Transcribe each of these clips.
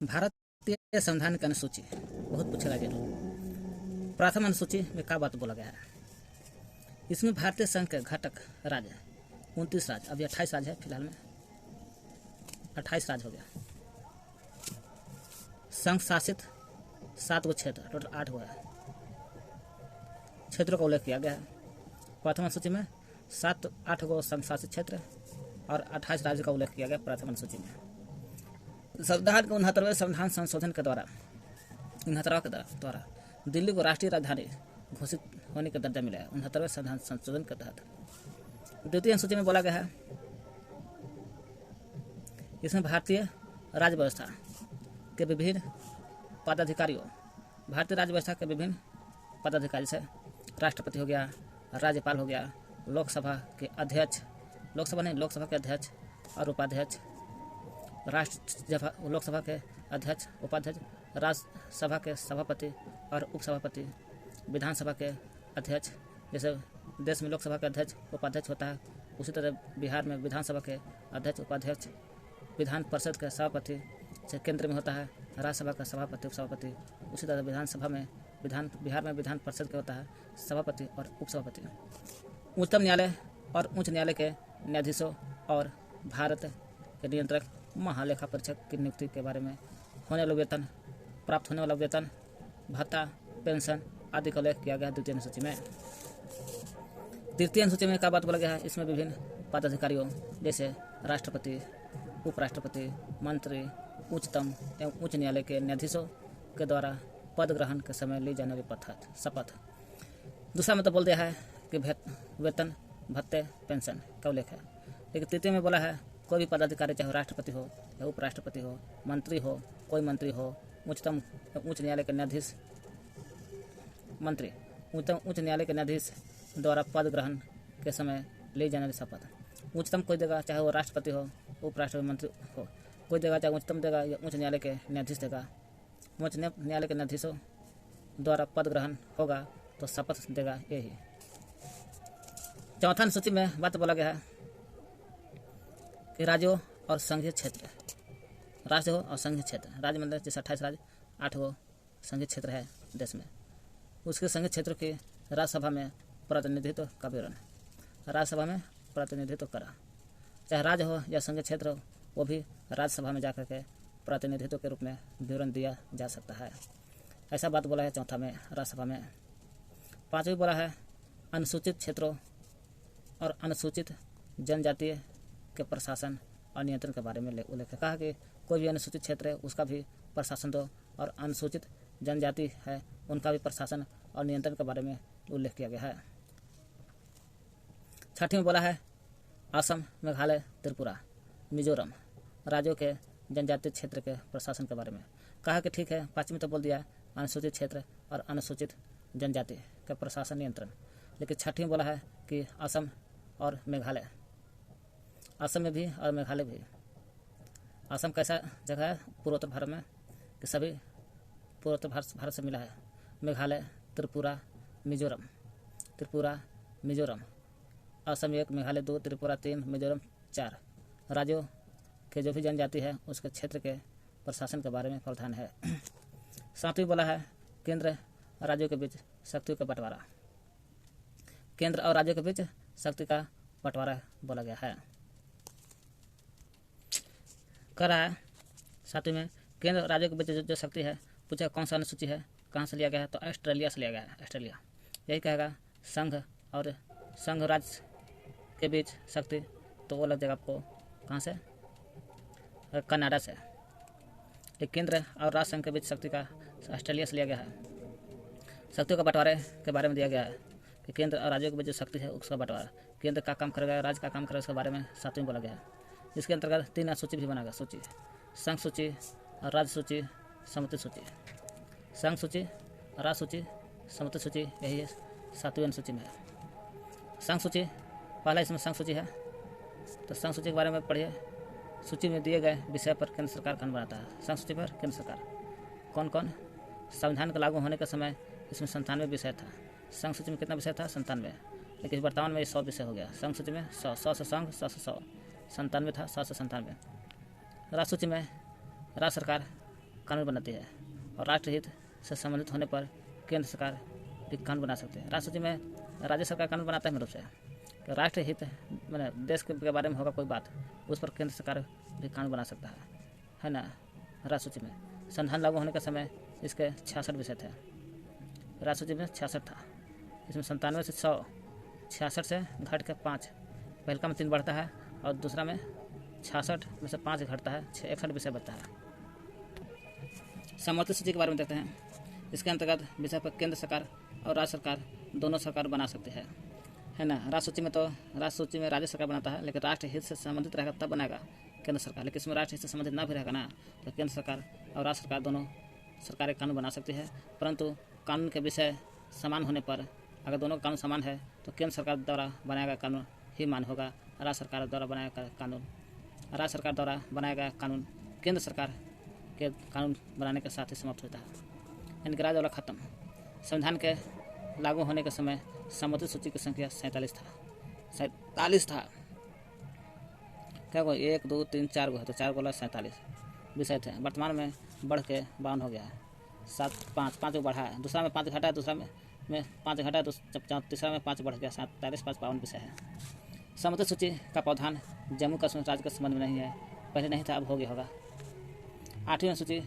भारतीय संविधान की अनुसूची बहुत पूछेगा जरूर। प्रथम अनुसूची में क्या बात बोला गया है? इसमें भारतीय संघ के घटक राज्य 29 राज्य, अभी 28 राज्य है, फिलहाल में 28 राज्य हो गया। संघ शासित 7 गो क्षेत्र, टोटल 8 गो है, क्षेत्रों का उल्लेख किया गया है। प्रथम अनुसूची में 8 गो संघ शासित क्षेत्र और 28 राज्य का उल्लेख किया गया प्रथम अनुसूची में। संविधान के 69वें संविधान संशोधन के द्वारा दिल्ली को राष्ट्रीय राजधानी घोषित होने का दर्जा मिला है 69वें संविधान संशोधन के तहत। द्वितीय अनुसूची में बोला गया है, इसमें भारतीय राज्य व्यवस्था के विभिन्न पदाधिकारियों, भारतीय राज्य व्यवस्था के विभिन्न पदाधिकारी से राष्ट्रपति हो गया, राज्यपाल हो गया, लोकसभा के अध्यक्ष, लोकसभा के अध्यक्ष और उपाध्यक्ष, लोकसभा के अध्यक्ष, उपाध्यक्ष, राज्यसभा के सभापति और उपसभापति, विधानसभा के अध्यक्ष, जैसे देश में लोकसभा का अध्यक्ष उपाध्यक्ष होता है, उसी तरह बिहार में विधानसभा के अध्यक्ष उपाध्यक्ष, विधान परिषद के सभापति जैसे केंद्र में होता है राज्यसभा का सभापति उपसभापति, उसी तरह बिहार में विधान परिषद का होता है सभापति और उपसभापति। उच्चतम न्यायालय और उच्च न्यायालय के न्यायाधीशों और भारत के नियंत्रक महालेखा परीक्षक की नियुक्ति के बारे में होने वाला वेतन, प्राप्त होने वाला वेतन, भत्ता, पेंशन आदि का उल्लेख किया गया द्वितीय अनुसूची में। तृतीय अनुसूची में क्या बात बोला गया है? इसमें विभिन्न पदाधिकारियों जैसे राष्ट्रपति, उपराष्ट्रपति, मंत्री, उच्चतम एवं उच्च न्यायालय के न्यायाधीशों के द्वारा पद ग्रहण के समय ली जाने वाली शपथ। दूसरा मतलब बोल दिया है कि वेतन, भत्ते, पेंशन का उल्लेख है। लेकिन तृतीय में बोला है कोई भी पदाधिकारी, चाहे राष्ट्रपति हो या उपराष्ट्रपति हो, मंत्री हो, कोई मंत्री हो, उच्च न्यायालय के न्यायाधीश, मंत्री, उच्च न्यायालय के न्यायाधीश द्वारा पद ग्रहण के समय ले जाने वाली शपथ। उच्चतम कोई देगा, चाहे वो राष्ट्रपति हो, उपराष्ट्रपति, मंत्री हो, कोई देगा, चाहे उच्चतम देगा या उच्च न्यायालय के न्यायाधीश देगा। उच्च न्यायालय के न्यायाधीशों द्वारा पद ग्रहण होगा तो शपथ देगा यही। चौथा अनुसूची में बात बोला गया है कि राज्यों और संघीय क्षेत्र, राज्य हो और संघीय क्षेत्र, राज्य मतलब जैसे 28 राज्य, 8 गो संघीय क्षेत्र है देश में, उसके संघीय क्षेत्रों की राज्यसभा में प्रतिनिधित्व का विवरण, राज्यसभा में प्रतिनिधित्व करा, चाहे राज्य हो या संघीय क्षेत्र हो, वो भी राज्यसभा में जाकर के प्रतिनिधित्व के रूप में विवरण दिया जा सकता है। ऐसा बात बोला है चौथा में राज्यसभा में। पांचवी बोला है अनुसूचित क्षेत्रों और अनुसूचित जनजातीय के प्रशासन और नियंत्रण के बारे में उल्लेख है। कहा कि कोई भी अनुसूचित क्षेत्र है उसका भी प्रशासन दो, और अनुसूचित जनजाति है उनका भी प्रशासन और नियंत्रण के बारे में उल्लेख किया गया है। छठी में बोला है असम, मेघालय, त्रिपुरा, मिजोरम राज्यों के जनजातीय क्षेत्र के प्रशासन के बारे में। कहा कि ठीक है, पांचवी तो बोल दिया अनुसूचित क्षेत्र और अनुसूचित जनजाति के प्रशासन नियंत्रण, लेकिन छठी में बोला है कि असम और मेघालय, असम में भी और मेघालय भी। असम कैसा जगह है पूर्वोत्तर भारत में कि सभी पूर्वोत्तर भारत से मिला है। मेघालय, त्रिपुरा, मिजोरम, असम 1, मेघालय 2, त्रिपुरा 3, मिजोरम 4 राज्यों के जो भी जनजाति है उसके क्षेत्र के प्रशासन के बारे में प्रावधान है। सातवीं बोला है केंद्र राज्यों के बीच शक्तियों का बंटवारा, केंद्र और राज्यों के बीच शक्ति का बंटवारा बोला गया है। कह रहा है सातवीं में केंद्र और राज्यों के बीच जो शक्ति है, पूछा कौन सा अनुसूची है, कहाँ से लिया गया है, तो ऑस्ट्रेलिया से लिया गया है। ऑस्ट्रेलिया यही कहेगा संघ और संघ राज्य के बीच शक्ति, तो वो लग जाएगा आपको कहाँ से, कनाडा से। एक केंद्र और राज्य संघ के बीच शक्ति का ऑस्ट्रेलिया से लिया गया है। शक्तियों का बंटवारे के बारे में दिया गया है कि केंद्र और राज्यों के बीच जो शक्ति है उसका बंटवारा, केंद्र का काम करेगा, राज्य का काम करेगा, उसके बारे में सातवीं बोला गया है। इसके अंतर्गत 3 सूची भी बनाएगा, सूची, संघ सूची और राज्य सूची, समिति सूची। संघ सूची, राज्य सूची, समिति सूची, यही है सातवीं अनुसूची में है। संघ सूची, पहला इसमें संघ सूची है, तो संघ सूची के बारे में पढ़िए। सूची में दिए गए विषय पर केंद्र सरकार कानून बनाता है। संघ सूची पर केंद्र सरकार कौन कौन, संविधान के लागू होने के समय इसमें 97 विषय था। संघ सूची में कितना विषय था? 97, लेकिन वर्तमान में 100 विषय हो गया। संघ सूची में 100 से संघ, 100 से 100, 97 था, 100 से 97। राज्य सूची में राज्य सरकार कानून बनाती है और राष्ट्रहित से संबंधित होने पर केंद्र सरकार भी कानून बना सकते हैं। राष्ट्र सूची में राज्य सरकार कानून बनाता है मेरे रूप से कि राष्ट्रहित मैंने देश के बारे में होगा कोई बात, उस पर केंद्र सरकार भी कानून बना सकता है ना। राष्ट्र सूची में संविधान लागू होने के समय इसके 66 विषय थे। राष्ट्र सूची में 66 था, इसमें 97 से 100, 66 से घट के 5, पहलका में 3 बढ़ता है और दूसरा में 66 में से 5 घटता है, 61 विषय बचता है। समवर्ती सूची के बारे में देखते हैं। इसके अंतर्गत विषय पर केंद्र सरकार और राज्य सरकार दोनों सरकार बना सकती है ना। राष्ट्र सूची में तो राज्य सूची में राज्य सरकार बनाता है, लेकिन राष्ट्र हित से संबंधित रहेगा तब बनाएगा केंद्र सरकार। लेकिन इसमें राष्ट्र हित से संबंधित ना भी रहेगा ना, तो केंद्र सरकार और राज्य सरकार दोनों सरकारें कानून बना सकती है। परंतु कानून के विषय समान होने पर, अगर दोनों कानून समान है तो केंद्र सरकार द्वारा बनाया गया कानून ही मान्य होगा। राज्य सरकार द्वारा बनाया गया कानून, राज्य सरकार द्वारा बनाया गया कानून केंद्र सरकार के कानून बनाने के साथ ही समाप्त होता है। यानी कि राज्य वाला खत्म। संविधान के लागू होने के समय समवर्ती सूची की संख्या 47 था। क्या को 1 2 3 4 गो है, तो 4 गोला 47 विषय थे। वर्तमान में बढ़ के 52 हो गया है। 7 5 5 बढ़ा है, दूसरा में 5 घटा है, दूसरा में 5 घटा है, तीसरा में 5 बढ़ गया, 47 5 52 विषय है। समवर्ती सूची का प्रावधान जम्मू कश्मीर राज्य के संबंध में नहीं है, पहले नहीं था, अब हो गया होगा। 8वीं सूची,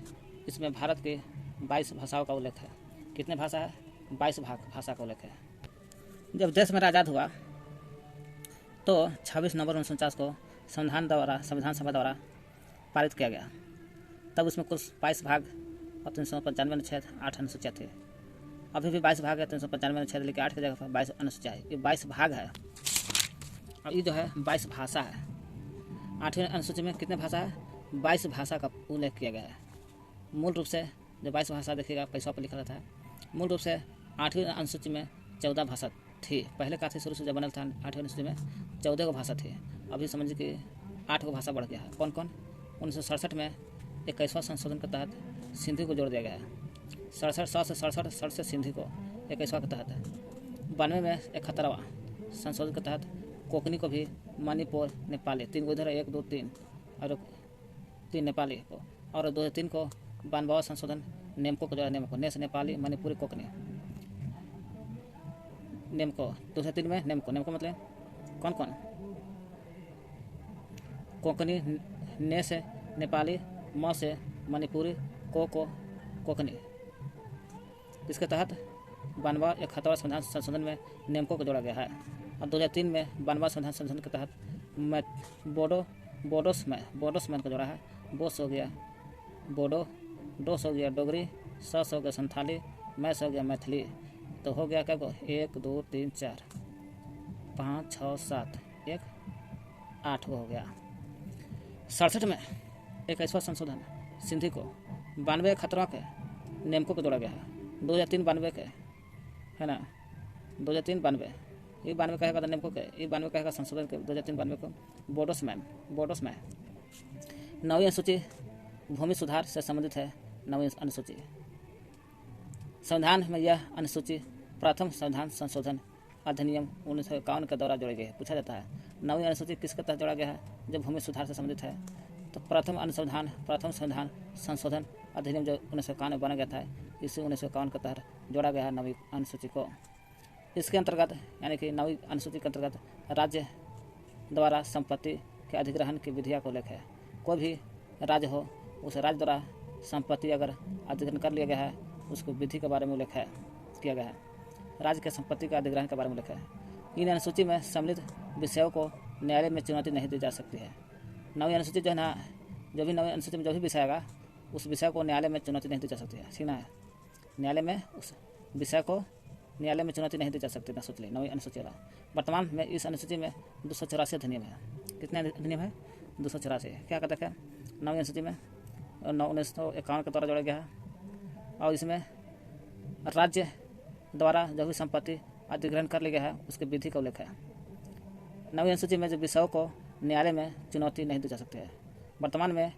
इसमें भारत की 22 भाषाओं का उल्लेख है। कितने भाषा है? 22 भाषा का उल्लेख है। जब देश में आज़ाद हुआ तो 26 नवंबर 1949 को संविधान सभा द्वारा पारित किया गया। तब उसमें कुल 22 भाग और 395 अनुच्छेद, 8 अनुसूचियाँ थी। अभी भी 22 भाग है, 395 अनुच्छेद, लेकिन 8 की जगह पर 22 अनुसूचियाँ है। ये 22 भाग है और ये जो है 22 भाषा है। 8वीं अनुसूची में कितने भाषा है? 22 भाषा का उल्लेख किया गया है। मूल रूप से जो 22 भाषा देखिएगा पैसों पर लिखा रहता है। मूल रूप से 8वीं अनुसूची में 14 भाषा थी। पहले का थी, शुरू से जब बनल था 8वीं अनुसूची में 14 गो भाषा थी। अभी समझिए कि 8 गो भाषा बढ़ गया है। कौन कौन? 1967 में 21वां संशोधन के तहत सिंधी को जोड़ दिया गया है। 67 से सिंधी को 21वां के तहत। 92 में 71वां संशोधन के तहत कोंकणी को भी, मणिपुर, नेपाली, 3 गो इधर है, 1 2 3 और 3 नेपाली को, और 2003 को 92वां संशोधन नेमको को जोड़ा। नेमको नेस नेपाली मणिपुरी कोंकणी नेमको। 2003 में नेमको मतलब कौन कौन? कोंकणी, ने से नेपाली, म से मणिपुरी, को कोंकणी। इसके तहत 92वां 71वां संविधान संशोधन में नेमको को जोड़ा गया है। और 2003 में 92वां संविधान संशोधन के तहत बोडोसमैन को जोड़ा है। बोस हो गया बोडो, डोस हो गया डोगरी, सस हो गया संथाली, मैस हो गया मैथिली। तो हो गया क्या को? 1 2 3 4 5 6 7 1 8 हो गया। 67 में 21वां संशोधन सिंधी को, 92 71वां के नेमको को जोड़ा गया है। 2003 92 के है ना, 2003 92 ये 92 कहेगा नेमको के, ये 92 कहेगा संशोधन के, 2003 92 को बोडोसमैन। 9वीं अनुसूची भूमि सुधार से संबंधित है। 9वीं अनुसूची संविधान में यह अनुसूची प्रथम संविधान संशोधन अधिनियम 1951 के द्वारा जोड़ी गई है। पूछा जाता है 9वीं अनुसूची किसके तहत जोड़ा गया है? जब भूमि सुधार से संबंधित है तो प्रथम संविधान संशोधन अधिनियम जो 1951 में बना गया था, इसी 1951 के तहत जोड़ा गया है 9वीं अनुसूची को। इसके अंतर्गत यानी कि 9वीं अनुसूची के अंतर्गत राज्य द्वारा संपत्ति के अधिग्रहण की विधिया को उल्लेख है। कोई भी राज्य हो, उस राज्य द्वारा संपत्ति अगर अधिग्रहण कर लिया गया है, उसको विधि के बारे में उल्लेख है किया गया है। राज्य के संपत्ति का अधिग्रहण के बारे में उल्लेख है। इन अनुसूची में सम्मिलित विषयों को न्यायालय में चुनौती नहीं दी जा सकती है। 9वीं अनुसूची जो है ना, जो भी 9वीं अनुसूची में जो भी विषय आएगा, उस विषय को न्यायालय में चुनौती नहीं दी जा सकती है। सीना है, न्यायालय में उस विषय को न्यायालय में चुनौती नहीं दी जा सकती। ना सोच ली 9वीं अनुसूची वाला। वर्तमान में इस अनुसूची में 284 अधिनियम है। कितने अधिनियम है? 284। क्या कहते हैं 9वीं अनुसूची में? 1951 के द्वारा जोड़ा गया है। और इसमें राज्य द्वारा जो भी संपत्ति अधिग्रहण कर लिया गया है, उसके विधि का उल्लेख है। 9वीं अनुसूची में जो विषयों को न्यायालय में चुनौती नहीं दी जा सकती है। वर्तमान में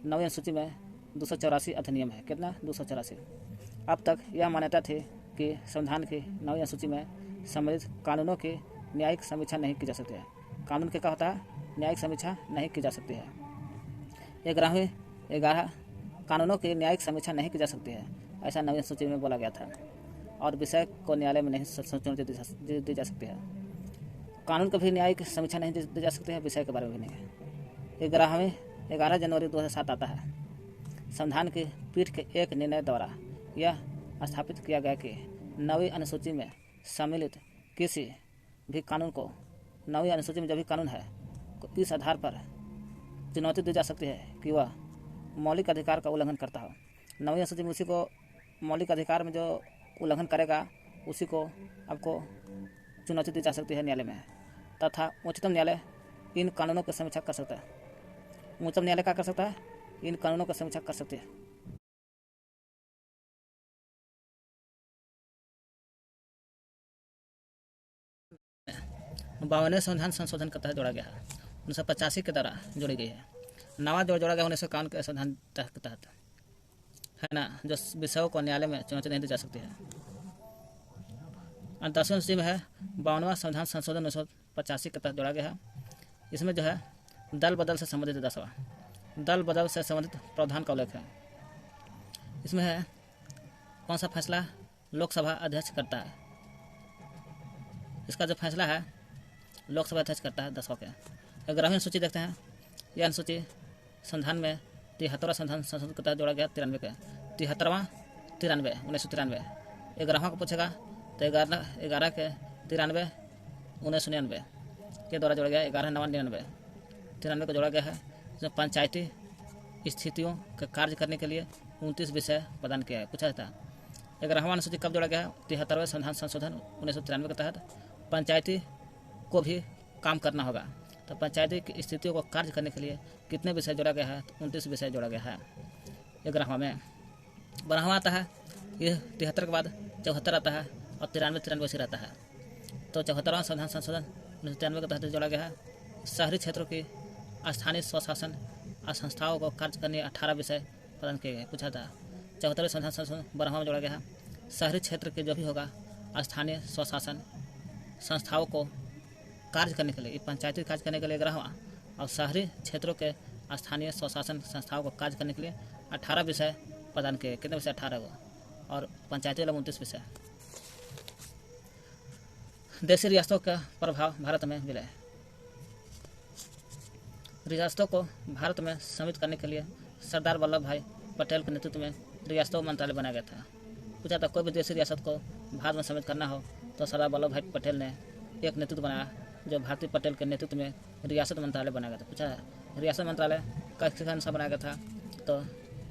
9वीं अनुसूची में 284 अधिनियम है। कितना? 284। अब तक यह मान्यता थी कि संविधान की 9वीं अनुसूची में सम्मिलित कानूनों की न्यायिक समीक्षा नहीं की जा सकती है। कानून के क्या होता है? न्यायिक समीक्षा नहीं की जा सकती है। 11 कानूनों की न्यायिक समीक्षा नहीं की जा सकती है, ऐसा नवीन सूची में बोला गया था। और विषय को न्यायालय में नहीं चुनौती दी जा सकती है। कानून की भी न्यायिक समीक्षा नहीं दी जा सकती है, विषय के बारे में भी नहीं। 11 जनवरी 2007 आता है। संविधान की पीठ के एक निर्णय द्वारा यह स्थापित किया गया कि नवीं अनुसूची में सम्मिलित किसी भी कानून को, नवीं अनुसूची में जो भी कानून है, इस आधार पर चुनौती दी जा सकती है कि वह मौलिक अधिकार का उल्लंघन करता हो। नवीं अनुसूची में उसी को मौलिक अधिकार में जो उल्लंघन करेगा उसी को आपको चुनौती दी जा सकती है न्यायालय में। तथा उच्चतम न्यायालय इन कानूनों की समीक्षा कर सकता है। उच्चतम न्यायालय क्या कर सकता है? इन कानूनों की समीक्षा कर सकती है। बावनवें संविधान संशोधन का तहत जोड़ा गया है। 1985 के द्वारा जोड़ी गई है। नवा जोड़ा गया 1951 के संविधान के तहत, है ना, जो विषयों को न्यायालय में चुनौती नहीं दी जा सकती है। 10वीं अनुसूची में है 52वां संविधान संशोधन 1985 के तहत जोड़ा गया है। इसमें जो है दल बदल से संबंधित 10वां दल बदल से संबंधित प्रावधान का उल्लेख है। इसमें है कौन सा फैसला लोकसभा अध्यक्ष करता है। इसका जो फैसला है लोकसभा अध्यक्ष करता है 10वां के। 11वीं अनुसूची देखते हैं। यह अनुसूची संविधान में 73वां संविधान संशोधन के तहत जोड़ा गया 93 के 73वां 93 1993। 11वां को पूछेगा तो 11 के 93 1999 के द्वारा जोड़ा गया। 11/9/99 93 को जोड़ा गया है। इसमें पंचायती स्थितियों के कार्य करने के लिए 29 विषय प्रदान किया है, पूछा था। 11वां अनुसूची कब जोड़ा गया है? 73वें संविधान संशोधन 1993 के तहत पंचायती को भी काम करना होगा। तो पंचायती की स्थितियों को कार्य करने के लिए कितने विषय जोड़ा गया है? 29 विषय जोड़ा गया है 11वां में। 12वां आता है, ये 73 के बाद 74 आता है और 93 से रहता है। तो 74वां संविधान संशोधन 1993 के तहत जोड़ा गया है। शहरी क्षेत्रों की स्थानीय स्वशासन संस्थाओं को कार्य करने 18 विषय प्रदान किए गए, पूछा था। 74वें संविधान संशोधन 12वां में जोड़ा गया है। शहरी क्षेत्र के जो भी होगा स्थानीय स्वशासन संस्थाओं को कार्य करने के लिए, पंचायती कार्य करने के लिए 11वां, और शहरी क्षेत्रों के स्थानीय स्वशासन संस्थाओं को कार्य करने के लिए 18 विषय प्रदान किए। कितने विषय? 18 को, और पंचायती वाला 29 विषय। देशी रियासतों का प्रभाव भारत में विलय। रियासतों को भारत में सम्मिलित करने के लिए सरदार वल्लभ भाई पटेल के नेतृत्व में रियासतों मंत्रालय बनाया गया था। पूछा था कोई भी देशी रियासत को भारत में सम्मिलित करना हो तो सरदार वल्लभ भाई पटेल ने एक नेतृत्व बनाया, जो भारतीय पटेल के नेतृत्व में रियासत मंत्रालय बनाया गया था। पूछा है रियासत मंत्रालय किसके अनुसार बनाया गया था? तो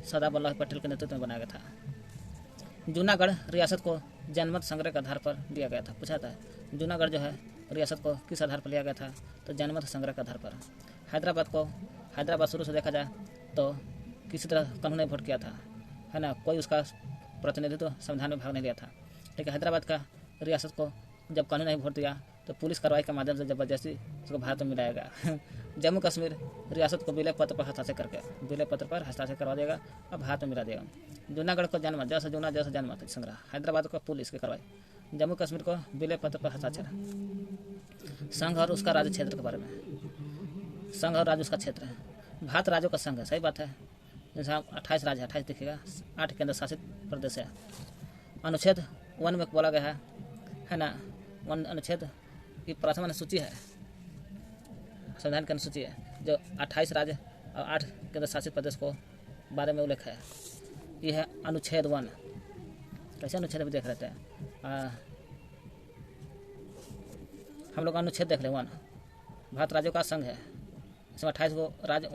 सरदार वल्लभ भाई पटेल के नेतृत्व में बनाया गया था। जूनागढ़ रियासत को जनमत संग्रह के आधार पर दिया गया था। पूछा था जूनागढ़ जो है रियासत को किस आधार पर लिया गया था? तो जनमत संग्रह के आधार पर। हैदराबाद शुरू से देखा जाए तो किसी तरह कानून ने वोट किया था, है ना, कोई उसका प्रतिनिधित्व संविधान में भाग नहीं लिया था। लेकिन हैदराबाद का रियासत को जब कानून ने वोट दिया तो पुलिस कार्रवाई के माध्यम से जबरदस्ती उसको भारत में मिलाया गया। जम्मू कश्मीर रियासत को विलय पत्र पर हस्ताक्षर करवा देगा और भारत में मिला देगा। जूनागढ़ को जन्म जैसा जनमत संग्रह, हैदराबाद को पुलिस की कार्रवाई, जम्मू कश्मीर को विलय पत्र पर हस्ताक्षर। संघ और उसका राज्य क्षेत्र के बारे में, संघ और राज्य उसका क्षेत्र है। भारत राज्यों का संघ है, सही बात है। जैसे 28 राज्य, 28 दिखेगा, 8 केंद्र शासित प्रदेश है। अनुच्छेद 1 में बोला गया है ना, अनुच्छेद की प्रथम अनुसूची है, संविधान की अनुसूची है, जो 28 राज्य और 8 केंद्र शासित प्रदेश को बारे में उल्लेख है। यह है अनुच्छेद 1। कैसे अनुच्छेद भी देख लेते हैं, हम लोग अनुच्छेद देख ले 1। भारत राज्यों का संघ है, इसमें 28 को राज्य,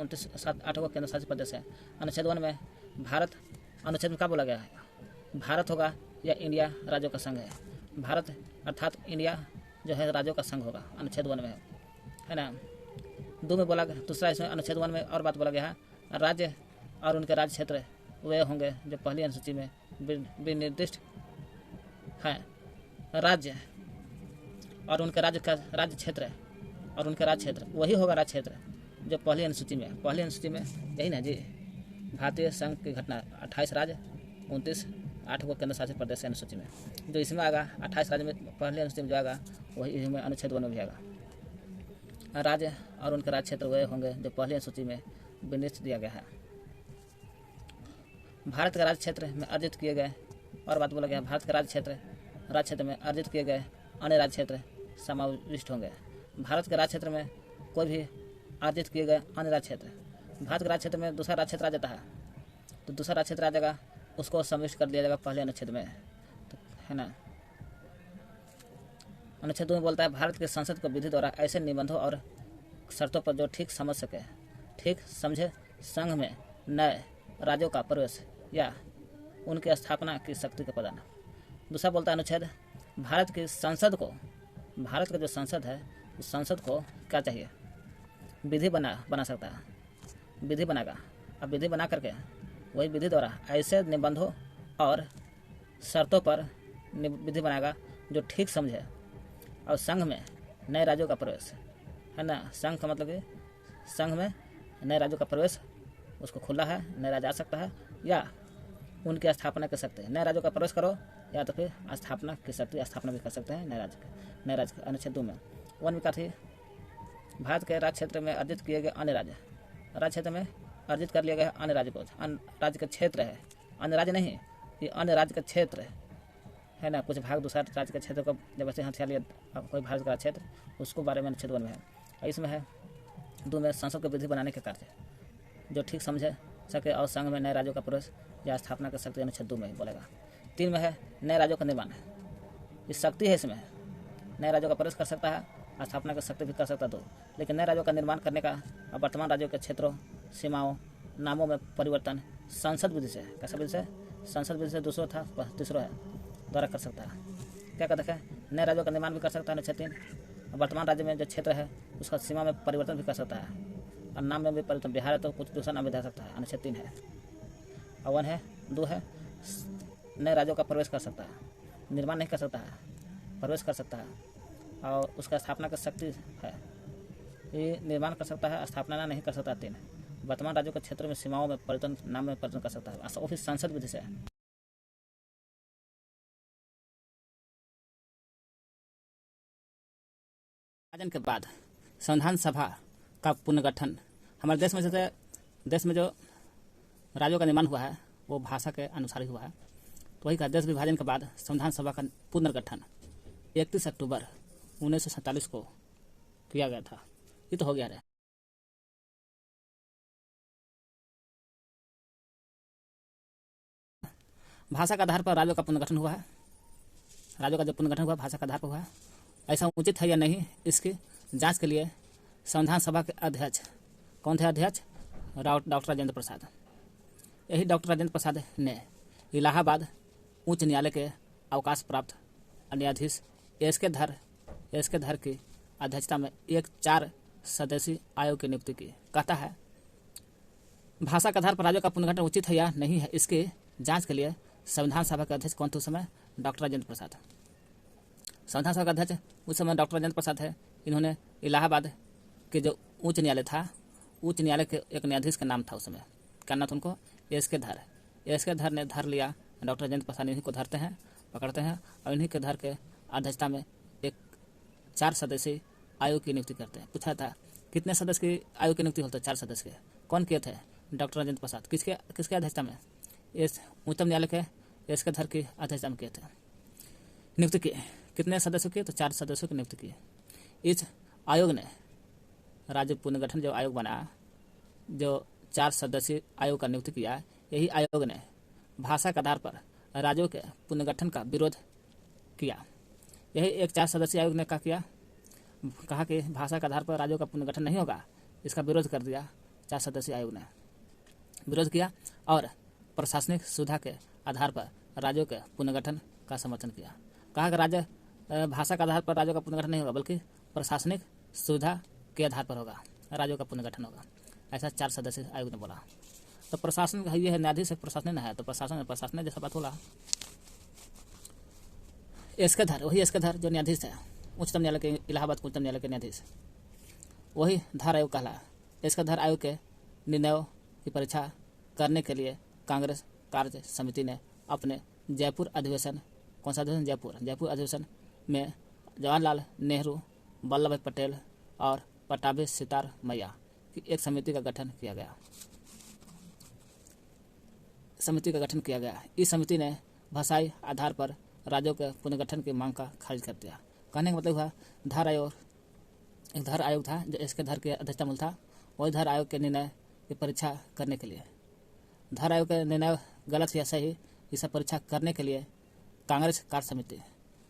8 को केंद्र शासित प्रदेश है। अनुच्छेद 1 में भारत, अनुच्छेद में क्या बोला गया है? भारत होगा या इंडिया राज्यों का संघ है। भारत अर्थात इंडिया जो है राज्यों का संघ होगा, अनुच्छेद 1 में है ना। 2 में बोला गया, दूसरा इसमें अनुच्छेद 1 में और बात बोला गया है, राज्य और उनके राज्य क्षेत्र वे होंगे जो पहली अनुसूची में विनिर्दिष्ट है। राज्य और उनके राज्य का राज्य क्षेत्र और उनके राज्य क्षेत्र वही होगा राज्य क्षेत्र जो पहली अनुसूची में, पहली अनुसूची में यही ना जी, भारतीय संघ की घटना 28 राज्य 29 8 को केंद्र शासित प्रदेश अनुसूची में, जो इसमें आएगा 28 राज्य में पहले अनुसूची में जो आएगा वही इसमें अनुच्छेद 1 में भी आएगा। राज्य और उनके राज्य क्षेत्र वह होंगे जो पहली अनुसूची में विनिर्दिष्ट दिया गया है। भारत के राज्य क्षेत्र में अर्जित किए गए, और बात बोला गया, भारत के राज्य क्षेत्र में अर्जित किए गए अन्य राज्य क्षेत्र समाविष्ट होंगे। भारत के राज्य क्षेत्र में कोई भी अर्जित किए गए अन्य राज्य क्षेत्र, भारत के राज्य क्षेत्र में दूसरा राज्य क्षेत्र आ जाता है, तो दूसरा राज्य क्षेत्र आ जाएगा, उसको समाविष्ट कर दिया जाएगा पहले अनुच्छेद में, तो है ना। अनुच्छेद 2 में बोलता है, भारत के संसद को विधि द्वारा ऐसे निबंधों और शर्तों पर जो ठीक समझे संघ में नए राज्यों का प्रवेश या उनकी स्थापना की शक्ति का प्रदान। दूसरा बोलता है अनुच्छेद, भारत की संसद को, भारत का जो संसद है उस संसद को क्या चाहिए, विधि बना सकता है, विधि बनाएगा। अब विधि बना करके वही विधि द्वारा ऐसे निबंधों और शर्तों पर विधि बनाएगा जो ठीक समझे, और संघ में नए राज्यों का प्रवेश, है ना। संघ का मतलब कि संघ में नए राज्यों का प्रवेश उसको खुला है, नए राज्य आ सकता है या उनकी स्थापना कर सकते हैं। नए राज्यों का प्रवेश करो या तो फिर स्थापना की शक्ति, स्थापना भी कर सकते हैं नए राज्य के। अनुच्छेद 2 में वन विकास ही, भारत के राज्य क्षेत्र में अर्जित किए गए अन्य राज्य क्षेत्र में अर्जित कर लिए गए अन्य राज्य को, अन्य राज्य का क्षेत्र है, अन्य राज्य नहीं, ये अन्य राज्य का क्षेत्र है ना। कुछ भाग दूसरा राज्य के क्षेत्र को जब ऐसे हथियार लिया कोई भारत का क्षेत्र, उसको बारे में अनुच्छेद 1 में है। इसमें है 2 में संसद को विधि बनाने के कार्य जो ठीक समझे सके और संघ में नए राज्यों का प्रवेश या स्थापना कर सकते हैं, अनुच्छेद 2 में ही बोलेगा। 3 में है नए राज्यों का निर्माण, इस शक्ति है, इसमें नए राज्यों का प्रवेश कर सकता है, स्थापना कर सकते भी कर सकता 2, लेकिन नए राज्यों का निर्माण करने का और वर्तमान राज्यों के क्षेत्रों, सीमाओं, नामों में परिवर्तन संसद विधि से, कैसा विधि से, संसद विधि से दूसरा था, तीसरा है, द्वारा कर सकता है। क्या कहते हैं, नए राज्यों का निर्माण भी कर सकता है अनुच्छेद 3, वर्तमान राज्य में जो क्षेत्र है उसका सीमा में परिवर्तन भी कर सकता है, और नाम में भी परिवर्तन, बिहार है तो कुछ दूसरा नाम भी दे सकता है, अनुच्छेद 3 है। और 1 है, 2 है, नए राज्यों का प्रवेश कर सकता है, निर्माण नहीं कर सकता है, प्रवेश कर सकता है, और उसका स्थापना कर शक्ति है, ये निर्माण कर सकता है, स्थापना नहीं कर सकता। 3 वर्तमान राज्यों के क्षेत्र में सीमाओं में परिवर्तन, नाम में परिवर्तन कर सकता है, वो भी संसद विधि से। विभाजन के बाद संविधान सभा का पुनर्गठन, हमारे देश में जैसे देश में जो राज्यों का निर्माण हुआ है वो भाषा के अनुसार ही हुआ है, तो वही का देश विभाजन के बाद संविधान सभा का पुनर्गठन 31 अक्टूबर 1947 को किया गया था। ये तो हो गया है। भाषा के आधार पर राज्यों का पुनर्गठन हुआ है, राज्यों का जो पुनर्गठन हुआ भाषा के आधार पर हुआ है, ऐसा उचित है या नहीं, इसकी जांच के लिए संविधान सभा के अध्यक्ष कौन थे, अध्यक्ष डॉक्टर राजेंद्र प्रसाद। यही डॉक्टर राजेंद्र प्रसाद ने इलाहाबाद उच्च न्यायालय के अवकाश प्राप्त न्यायाधीश एस के धर की अध्यक्षता में एक 4 सदस्यीय आयोग की नियुक्ति की। कहता है भाषा के आधार पर राज्यों का पुनर्गठन उचित है या नहीं है, इसकी जांच के लिए संविधान सभा के अध्यक्ष कौन थे उस समय, डॉक्टर राजेंद्र प्रसाद। संविधान सभा का अध्यक्ष उस समय डॉक्टर राजेंद्र प्रसाद है। इन्होंने इलाहाबाद के जो उच्च न्यायालय था, उच्च न्यायालय के एक न्यायाधीश का नाम था उस समय, क्या नाम था उनको, एस के धर ने धर लिया, डॉक्टर राजेंद्र प्रसाद इन्हीं को धरते हैं, पकड़ते हैं, और इन्हीं के धर के अध्यक्षता में एक 4 सदस्यीय आयोग की नियुक्ति करते हैं। पूछा था कितने सदस्य की आयोग की नियुक्ति होता है, 4 सदस्य के। कौन किए थे, डॉक्टर राजेंद्र प्रसाद। किसके अध्यक्षता में, इस उच्चतम न्यायालय के एस के धर की अध्यक्षता में किए थे, नियुक्ति किए। कितने सदस्यों की, तो 4 सदस्यों की नियुक्ति की। इस आयोग ने राज्य पुनर्गठन जो आयोग बना, जो 4 सदस्यीय आयोग का नियुक्ति किया, यही आयोग ने भाषा के आधार पर राज्यों के पुनर्गठन का विरोध किया। यही एक 4 सदस्यीय आयोग ने कहा कि भाषा के आधार पर राज्यों का पुनर्गठन नहीं होगा, इसका विरोध कर दिया। 4 सदस्यीय आयोग ने विरोध किया और प्रशासनिक सुविधा के आधार पर राज्यों के पुनर्गठन का समर्थन किया। कहा कि राज्य भाषा के आधार पर राज्यों का पुनर्गठन नहीं होगा, बल्कि प्रशासनिक सुविधा के आधार पर होगा, राज्यों का पुनर्गठन होगा, ऐसा 4 सदस्यीय आयोग ने बोला। तो प्रशासन ये है, न्यायाधीश एक प्रशासन है, तो प्रशासन जैसा बात बोला। एसके धर, वही एसके धर जो न्यायाधीश है, उच्चतम न्यायालय के, इलाहाबाद उच्चतम न्यायालय के न्यायाधीश, वही धार आयोग कहला। एसके धर आयोग के निर्णयों की परीक्षा करने के लिए कांग्रेस कार्य समिति ने अपने जयपुर अधिवेशन, कौन सा अधिवेशन, जयपुर अधिवेशन में जवाहरलाल नेहरू, वल्लभ भाई पटेल और पटाभी सितार मैया की एक समिति का गठन किया गया। समिति का गठन किया गया। इस समिति ने भाषाई आधार पर राज्यों के पुनर्गठन की मांग का खारिज कर दिया। कहने का मतलब हुआ धार आयोग, एक धार आयोग था जो इसके धार की अध्यक्षता मूल था। वही धार आयोग के निर्णय की परीक्षा करने के लिए, धार आयोग का निर्णय गलत या सही, इसे परीक्षा करने के लिए कांग्रेस कार्य समिति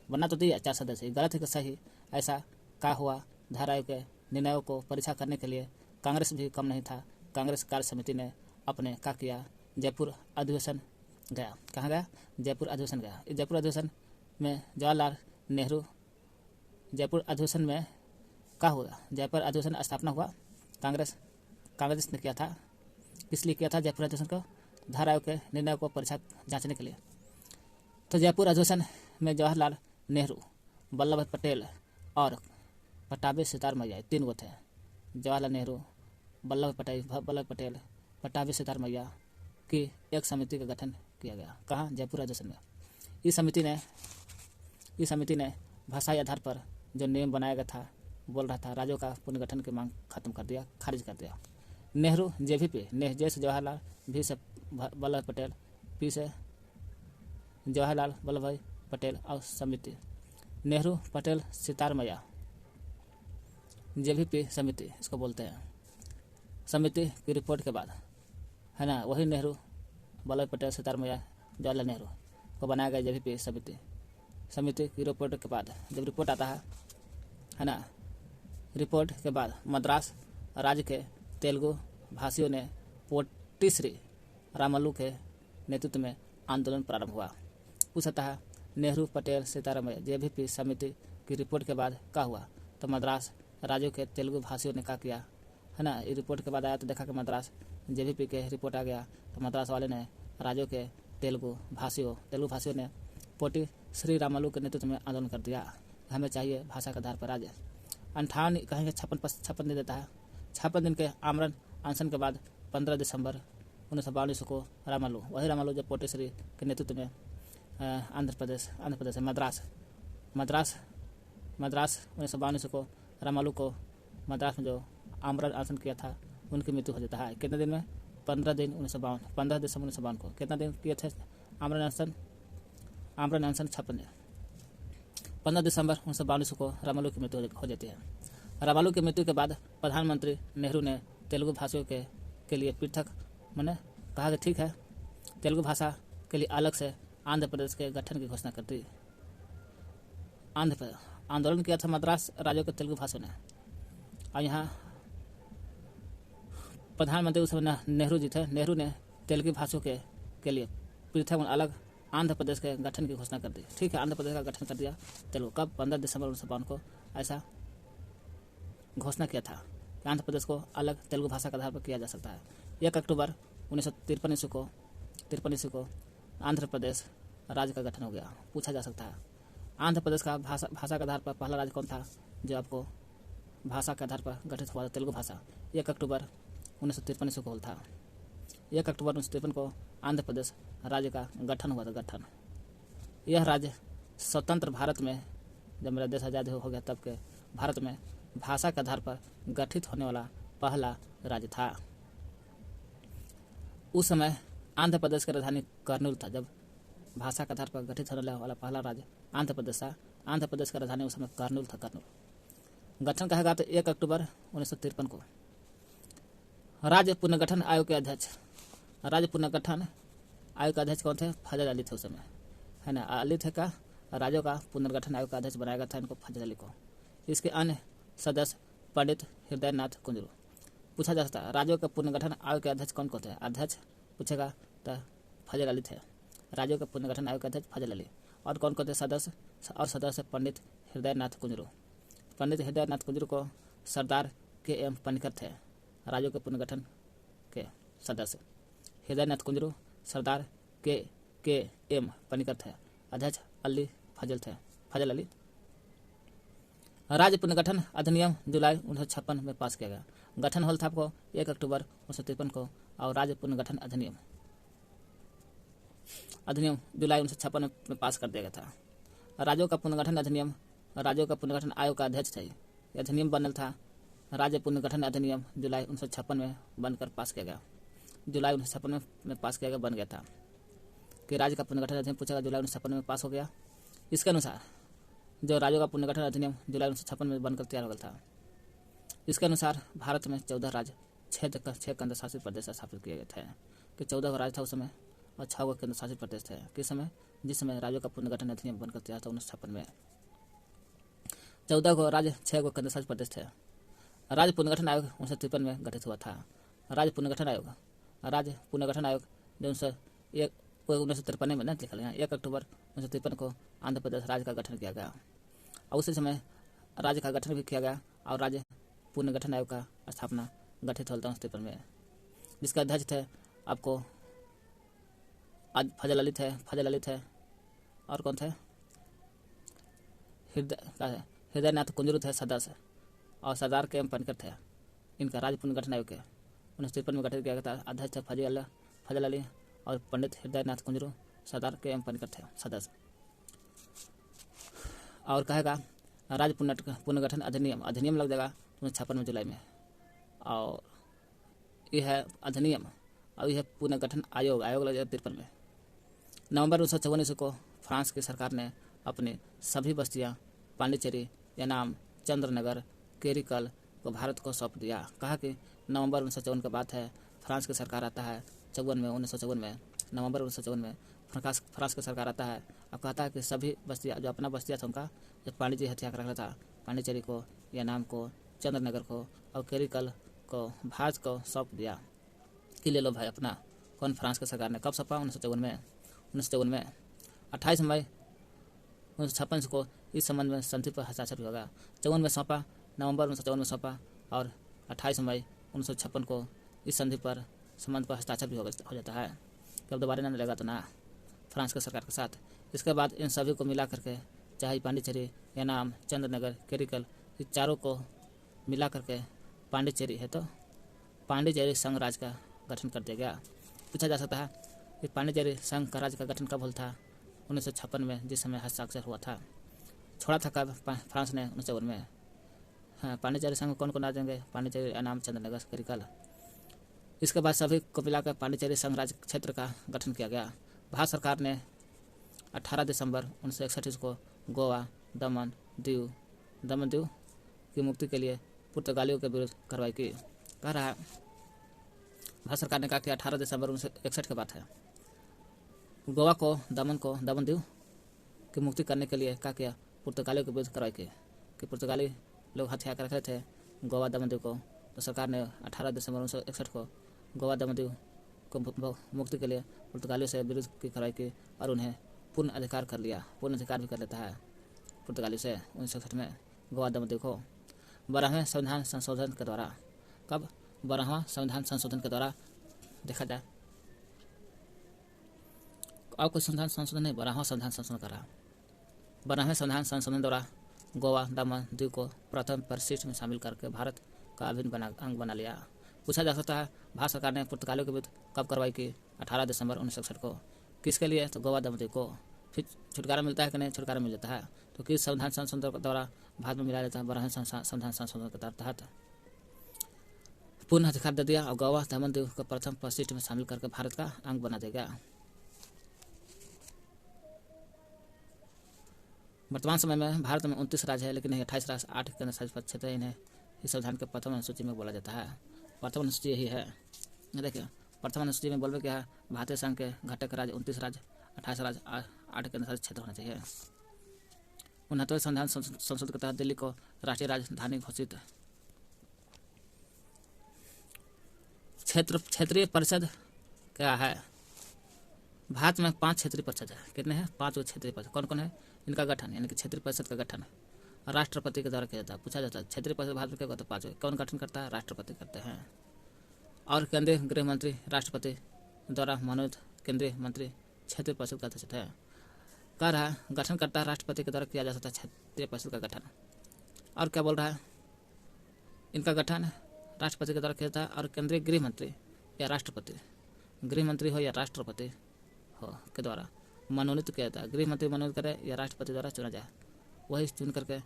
बनना तो थी 4 सदस्य, गलत है कि सही, ऐसा क्या हुआ। धार आयोग के निर्णयों को परीक्षा करने के लिए कांग्रेस भी कम नहीं था। कांग्रेस कार्य समिति ने अपने क्या किया, जयपुर अधिवेशन गया। कहाँ गया? जयपुर अधिवेशन गया। इस जयपुर अधिवेशन में जवाहरलाल नेहरू, जयपुर अधिवेशन में क्या हुआ? जयपुर अधिवेशन स्थापना हुआ कांग्रेस ने किया था। किस लिए किया था जयपुर अधिवेशन को? धार आयोग के निर्णय को परीक्षा जांचने के लिए। तो जयपुर अधिवेशन में जवाहरलाल नेहरू, वल्लभ भाई पटेल और पट्टाभी सितार मैया 3 गो थे। जवाहरलाल नेहरू, वल्लभ भाई पटेल, पट्टाभी सितार मैया की एक समिति का गठन किया गया। कहाँ? जयपुर अधिवेशन में। इस समिति ने भाषाई आधार पर जो नियम बनाया गया था, बोल रहा था राज्यों का पुनर्गठन की मांग खत्म कर दिया, खारिज कर दिया। नेहरू जेवीपी, जे से जवाहरलाल, भी से वल्लभ पटेल, पी से जवाहरलाल वल्लभ भाई पटेल और समिति नेहरू पटेल सितार मैया, जेवीपी समिति इसको बोलते हैं। समिति की रिपोर्ट के बाद, है ना, वही नेहरू वल्लभ पटेल सितार मैया जवाहरलाल नेहरू को बनाया गया जेवीपी समिति की रिपोर्ट के बाद, जब रिपोर्ट आता है ना, रिपोर्ट के बाद मद्रास राज्य के तेलुगु भाषियों ने पोटी श्री रामल्लू के नेतृत्व में आंदोलन प्रारंभ हुआ। पूछता है नेहरू पटेल सीतारामैया जेवीपी समिति की रिपोर्ट के बाद क्या हुआ? तो मद्रास राज्यों के तेलुगु भाषियों ने क्या किया, है ना। रिपोर्ट के बाद आया तो देखा कि मद्रास जेवीपी के रिपोर्ट आ गया, तो मद्रास वाले ने राज्यों के तेलुगु भाषियों ने पोटी श्री रामल्लू के नेतृत्व में आंदोलन कर दिया। हमें चाहिए भाषा के आधार पर राज्य। 58 कहेंगे 56 दिन देता है। 56 दिन के आमरण अनशन के बाद 15 दिसंबर 1952 को वही रामल्लू जो पोटी श्री के नेतृत्व में आंध्र प्रदेश है मद्रास 1952 को रामल्लू को मद्रास में जो आमरण अनशन किया था उनकी मृत्यु हो जाता है। कितने दिन में? 15 दिन 1952, 15 दिसंबर 1952 को। कितना दिन किए थे आमरण अनशन? 56 दिन। 15 दिसंबर 1952 को रामल्लू की मृत्यु हो जाती है। रामल्लू की मृत्यु के बाद प्रधानमंत्री नेहरू ने तेलुगु भाषियों के लिए पृथक मैंने कहा कि ठीक है, तेलुगु भाषा के लिए अलग से आंध्र प्रदेश के गठन की घोषणा कर दी। आंदोलन किया था मद्रास राज्यों के तेलुगु भाषियों ने, और यहाँ प्रधानमंत्री उस समय नेहरू जी थे। नेहरू ने तेलुगु भाषियों के लिए पृथक अलग आंध्र प्रदेश के गठन की घोषणा कर दी। ठीक है, आंध्र प्रदेश का गठन कर दिया तेलुगु। कब? 15 दिसंबर 1952 को ऐसा घोषणा किया था कि आंध्र प्रदेश को अलग तेलुगु भाषा के आधार पर किया जा सकता है। 1 अक्टूबर 1953 को आंध्र प्रदेश राज्य का गठन हो गया। पूछा जा सकता है आंध्र प्रदेश का भाषा के आधार पर पहला राज्य कौन था जो आपको भाषा के आधार पर गठित हुआ था तेलुगु भाषा? 1 अक्टूबर 1953 को था। 1 अक्टूबर 1953 को आंध्र प्रदेश राज्य का गठन हुआ था। गठन यह राज्य स्वतंत्र भारत में, जब मेरा देश आज़ाद हो गया तब के भारत में भाषा के आधार पर गठित होने वाला पहला राज्य था। उस समय आंध्र प्रदेश की राजधानी कर्नूल था। जब भाषा के आधार पर गठित होने वाला पहला राज्य आंध्र प्रदेश था। आंध्र प्रदेश का राजधानी उस समय कर्नूल था। गठन कहा तो 1 अक्टूबर 1953 को। राज्य पुनर्गठन आयोग के अध्यक्ष, राज्य पुनर्गठन आयोग के अध्यक्ष कौन थे? फजल अली थे उस समय, है ना। अली थे का राज्यों का पुनर्गठन आयोग का अध्यक्ष बनाया गया था इनको, फजल अली को। इसके अन्य सदस्य पंडित हृदयनाथ कुंजरू। पूछा जा सकता है राज्यों के पुनर्गठन आयोग के अध्यक्ष कौन थे? अध्यक्ष पूछेगा तो फजल अली थे। राज्यों के पुनर्गठन आयोग के अध्यक्ष फजल अली। और कौन कौन थे सदस्य? पंडित हृदयनाथ कुंजरू। पंडित हृदयनाथ कुंजरू को सरदार के.एम. पनिकर थे राज्यों के पुनर्गठन के सदस्य। हृदयनाथ कुंजरू सरदार के.एम. पनिकर थे। अध्यक्ष फजल अली। राज्य पुनर्गठन अधिनियम जुलाई 1956 में पास किया गया। गठन हल था आपको 1 अक्टूबर 1953 को, और राज्य पुनर्गठन अधिनियम जुलाई 1956 में पास कर दिया गया था। राज्यों का पुनर्गठन अधिनियम, राज्यों का पुनर्गठन आयोग का अध्यक्ष थे। यह अधिनियम बनल था। राज्य पुनर्गठन अधिनियम जुलाई 1956 में बनकर पास किया गया। जुलाई 1956 में पास किया गया, बन गया था। कि राज्य का पुनर्गठन अधिनियम पूछेगा, जुलाई 1956 में पास हो गया। इसके अनुसार जो राज्यों का पुनर्गठन अधिनियम जुलाई 1956 में बनकर तैयार हो गया था, इसके अनुसार भारत में 14 राज्य, 6 केंद्र शासित प्रदेश स्थापित किए गए थे। कि 14 राज्य था उस समय और 6 केंद्र शासित प्रदेश थे। किस समय? जिस समय राज्यों का पुनर्गठन अधिनियम बनकर तैयार था 1956 में। 14 राज्य, 6 केंद्र शासित प्रदेश थे। राज्य पुनर्गठन आयोग 1953 में गठित हुआ था। राज्य पुनर्गठन आयोग जो 1953 में नहीं लिखा गया, 1 अक्टूबर 1953 को आंध्र प्रदेश राज्य का गठन किया गया और उसी समय राज्य का गठन भी किया गया और राज्य पुनर्गठन आयोग का स्थापना गठित हुआ था 1953 में, जिसके अध्यक्ष थे आपको आज फजल अली थे और कौन थे? हृदयनाथ कुंजरू थे सदस्य और सरदार के एम पनकर थे। इनका राज्य पुनर्गठन आयोग के 1953 में गठित किया गया था। अध्यक्ष थे फजल अली और पंडित हृदयनाथ कुंजरू, सरदार के एम पनकर थे सदस्य। और कहेगा राज्य पुनर्गठन अधिनियम लग जाएगा 1956 में जुलाई में, और यह है अधिनियम और यह पुनर्गठन आयोग लग जाएगा 53 में। नवंबर 1954 को फ्रांस की सरकार ने अपनी सभी बस्तियां पांडिचेरी, यानाम, चंद्रनगर, केरिकल को भारत को सौंप दिया। कहा कि नवंबर 1954 के बाद है, फ्रांस की सरकार आता है 1954 में, नवंबर 1954 में फ्रांस की सरकार आता है और कहता है कि सभी बस्तियाँ जो अपना बस्तियाँ था उनका जो पांडिचेरी हथिया कर रखा था, पांडिचेरी को, यानाम को, चंद्रनगर को और केरिकल को भारत को सौंप दिया कि ले लो भाई अपना। कौन? फ्रांस की सरकार ने। कब सौंपा? 1954 में 28 मई 1956 को इस संबंध में संधि पर हस्ताक्षर भी होगा। 54 में सौंपा, नवंबर 1954 में सौंपा और 28 मई 1956 को इस संधि पर संबंध पर हस्ताक्षर भी हो जाता है। कब दोबारा ना लगेगा तो ना फ्रांस की सरकार के साथ। इसके बाद इन सभी को मिला करके, चाहे पांडिचेरी, यानाम, चंद्रनगर, केरिकल, इस चारों को मिला करके पांडिचेरी है तो पांडिचेरी संघ राज्य का गठन कर दिया गया। पूछा जा सकता है कि पांडिचेरी संघ का राज्य का गठन कब हुआ था? 1956 में, जिस समय हस्ताक्षर हुआ था। छोड़ा था कब फ्रांस ने? 1954 में। हाँ, पांडिचेरी संघ कौन कौन आ जाएंगे? पांडिचेरी, यानाम, चंद्रनगर, केरिकल। इसके बाद सभी को मिलाकर पांडिचेरी संघ राज्य क्षेत्र का गठन किया गया। भारत सरकार ने 18 दिसंबर 1961 को गोवा, दमन दीव की मुक्ति के लिए पुर्तगालियों के विरुद्ध कार्रवाई की। कह रहा है भारत सरकार ने कहा कि 18 दिसंबर 1961 के बाद है, गोवा को, दमन दीव की मुक्ति करने के लिए क्या किया? पुर्तगालियों के विरुद्ध कार्रवाई की कि पुर्तगाली लोग हथिया कर रखे थे गोवा, दमन दीव को, तो सरकार ने 18 दिसंबर 1961 को गोवा, दमन दीव को मुक्ति के लिए पुर्तगालियों से विरुद्ध की कार्रवाई की और उन्हें पूर्ण अधिकार कर लिया। पूर्ण अधिकार भी कर लेता है पुर्तगालियों से 1961 में गोवा, दमन दीव को। 12वें संविधान संशोधन के द्वारा। कब? 12वां संविधान संशोधन के द्वारा देखा जाए और कोई संविधान संशोधन नहीं, 12वां संविधान संशोधन कर रहा। 12वें संविधान संशोधन द्वारा गोवा, दमन दीव को प्रथम परिशिष्ट में शामिल करके भारत का अभिन्न अंग बना लिया। पूछा जा सकता है भारत सरकार ने पुर्तगालियों के विरुद्ध कब कार्रवाई की? 18 दिसंबर 1961 को। किसके लिए? तो गोवा, दमन दीव को। फिर छुटकारा मिलता है कि नहीं? छुटकारा मिल जाता है। तो किस संविधान संशोधन के द्वारा भारत में मिलाया जाता है? 12वें संविधान संशोधन के तहत पूर्ण अधिकार दे दिया और गोवा, दमन दीव को प्रथम परिशिष्ट में शामिल करके भारत का अंग बना दिया गया। वर्तमान समय में भारत में 29 राज्य है, लेकिन 28 राज्य, 8 केंद्र शासित क्षेत्र है। इन्हें इस संविधान के प्रथम अनुसूची में बोला जाता है। प्रथम अनुसूची यही है। देखिए प्रथम अनुसूची में बोलते क्या है? भारतीय संघ के घटक राज्य 29 राज्य, 28 राज्य, 8 केंद्र शासित क्षेत्र होना चाहिए। 69वें संविधान संशोधन के तहत दिल्ली को राष्ट्रीय राजधानी घोषित। क्षेत्रीय परिषद क्या है? भारत में 5 क्षेत्रीय परिषद है। कितने हैं? 5 क्षेत्रीय परिषद। कौन कौन है? इनका गठन यानी कि क्षेत्रीय परिषद का गठन राष्ट्रपति के द्वारा किया जाता है। पूछा जाता है क्षेत्रीय परिषद भारत में क्या होता है? 5। कौन गठन करता है? राष्ट्रपति करते हैं। और केंद्रीय गृह मंत्री राष्ट्रपति द्वारा मनोनीत केंद्रीय मंत्री क्षेत्रीय परिषद का अध्यक्ष है। कह रहा है गठन करता है राष्ट्रपति के द्वारा किया जा सकता है क्षेत्रीय परिषद का गठन। और क्या बोल रहा है? इनका गठन राष्ट्रपति के द्वारा किया जाता है और केंद्रीय गृह मंत्री या राष्ट्रपति, गृह मंत्री हो या राष्ट्रपति हो के द्वारा मनोनीत किया जाता है। गृह मंत्री मनोनीत करे या राष्ट्रपति द्वारा चुना जाए, वही चुन करके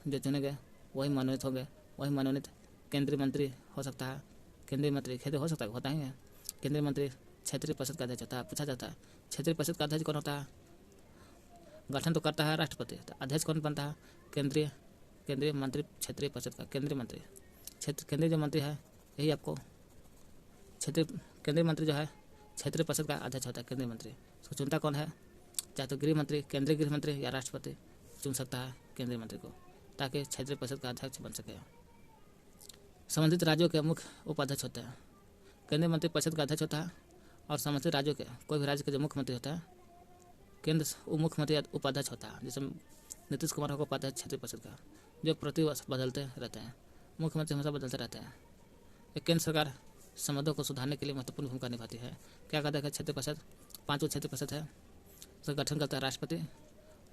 जो चुनेंगे वही मनोनीत होंगे। वही मनोनीत केंद्रीय मंत्री हो सकता है। केंद्रीय मंत्री खेद हो सकता है, होता ही है। केंद्रीय मंत्री क्षेत्रीय परिषद का अध्यक्ष होता है। पूछा जाता है क्षेत्रीय परिषद का अध्यक्ष कौन होता है? गठन तो करता है राष्ट्रपति, तो अध्यक्ष कौन बनता है? केंद्रीय मंत्री क्षेत्रीय परिषद का केंद्रीय मंत्री। केंद्रीय जो मंत्री है यही आपको केंद्रीय मंत्री जो है क्षेत्रीय परिषद का अध्यक्ष होता है केंद्रीय मंत्री। इसको चुनता कौन है? चाहे तो गृह मंत्री, केंद्रीय गृह मंत्री या राष्ट्रपति चुन सकता है केंद्रीय मंत्री को, ताकि क्षेत्रीय परिषद का अध्यक्ष बन सके। संबंधित राज्यों के मुख्य उपाध्यक्ष होते हैं। केंद्रीय मंत्री परिषद का अध्यक्ष होता है और संबंधित राज्यों के कोई भी राज्य के जो मुख्यमंत्री होता है केंद्र मुख्यमंत्री उपाध्यक्ष होता है। जैसे नीतीश कुमार होगा उपाध्यक्ष क्षेत्रीय परिषद का, जो प्रतिवर्ष बदलते रहते हैं। मुख्यमंत्री हमेशा बदलते रहते हैं। एक केंद्र सरकार संबंधों को सुधारने के लिए महत्वपूर्ण भूमिका निभाती है। क्या कहता है क्षेत्रीय परिषद? 5 क्षेत्रीय परिषद है, इसका गठन करता है राष्ट्रपति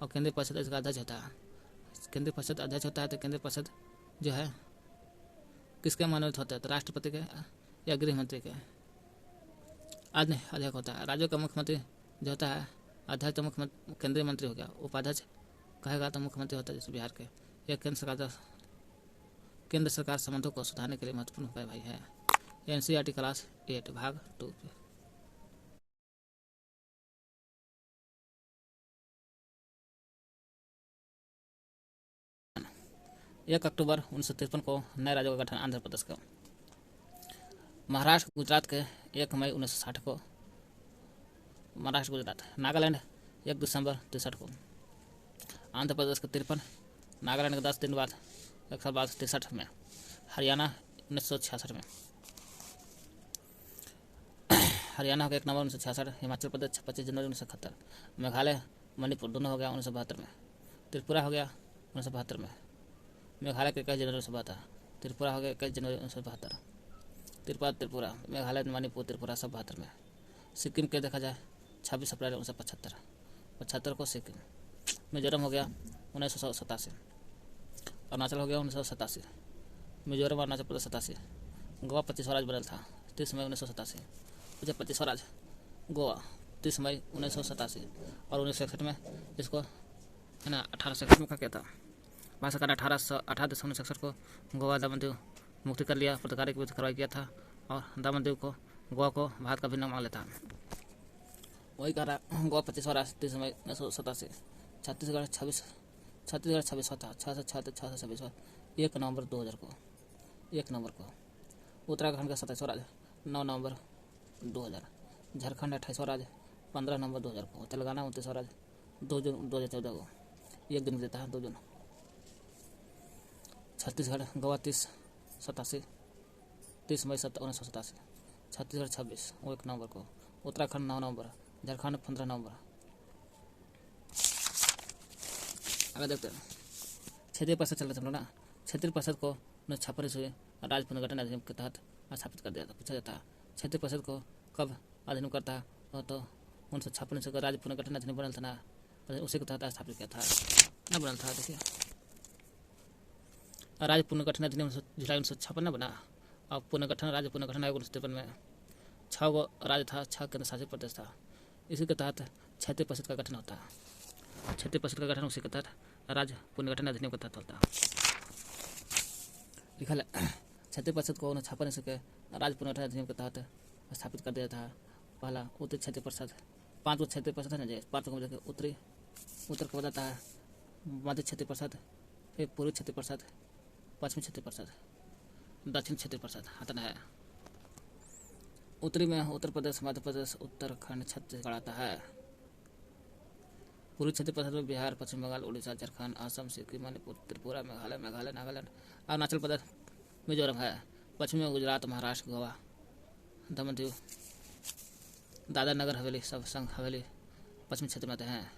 और केंद्रीय परिषद इसका अध्यक्ष होता है। केंद्रीय परिषद अध्यक्ष होता है तो केंद्रीय परिषद जो है किसके मनोनीत होता है? तो राष्ट्रपति के या गृह मंत्री के अध्यक्ष होता है। राज्यों का मुख्यमंत्री जो होता है अध्यक्ष तो मुख्यमंत्री केंद्रीय मंत्री हो गया, उपाध्यक्ष कहेगा तो मुख्यमंत्री होता है। जैसे बिहार के यह केंद्र सरकार संबंधों को सुधारने के लिए महत्वपूर्ण उपाय भाई है। NCERT क्लास 8 भाग 2। 1 अक्टूबर 1953 को नए राज्यों का गठन आंध्र प्रदेश का। महाराष्ट्र गुजरात के 1 मई 1960 को। महाराष्ट्र गुजरात। नागालैंड 1 दिसंबर 63 को। आंध्र प्रदेश के 53, नागालैंड के 10 दिन बाद 1 साल बाद 63 में। हरियाणा 1966 में। हरियाना हो गया 1 नवंबर 1966। हिमाचल प्रदेश 25 जनवरी 1971। मेघालय मणिपुर दोनों हो गया 1972 में। त्रिपुरा हो गया 1972 में। मेघालय के 21 जनवरी 1972। त्रिपुरा हो गया 21 जनवरी 1972। त्रिपुरा मेघालय मणिपुर त्रिपुरा सब 72 में। सिक्किम के देखा जाए 26 अप्रैल 1975 को सिक्किम। मिजोरम हो गया 1987। अरुणाचल हो गया 1987। मिजोरम अरुणाचल प्रदेश 87। गोवा 25 राज्य बनल था 30 मई 1987। 25 राज्य गोवा 30 मई 1987। और 1961 में इसको है ना 1861 में क्या था? भारत सरकार ने 18 दिसंबर 1961 को गोवा दामन द्वीप मुक्ति कर लिया। पत्रकारिता की कार्रवाई किया था और दामन द्वीप को गोवा को भारत का भिन्न मान लेता है। वही कह रहा गोवा 25 राज्य 30 मई 1987। छत्तीसगढ़ 26 था 626 1 नवंबर 2000 को। 1 नवंबर को। उत्तराखंड का 27 राज्य 9 नवंबर 2000। झारखंड 28 राज्य 15 नवंबर 2000 को। तेलंगाना 29 राज्य 2 जून 2014 को। 1 दिन देता है 2 जून। छत्तीसगढ़ गोवा 30 मई 1987। छत्तीसगढ़ 26 वो 1 नवंबर को। उत्तराखंड 9 नवंबर। झारखंड 15 नवंबर। आगे देखते हैं क्षेत्रीय परिषद चल रहे थे हम लोग ना। क्षेत्रीय परिषद को 1956 से राज्य पुनर्गठन अधिनियम के तहत स्थापित कर दिया था। पूछा जाता है क्षेत्रीय परिषद को कब अधिनियम करता है? तो 1956 से राज्य पुनर्गठन अधिनियम बनल था ना, उसी के तहत स्थापित किया था ना बनल था। देखिए राज्य पुनर्गठन अधिनियम जुलाई 1956 में बना और पुनर्गठन राज्य पुनर्गठन आयोग 1953 में 6 गो राज्य था, 6 केंद्र शासित प्रदेश था। इसी के तहत क्षेत्रीय परिषद का गठन होता है। क्षेत्रीय परिषद का गठन उसी के तहत राज्य पुनर्गठन अधिनियम के तहत होता है। लिखा है क्षेत्रीय परिषद को 1956 के राज्य पुनर्गठन अधिनियम के तहत स्थापित कर दिया था। पहला उत्तरी क्षेत्रीय परिषद 5 गो क्षेत्रीय परिषद है ना, 5 को देखिए उत्तर को बताता है मध्य क्षेत्रीय परिषद, फिर पूर्वी क्षेत्रीय परिषद, पश्चिमी क्षेत्रीय परिषद, दक्षिण क्षेत्रीय परिषद आता है। उत्तरी में उत्तर प्रदेश, मध्य प्रदेश, उत्तराखंड, छत्तीसगढ़ आता है। पूर्वी क्षेत्रीय परिषद में बिहार, पश्चिम बंगाल, उड़ीसा, झारखंड, असम, सिक्किम, मणिपुर, त्रिपुरा, मेघालय, नागालैंड, अरुणाचल प्रदेश, मिजोरम है। पश्चिम में गुजरात, महाराष्ट्र, गोवा, दमन दीव, दादरा नगर हवेली सब संघ हवेली पश्चिमी क्षेत्र में आते हैं।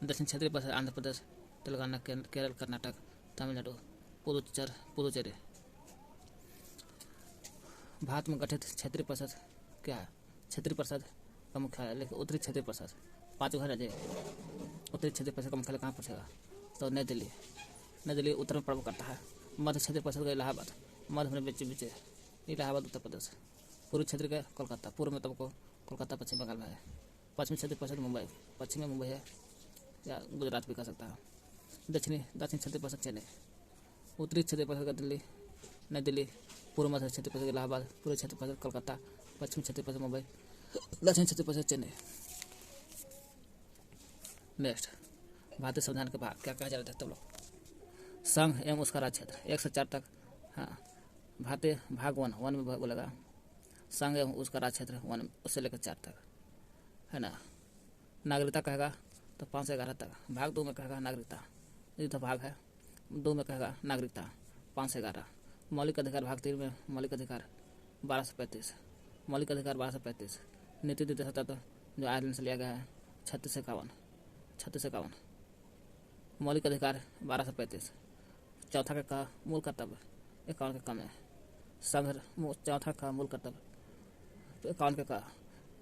दक्षिण क्षेत्रीय परिषद आंध्र प्रदेश, तेलंगाना, केरल, कर्नाटक, तमिलनाडु, पुदुचेरी। भारत में गठित क्षेत्रीय परिषद क्या है? क्षेत्रीय परिषद का मुख्यालय लेकिन उत्तरी क्षेत्रीय परिषद 5 घर राज्य। उत्तरी क्षेत्रीय परिषद का मुख्यालय कहाँ पड़ेगा? तो नई दिल्ली उत्तर में प्रभुत्व करता है। मध्य क्षेत्रीय परिषद का इलाहाबाद, मध्य में बीच इलाहाबाद उत्तर प्रदेश। पूर्वी क्षेत्र का कोलकाता, पूर्व में तुमको कोलकाता पश्चिम बंगाल में है। पश्चिमी क्षेत्रीय परिषद मुंबई, पश्चिम में मुंबई है या गुजरात भी कह सकता है। दक्षिण क्षेत्रीय परिषद चेन्नई। उत्तरी क्षेत्रीय परिषद का नई दिल्ली। पूर्व मध्य क्षेत्रीय परिषद इलाहाबाद, पूर्वी क्षेत्रीय परिषद कोलकाता, पश्चिमी क्षेत्रीय परिषद मुंबई, दक्षिण क्षेत्र पश्चिम चेन्नई। नेक्स्ट, भारतीय संविधान के भाग क्या कहा जा रहा है तुम लोग। संघ एवं उसका राज्य क्षेत्र 1 से 4 तक। हाँ, भारतीय भाग 1 में बोलेगा संघ एवं उसका राज्य क्षेत्र 1 उससे लेकर 4 तक, है ना। नागरिकता कहेगा तो 5 से 11 तक। भाग 2 में कहेगा नागरिकता, ये तो भाग है 2 में कहेगा नागरिकता 5 से 11। मौलिक अधिकार भाग 3 में मौलिक अधिकार 12 से 35। मौलिक अधिकार 12 से 35। नीति द्वितीय सतत जो आयरलैंड से लिया गया है 36 से 51। मौलिक अधिकार 12 से 35। चौथा का मूल कर्तव्य 51 के कम है। संघ चौथा का मूल कर्तव्य 51 के का।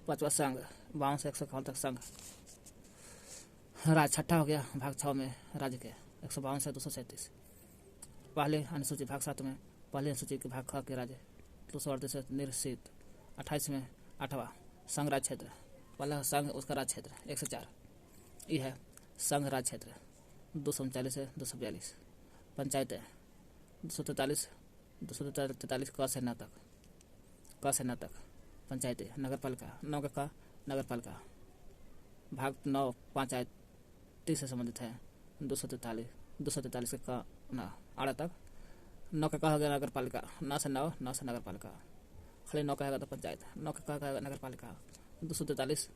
5वां संघ 52 से 151 तक संघ। राज्य छठा हो गया भाग 6 में राज्य के 152 से 237। पहले अनुसूची भाग 7 में पहले अनुसूची के भाग ख के राज्य 238 से निरसित। 28 में 8वां संघ राज्य क्षेत्र। पहला संघ उसका राज्य क्षेत्र 1 से 4। यह है संघ राज्य क्षेत्र 239 से 242। पंचायतें 243 क से न तक। पंचायतें। नगर पालिका 9 का नगर पालिका भाग 9 पंचायती से संबंधित है 243 का न आड़ा तक। 9 का हो गया नगर पालिका 9 से नगर पालिका। खाली 9 कहेगा तो पंचायत। 9 का कहेगा नगर पालिका। 243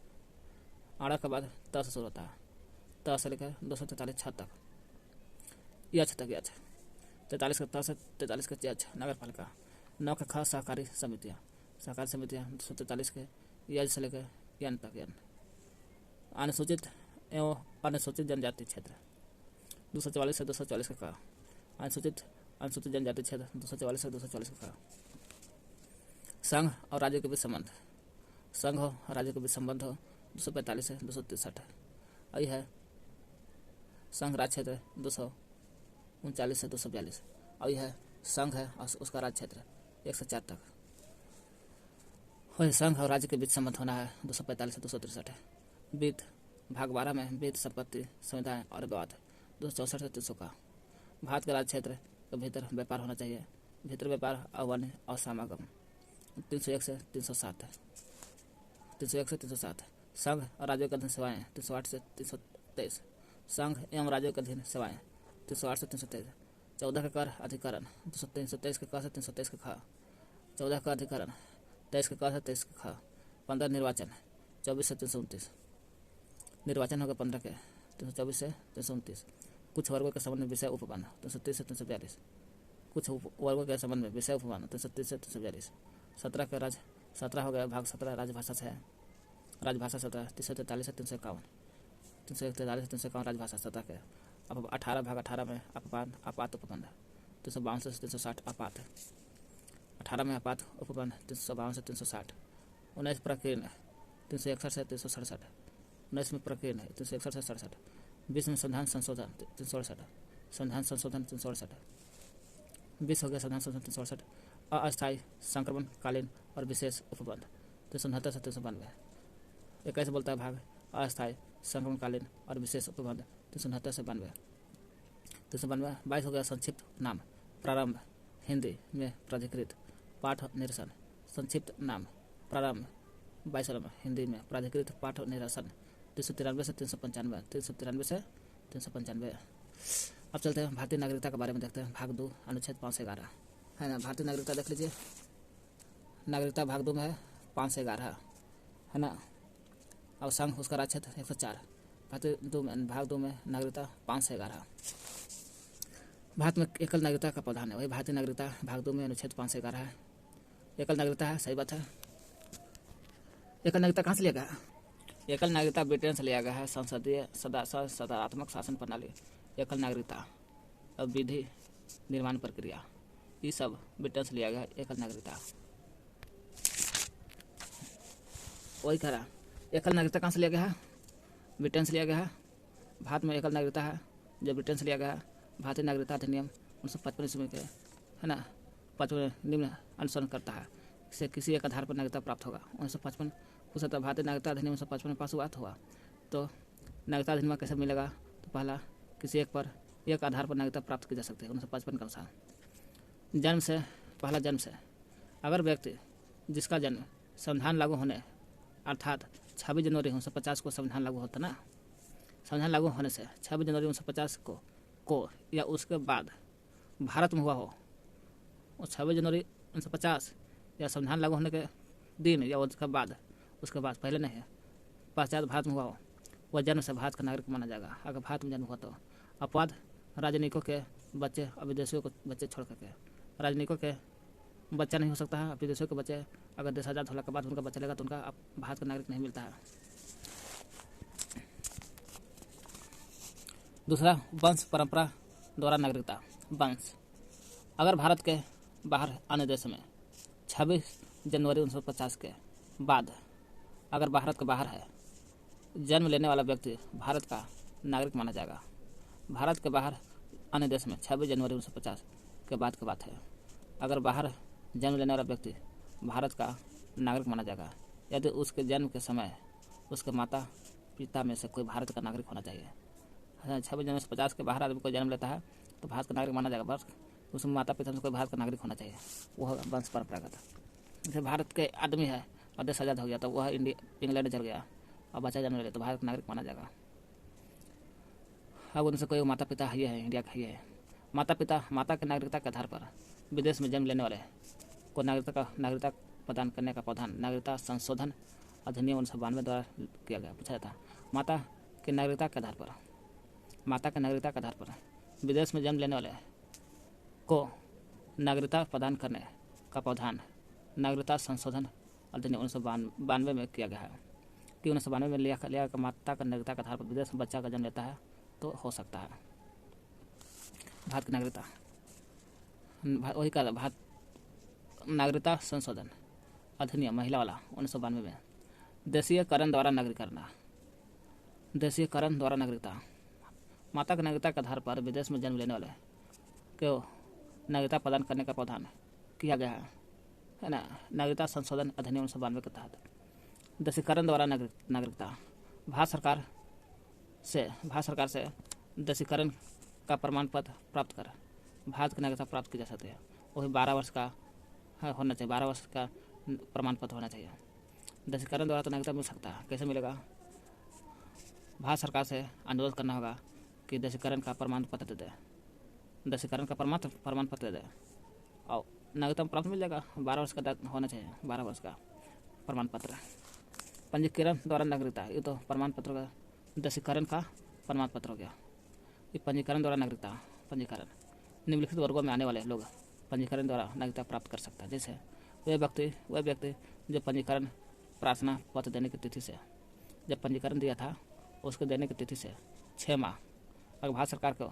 आड़ा के बाद त से शुरू होता है। त से लेकर 243 छ तक। यह तक 43 का त से 43 का च नगर पालिका। 9 का ख सहकारी समितियाँ 243 के यज से लेकर यन तक। अनुसूचित एवं अनुसूचित जनजाति क्षेत्र 244 से 244 का। अनुसूचित जनजाति क्षेत्र 244 से 244 का। संघ और राज्य के बीच संबंध। संघ हो राज्य के बीच संबंध हो 245 से 263। यही है संघ राज्य क्षेत्र 239 से 242। और यह है संघ है और उसका राज्य क्षेत्र 1 से 4 तक। और संघ और राज्य के बीच संबंध होना है 245 से 263। वित्त भाग 12 में वित्त संपत्ति संविधान और विवाद 264 से 300 का। भारत के राज्य क्षेत्र के भीतर व्यापार होना चाहिए। भीतर व्यापार अवन्य और समागम 301 से 307। संघ और राज्यों के अधीन सेवाएं 308 से 323। संघ एवं राज्यों के अधीन सेवाएं 308 से 323। 14 का कर अधिकरण 323 के क से 323 के ख। 14 का अधिकरण 23 के क से 23 के ख। 15 निर्वाचन 24 से 329। निर्वाचन होगा 15 के 324 से 329। कुछ वर्गों के संबंध में विषय उपबंध 330 से 342। कुछ वर्गों के संबंध में विषय उपबंध 330 से 342। 17 का राज्य 17 हो गया भाग 17 राजभाषा से है। राजभाषा 17 343 से 351। 343 से 351 राजभाषा 17 के। अब 18 भाग 18 में आपात उपबंध 352 से 360 आपात। 18 में आपात उपबंध 352 से 360। 19 प्रकीर्ण 361 से 367। 19 में प्रकीर्ण 361 से 67। 20 में संविधान संशोधन 368। संविधान संशोधन 368। 20 हो गया संविधान संशोधन 368। अस्थायी संक्रमण कालीन और विशेष उपबंध 369 से 392। 21 बोलता है भाग अस्थायी संक्रमण कालीन और विशेष उपबंध 369 से 92। 22 हो गया संक्षिप्त नाम प्रारंभ हिंदी में प्राधिकृत पाठ निरसन। संक्षिप्त नाम प्रारंभ 22 हिंदी में प्राधिकृत पाठ निरसन 393 से 395। 393 से 395। अब चलते हैं भारतीय नागरिकता के बारे में देखते हैं। भाग 2 अनुच्छेद 5 से 11 है ना। भारतीय नागरिकता देख लीजिए। नागरिकता भाग 2 में है 5 से 11 है ना। और संघ उसका राज्य क्षेत्र 104। भारतीय भाग 2 में नागरिकता 5 से 11। भारत में एकल नागरिकता का प्रावधान है। वही भारतीय नागरिकता भाग 2 में अनुच्छेद 5 से 11 है। एकल नागरिकता है, सही बात है। एकल नागरिकता कहाँ से लिया गया? एकल नागरिकता ब्रिटेन से लिया गया है। संसदीय सदात्मक शासन प्रणाली, एकल नागरिकता, अब विधि निर्माण प्रक्रिया, ये सब ब्रिटेन से लिया गया है। एकल नागरिकता वही कह रहा। एकल नागरिकता कहाँ से लिया गया है? ब्रिटेन से लिया गया है। भारत में एकल नागरिकता है जो ब्रिटेन से लिया गया है। भारतीय नागरिकता अधिनियम 1955 ईस्वी के है ना। 55 निम्न अनुसरण करता है। इससे किसी एक आधार पर नागरिकता प्राप्त होगा। 1955 पूछा था भारतीय नागरिकता अधिनियम 1955 में पास हुआ तो नागरिकता अधिनियम कैसे मिलेगा? तो पहला किसी एक पर एक आधार पर नागरिकता प्राप्त की जा सकती है 1955 के अनुसार। जन्म से, पहला जन्म से, अगर व्यक्ति जिसका जन्म संविधान लागू होने अर्थात 26 जनवरी 1950 को संविधान लागू होता ना, संविधान लागू होने से 26 जनवरी 1950 को या उसके बाद भारत में हुआ हो, और 26 जनवरी 1950 या संविधान लागू होने के दिन या उसके बाद पहले नहीं है, पश्चात भारत में हुआ हो, वह जन्म से भारत का नागरिक माना जाएगा। अगर भारत में जन्म हुआ तो अपवाद राजनयिकों के बच्चे और विदेशियों के बच्चे छोड़ करके, राजनयिकों के बच्चा नहीं हो सकता है, विदेशियों के बच्चे अगर देश आज़ाद होने के बाद उनका बच्चा लेगा तो उनका भारत का नागरिक नहीं मिलता है। दूसरा, वंश परंपरा द्वारा नागरिकता। वंश, अगर भारत के बाहर अन्य देश में 26 जनवरी 1950 के बाद अगर भारत के बाहर है जन्म लेने वाला व्यक्ति भारत का नागरिक माना जाएगा। भारत के बाहर अन्य देश में 26 जनवरी 1950 के बाद की बात है, अगर बाहर जन्म लेने वाला व्यक्ति भारत का नागरिक माना जाएगा यदि उसके जन्म के समय उसके माता पिता में से कोई भारत का नागरिक होना चाहिए। 26 जनवरी 1950 के बाहर आदमी कोई जन्म लेता है तो भारत का नागरिक माना जाएगा, बस उसमें माता पिता में कोई भारत का नागरिक होना चाहिए, वह वंश परंपरागत। जैसे भारत के आदमी है और देश आज़ाद हो गया तो वह इंग्लैंड चल गया और बच्चा जन्म ले तो भारत का नागरिक माना जाएगा। अब उनसे कोई माता पिता है इंडिया का है, माता की नागरिकता के आधार पर विदेश में जन्म लेने वाले को नागरिकता प्रदान करने का प्रावधान नागरिकता संशोधन अधिनियम 1992 द्वारा किया गया। पूछा जाता माता की नागरिकता के आधार पर विदेश में जन्म लेने वाले को नागरिकता प्रदान करने का प्रावधान नागरिकता संशोधन अधिनियम 1992 में किया गया है कि 1992 में लिया माता का नागरिकता के आधार पर विदेश में बच्चा का जन्म लेता है तो हो सकता है भारत की नागरिकता। वही कहा भारत नागरिकता संशोधन अधिनियम महिला वाला 1992 में देशीयकरण द्वारा नागरिकता। माता की नागरिकता के आधार पर विदेश में जन्म लेने वाले को नागरिकता प्रदान करने का प्रावधान किया गया है ना, नागरिकता संशोधन अधिनियम 1992 के तहत। देशीकरण द्वारा नागरिकता, भारत सरकार से देशीकरण का प्रमाण पत्र प्राप्त कर भारत की नागरिकता प्राप्त की जा सकती है। वही 12 वर्ष का होना चाहिए, 12 वर्ष का प्रमाण पत्र होना चाहिए। देशीकरण द्वारा तो नागरिकता मिल सकता है, कैसे मिलेगा? भारत सरकार से अनुरोध करना होगा कि देशीकरण का प्रमाण पत्र दे दे, देशीकरण का प्रमाण पत्र दे दे और नागरिकता प्राप्त मिल जाएगा। 12 वर्ष का होना चाहिए, 12 वर्ष का प्रमाण पत्र। पंजीकरण द्वारा नागरिकता, ये तो प्रमाण पत्र का देशीकरण का प्रमाण पत्र हो गया। ये पंजीकरण द्वारा नागरिकता, पंजीकरण निम्नलिखित वर्गों में आने वाले लोग पंजीकरण द्वारा नागरिकता प्राप्त कर सकता है। जैसे वह व्यक्ति जो पंजीकरण प्रार्थना पत्र देने की तिथि से, जब पंजीकरण दिया था उसको देने की तिथि से 6 माह, अगर भारत सरकार को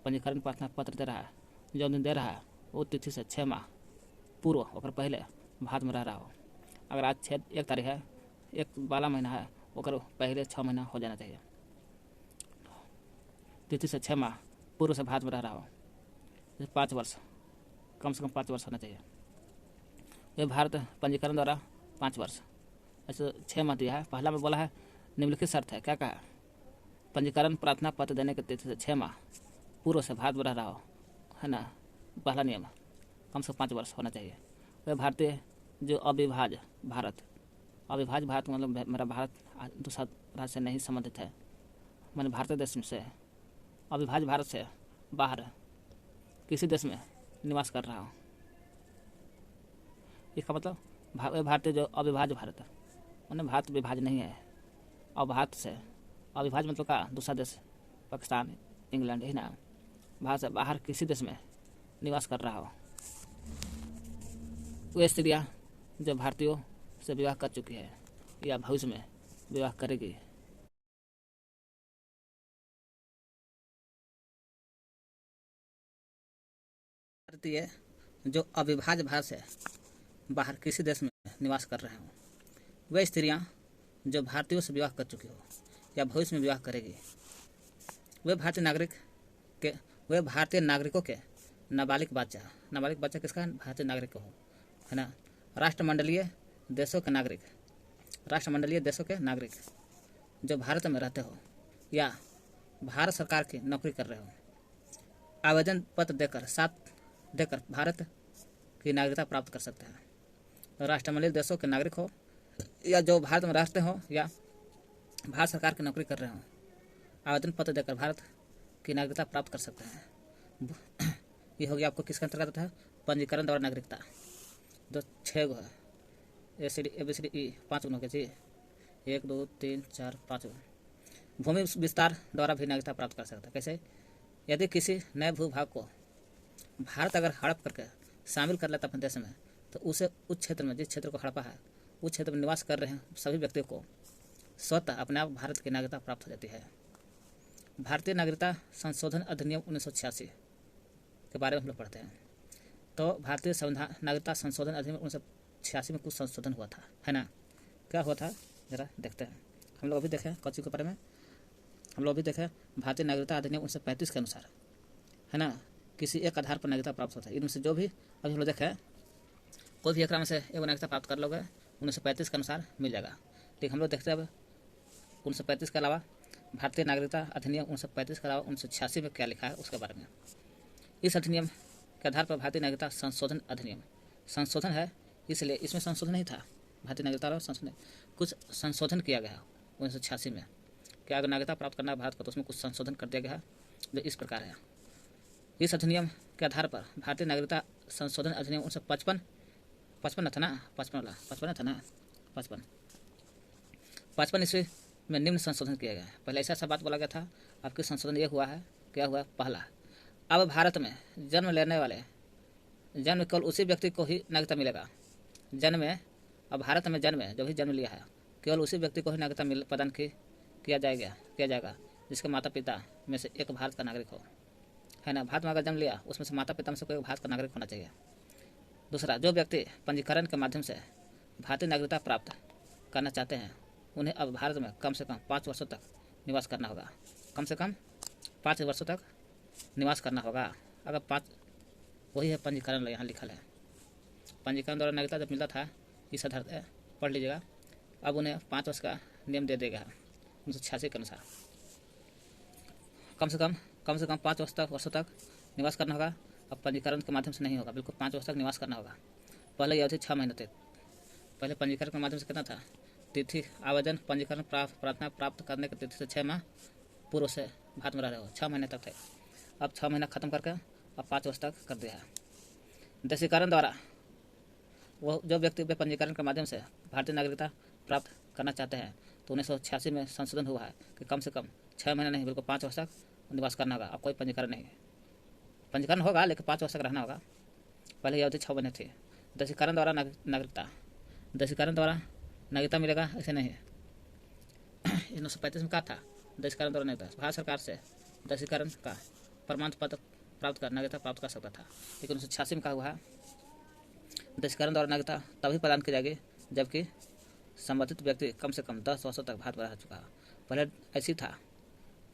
पंजीकरण प्रार्थना पत्र दे रहा है, जो दिन दे रहा है वो तिथि से 6 माह पूर्व और पहले भारत में रह रहा हो। अगर आज 1 तारीख है, 1 वाला महीना है, और पहले 6 महीना हो जाना चाहिए। तिथि से 6 माह पूर्व से भारत में रह रहा हो, 5 वर्ष, कम से कम 5 वर्ष होना चाहिए। यह भारत पंजीकरण द्वारा 5 वर्ष, ऐसे 6 माह दिया है। पहला में बोला है निम्नलिखित शर्त है, क्या कहा? पंजीकरण प्रार्थना पत्र देने के तिथि से 6 माह पूर्व से भारत में रह रहा हो, है ना, पहला नियम। कम से कम 5 वर्ष होना चाहिए। वह भारतीय जो अविभाज्य भारत मतलब मेरा भारत दूसरा राज्य से नहीं संबंधित है, मैंने भारतीय देश से अविभाज्य भारत से बाहर किसी देश में निवास कर रहा हूँ। इसका मतलब भारतीय जो अविभाज्य भारत, उन्हें भारत विभाज्य नहीं है। और भारत से अविभाज्य मतलब का दूसरा देश, पाकिस्तान, इंग्लैंड, ही ना, भारत से बाहर किसी देश में निवास कर रहा हो। वे स्त्रियाँ जो भारतीयों से विवाह कर चुकी है या भविष्य में विवाह करेगी। भारतीय जो अविभाज्य भारत से बाहर किसी देश में निवास कर रहे हों, वे स्त्रियां जो भारतीयों से विवाह कर चुकी हो या भविष्य में विवाह करेगी, वे भारतीय नागरिकों के नाबालिग बच्चा किसका? भारतीय नागरिक हो, है ना। राष्ट्रमंडलीय देशों के नागरिक जो भारत में रहते हो या भारत सरकार की नौकरी कर रहे हो, आवेदन पत्र देकर भारत की नागरिकता प्राप्त कर सकते हैं। राष्ट्रमंडलीय देशों के नागरिक हो या जो भारत में रहते हों या भारत सरकार की नौकरी कर रहे हों, आवेदन पत्र देकर भारत की नागरिकता प्राप्त कर सकते हैं। ये हो गया आपको किसके अंतर्गत आता है? पंजीकरण द्वारा नागरिकता। जो 6 गो है, ABCD E 5 गुणों के जी, 1 2 3 4 5। भूमि विस्तार द्वारा भी नागरिकता प्राप्त कर सकता है। कैसे? यदि किसी नए भूभाग को भारत अगर हड़प करके शामिल कर लेता अपने देश में, तो उसे उस क्षेत्र में, जिस क्षेत्र को हड़पा है, उस क्षेत्र में निवास कर रहे हैं सभी व्यक्तियों को स्वतः अपने आप भारत की नागरिकता प्राप्त हो जाती है। भारतीय नागरिकता संशोधन अधिनियम 1986 के बारे में हम लोग पढ़ते हैं। तो भारतीय संविधान नागरिकता संशोधन अधिनियम 1986 में कुछ संशोधन हुआ था, है ना? क्या हुआ था जरा देखते हैं। हम लोग अभी देखें कौन के बारे में, हम लोग अभी देखें भारतीय नागरिकता अधिनियम 1935 के अनुसार, है ना, किसी एक आधार पर नागरिकता प्राप्त होता है। इनमें से जो भी अभी हम लोग देखें, कोई भी एक में से एक नागरिकता प्राप्त कर लोगे 1935 के अनुसार मिल जाएगा। ठीक, हम लोग देखते हैं अब 1935 के अलावा भारतीय नागरिकता अधिनियम 1935 के अलावा 1986 में क्या लिखा है उसके बारे में। इस अधिनियम के आधार पर भारतीय नागरिकता संशोधन अधिनियम संशोधन है, इसलिए इसमें संशोधन नहीं था। भारतीय नागरिकता संशोधन कुछ संशोधन किया गया 1986 में कि अगर नागरिकता प्राप्त करना है भारत को, तो उसमें कुछ संशोधन कर दिया गया है जो इस प्रकार है। इस अधिनियम के आधार पर भारतीय नागरिकता संशोधन अधिनियम 1955 था ना, 55 ईस्वी में निम्न संशोधन किया गया है। पहले ऐसा बात बोला गया था, आपके संशोधन ये हुआ है, क्या हुआ? पहला, अब भारत में जन्म लेने वाले जन्म केवल उसी व्यक्ति को ही नागरिकता मिलेगा। जन्म में, अब भारत में जन्म जो भी जन्म लिया है, केवल उसी व्यक्ति को ही नागरिकता प्रदान किया जाएगा जिसके माता पिता में से एक भारत का नागरिक हो, है ना। भारत में अगर जन्म लिया, उसमें से माता पिता में से कोई भारत का नागरिक होना चाहिए। दूसरा, जो व्यक्ति पंजीकरण के माध्यम से भारतीय नागरिकता प्राप्त करना चाहते हैं, उन्हें अब भारत में कम से कम 5 वर्षों तक निवास करना होगा। कम से कम 5 वर्षों तक निवास करना होगा। अगर 5, वही है पंजीकरण, यहाँ लिखा है। पंजीकरण द्वारा नागरिकता जब मिलता था, इस आधार पर पढ़ लीजिएगा। अब उन्हें 5 वर्ष का नियम दे देगा 1986 के अनुसार। कम से कम 5 वर्षों तक निवास करना होगा। अब पंजीकरण के माध्यम से नहीं होगा, बिल्कुल 5 वर्ष तक निवास करना होगा। पहले यह अवधि 6 महीने तक। पहले पंजीकरण के माध्यम से कितना था? तिथि आवेदन पंजीकरण प्रार्थना प्राप्त करने की तिथि से 6 माह पूर्व से भारत में रह रहे हो, 6 महीने तक थे। अब 6 महीना खत्म करके अब 5 वर्ष तक कर दिया है। देशीकरण द्वारा वो जो व्यक्ति पंजीकरण के माध्यम से भारतीय नागरिकता प्राप्त करना चाहते हैं, तो 1986 में संशोधन हुआ है कि कम से कम 6 महीने नहीं, बिल्कुल 5 वर्ष तक निवास करना होगा। अब कोई पंजीकरण नहीं, पंजीकरण होगा लेकिन 5 वर्ष तक रहना होगा। पहले यह अवधि 6 महीने थी। देशीकरण द्वारा नागरिकता, देशीकरण द्वारा नागरिकता मिलेगा ऐसे नहीं। 1935 में कहा था देशीकरण द्वारा नागरिकता, भारत सरकार से देशीकरण का प्रमाण पत्र प्राप्त कर नागरिकता प्राप्त कर सकता था। लेकिन 1986 में कहा हुआ है देशीकरण द्वारा नागरिकता तभी प्रदान की जाएगी जबकि संबंधित व्यक्ति कम से कम 10 वर्षों तक भारत में रह चुका है। पहले ऐसी था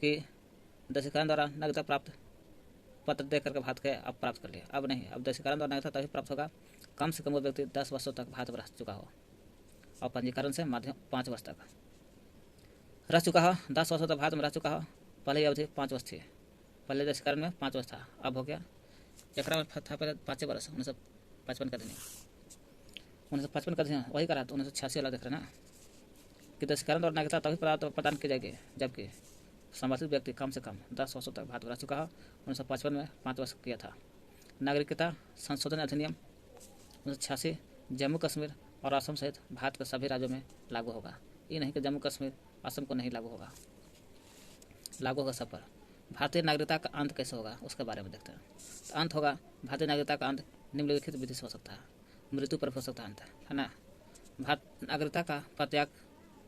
कि देशीकरण द्वारा नागरिकता प्राप्त पत्र दे करके भारत के अब प्राप्त कर लिया। अब नहीं, अब देशीकरण द्वारा नागरिकता तभी प्राप्त होगा कम से कम वो व्यक्ति 10 वर्षों तक भारत में रह चुका हो और पंजीकरण से माध्यम 5 वर्ष तक रह चुका हो, 10 वर्षों तक भारत में रह चुका हो। पहले यह अवधि 5 वर्ष थी। पहले देशीकरण में 5 वर्ष था, अब हो गया एक में था पहले 5 वर्ष। 1955 का दिन, 1955 का दिन वही करा। तो 1986 वाला देख रहे ना कि देशीकरण द्वारा नागरिकता तभी प्रदान की जाएगी जबकि संबंधित व्यक्ति कम से कम 10 वर्षों तक भारत में रह चुका हो। 1955 में 5 वर्ष किया था। नागरिकता संशोधन अधिनियम 1986 जम्मू कश्मीर और असम सहित भारत के सभी राज्यों में लागू होगा। ये नहीं कि जम्मू कश्मीर असम को नहीं लागू होगा, लागू होगा सब पर। भारतीय नागरिकता का अंत कैसे होगा उसके बारे में देखते हैं। तो अंत होगा, भारतीय नागरिकता का अंत निम्नलिखित विधि से हो सकता है, मृत्यु पर हो सकता है अंत, है ना। भारत नागरिकता का प्रत्याग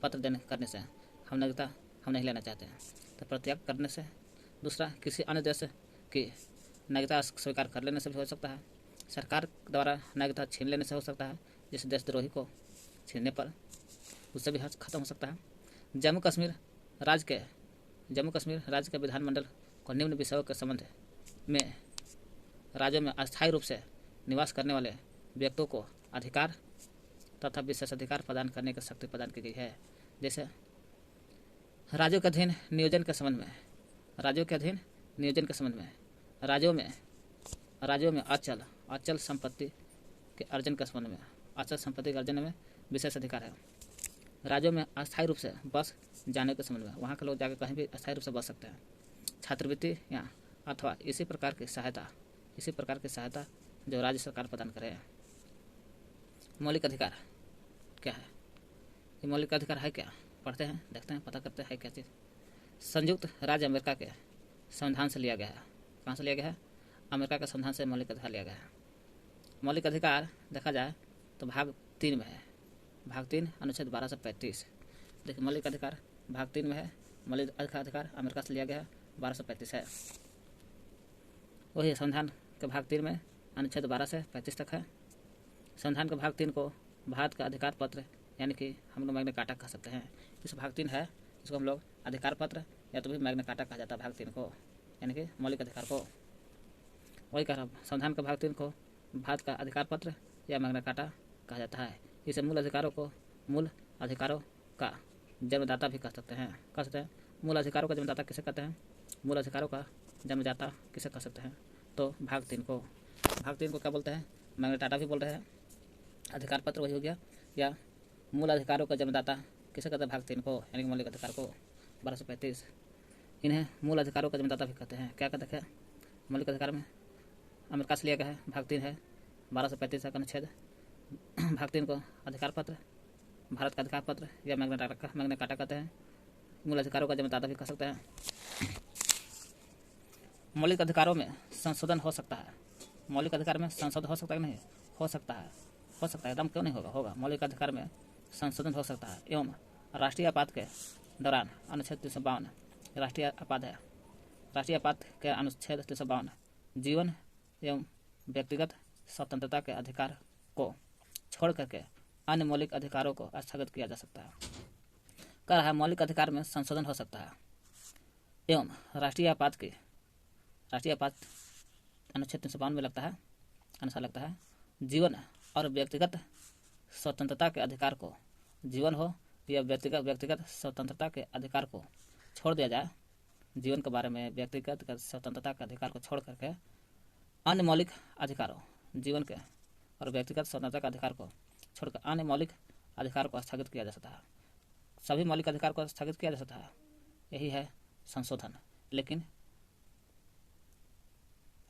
पत्र करने से हम नागरिकता हम नहीं लेना चाहते हैं, तो प्रत्याग करने से। दूसरा, किसी अन्य देश की नागरिकता स्वीकार कर लेने से भी हो सकता है। सरकार द्वारा नागरिकता छीन लेने से हो सकता है, जैसे देशद्रोही को छीनने पर उससे भी खत्म हो सकता है। जम्मू कश्मीर राज्य के विधानमंडल को निम्न विषयों के संबंध में राज्यों में अस्थायी रूप से निवास करने वाले व्यक्तियों को अधिकार तथा विशेषाधिकार प्रदान करने की शक्ति प्रदान की गई है। जैसे राज्यों के अधीन नियोजन के संबंध में, राज्यों में अचल संपत्ति के अर्जन के संबंध में, अचल संपत्ति के अर्जन में विशेष अधिकार है। राज्यों में अस्थायी रूप से बस जाने के संबंध में, वहाँ के लोग जाकर कहीं भी अस्थायी रूप से बस सकते हैं। छात्रवृत्ति या अथवा इसी प्रकार की सहायता जो राज्य सरकार प्रदान करे। मौलिक अधिकार क्या है? ये मौलिक अधिकार है क्या? पढ़ते हैं, देखते हैं, पता करते हैं क्या चीज़। संयुक्त राज्य अमेरिका के संविधान से लिया गया है। कहाँ से लिया गया है? अमेरिका के संविधान से मौलिक अधिकार लिया गया है। मौलिक अधिकार देखा जाए तो भाग 3 में है। भाग 3 अनुच्छेद 12 से 35। देखिए मौलिक अधिकार भाग 3 में है। मौलिक अधिकार अमेरिका से लिया गया है, 12 से 35 है। वही संविधान के भाग 3 में अनुच्छेद 12 से 35 तक है। संविधान के भाग 3 को भारत का अधिकार पत्र यानी कि हम लोग मैग्ना कार्टा कह सकते हैं। इस भाग 3 है, इसको हम लोग अधिकार पत्र या तो भी मैग्ना कार्टा कहा जाता है भाग 3 को, यानी कि मौलिक अधिकार को। वही कह रहा हूँ, संविधान के भाग 3 को भारत का अधिकार पत्र या मैग्ना कार्टा कहा जाता है। इसे मूल अधिकारों का जन्मदाता भी कह सकते हैं। मूल अधिकारों का जन्मदाता किसे कहते हैं? मूल अधिकारों का जन्मदाता किसे कह सकते हैं? तो भाग 3 को क्या बोलते हैं? मैग्ना कार्टा भी बोल रहे हैं। अधिकार पत्र वही हो गया, या मूल अधिकारों का जन्मदाता किसे कहते हैं? भाग 3 को, यानी कि मौलिक अधिकार को। 12 से 35 इन्हें मूल अधिकारों का जन्मदाता भी कहते हैं। क्या कहते हैं? मौलिक अधिकार में अमेरिका से लिया गया है, भाग 3 है, 12 से 35 तक अनुच्छेद। भाग 3 को अधिकार पत्र, भारत का अधिकार पत्र या मैग्ना कार्टा कहते हैं। मूल अधिकारों का जन्मदाता भी कह सकते हैं। मौलिक अधिकारों में संशोधन हो सकता है। मौलिक अधिकार में संशोधन हो सकता है? नहीं, हो सकता है, एकदम क्यों नहीं होगा। मौलिक अधिकार में संशोधन हो सकता है। एवं राष्ट्रीय आपात के दौरान अनुच्छेद 352 राष्ट्रीय आपात के अनुच्छेद 352 जीवन एवं व्यक्तिगत स्वतंत्रता के अधिकार को छोड़ करके अन्य मौलिक अधिकारों को स्थगित किया जा सकता है। कह रहा है मौलिक अधिकार में संशोधन हो सकता है एवं राष्ट्रीय आपात अनुच्छेद 352 में अनुसार लगता है जीवन और व्यक्तिगत स्वतंत्रता के अधिकार को, जीवन हो या व्यक्तिगत स्वतंत्रता के अधिकार को छोड़ दिया जाए। जीवन के बारे में व्यक्तिगत स्वतंत्रता के अधिकार को छोड़ करके अन्य मौलिक अधिकारों, जीवन के और व्यक्तिगत स्वतंत्रता के अधिकार को छोड़कर अन्य मौलिक अधिकार को स्थगित किया जा सकता है। सभी मौलिक अधिकार को स्थगित किया जा सकता है, यही है संशोधन। लेकिन